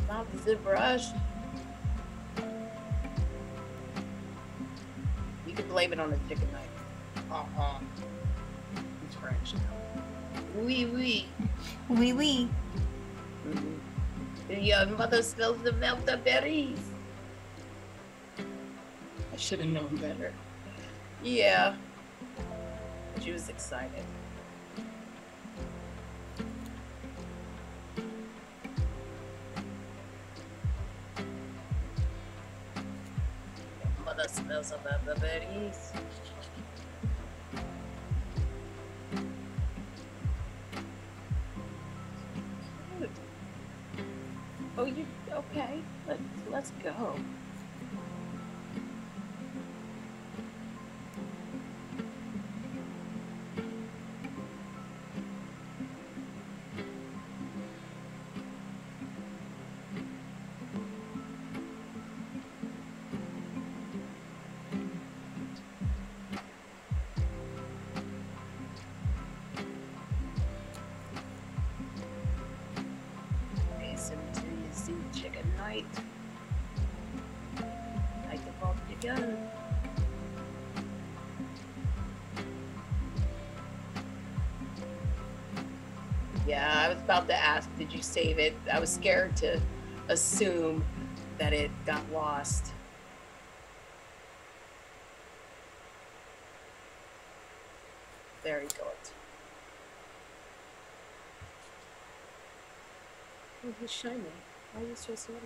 Not the ZBrush. You can blame it on the Chicken Knight. He's French now. Oui, oui. Wee wee. Your mother smells the melted berries. I should have known better. Yeah. She was excited. Your mother smells of the berries. Oh, you okay? Let's go. Chicken Knight. I evolved again. Yeah, I was about to ask, did you save it? I was scared to assume that it got lost. Very good. Oh, he's shiny. Why is he so shiny?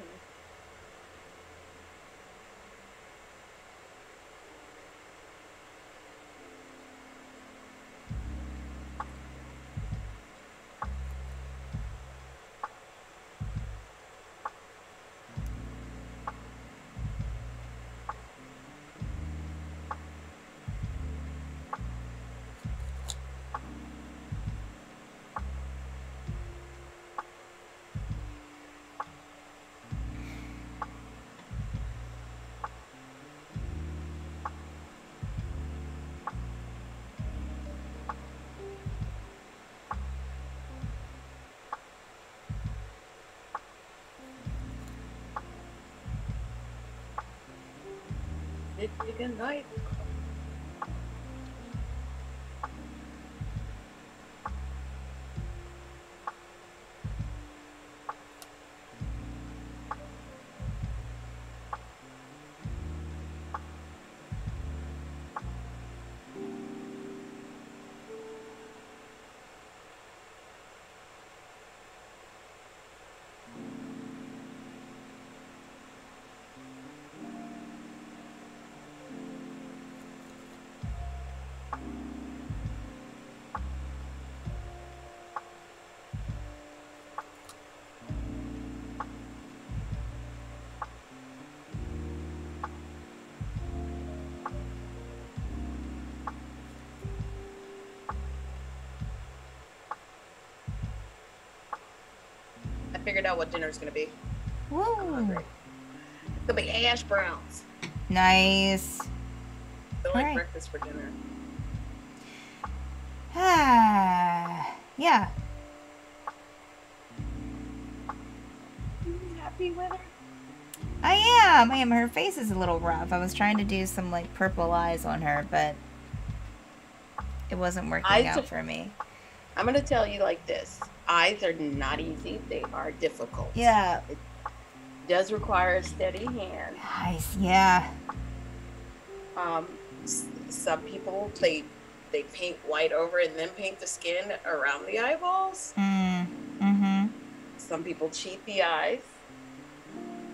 Good night. I figured out what dinner's gonna be. Woo. It's gonna be hash browns. Nice. I like Alright. breakfast for dinner. Yeah. You happy with her? I am. Her face is a little rough. I was trying to do some like purple eyes on her, but it wasn't working out for me. I'm gonna tell you like this. Eyes are not easy. They are difficult. Yeah. It does require a steady hand. Nice. Yeah. Some people they paint white over and then paint the skin around the eyeballs. Mm-hmm. Some people cheat the eyes,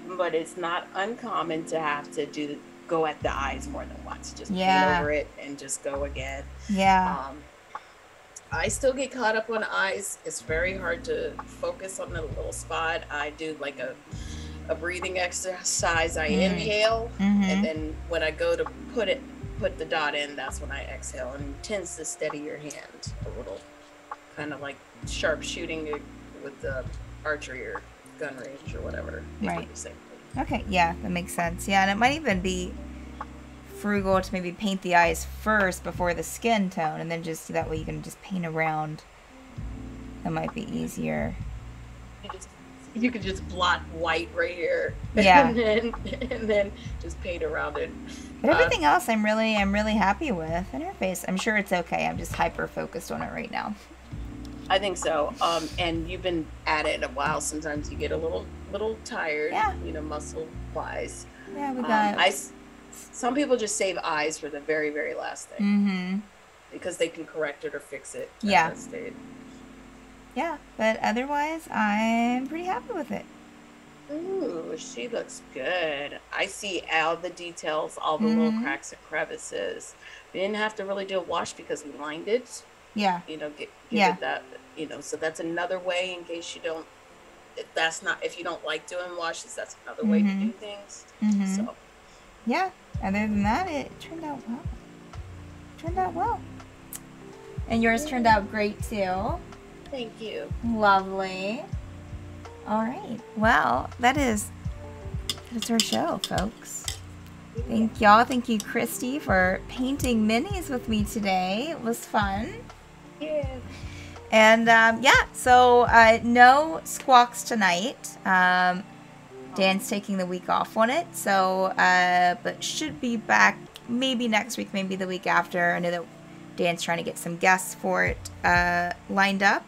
but it's not uncommon to have to go at the eyes more than once. Just paint over it and just go again. Yeah. I still get caught up on eyes. It's very hard to focus on the little spot. I do like a breathing exercise. I inhale, and then when I go to put the dot in, that's when I exhale, and it tends to steady your hand a little, kind of like sharp shooting with the archery or gun range or whatever. Right. Okay, yeah, that makes sense. Yeah, and it might even be frugal to maybe paint the eyes first before the skin tone, and then just that way you can just paint around. That might be easier. You could just blot white right here, yeah, and then just paint around it. But everything else, I'm really happy with. And her face, I'm sure it's okay. I'm just hyper focused on it right now. I think so. And you've been at it a while. Sometimes you get a little tired. Yeah. Muscle wise. Yeah, we got. Some people just save eyes for the very, very last thing. Mm-hmm. Because they can correct it or fix it. Yeah. Yeah, but otherwise, I'm pretty happy with it. Ooh, she looks good. I see all the details, all the little cracks and crevices. We didn't have to really do a wash because we lined it. Yeah. Give it that, so that's another way in case you don't, if you don't like doing washes, that's another way to do things. So. Yeah, other than that, it turned out well. And yours turned out great too. Thank you. Lovely. All right. Well, that's our show, folks. Thank y'all. Thank you, Christy, for painting minis with me today. It was fun. Yeah. And so no squawks tonight. Dan's taking the week off on it, so but should be back maybe next week, maybe the week after. I know that Dan's trying to get some guests for it lined up.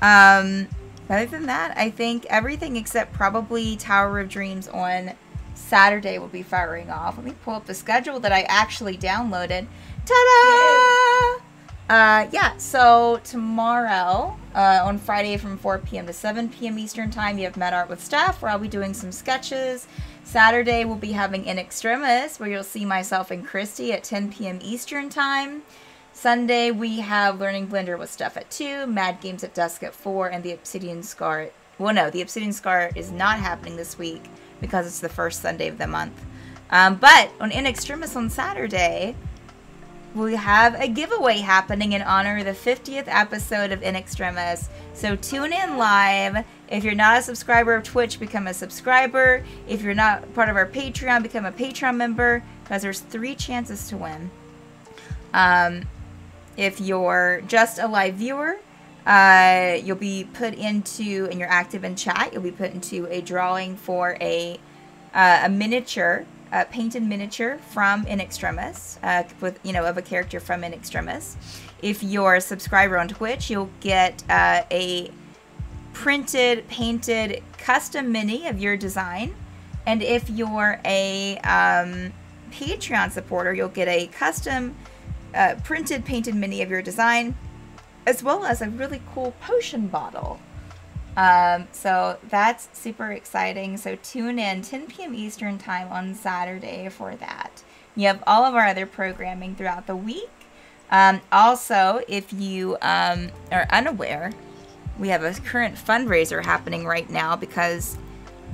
Other than that, I think everything except probably Tower of Dreams on Saturday will be firing off. Let me pull up the schedule that I actually downloaded. Ta-da! Yeah, so tomorrow, on Friday from 4 p.m. to 7 p.m. Eastern Time, you have Mad Art with Steph, where I'll be doing some sketches. Saturday, we'll be having In Extremis, where you'll see myself and Christy at 10 p.m. Eastern Time. Sunday, we have Learning Blender with Steph at 2, Mad Games at Dusk at 4, and the Obsidian Scar. Well, no, the Obsidian Scar is not happening this week because it's the first Sunday of the month. But on In Extremis on Saturday, we have a giveaway happening in honor of the 50th episode of In Extremis. So tune in live. If you're not a subscriber of Twitch, become a subscriber. If you're not part of our Patreon, become a Patreon member, because there's 3 chances to win. If you're just a live viewer, you'll be put into, and you're active in chat, you'll be put into a drawing for a miniature, painted miniature from In Extremis, with, of a character from In Extremis. If you're a subscriber on Twitch, you'll get a printed, painted, custom mini of your design. And if you're a Patreon supporter, you'll get a custom printed, painted mini of your design, as well as a really cool potion bottle. So that's super exciting. So tune in 10 p.m. Eastern Time on Saturday for that. You have all of our other programming throughout the week. Also, if you are unaware, we have a current fundraiser happening right now because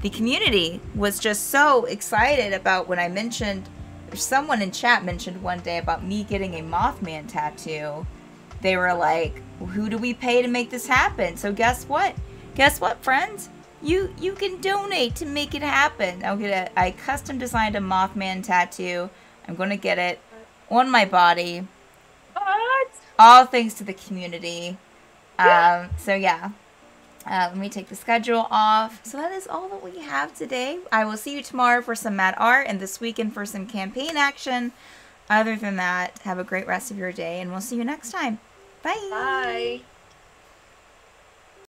the community was just so excited about when I mentioned, someone in chat mentioned one day about me getting a Mothman tattoo. They were like, who do we pay to make this happen? So guess what? Guess what, friends? You can donate to make it happen. I custom designed a Mothman tattoo. I'm going to get it on my body. What? All thanks to the community. Yeah. So yeah. Let me take the schedule off. So that is all that we have today. I will see you tomorrow for some Mad Art and this weekend for some campaign action. Other than that, have a great rest of your day and we'll see you next time. Bye. Bye.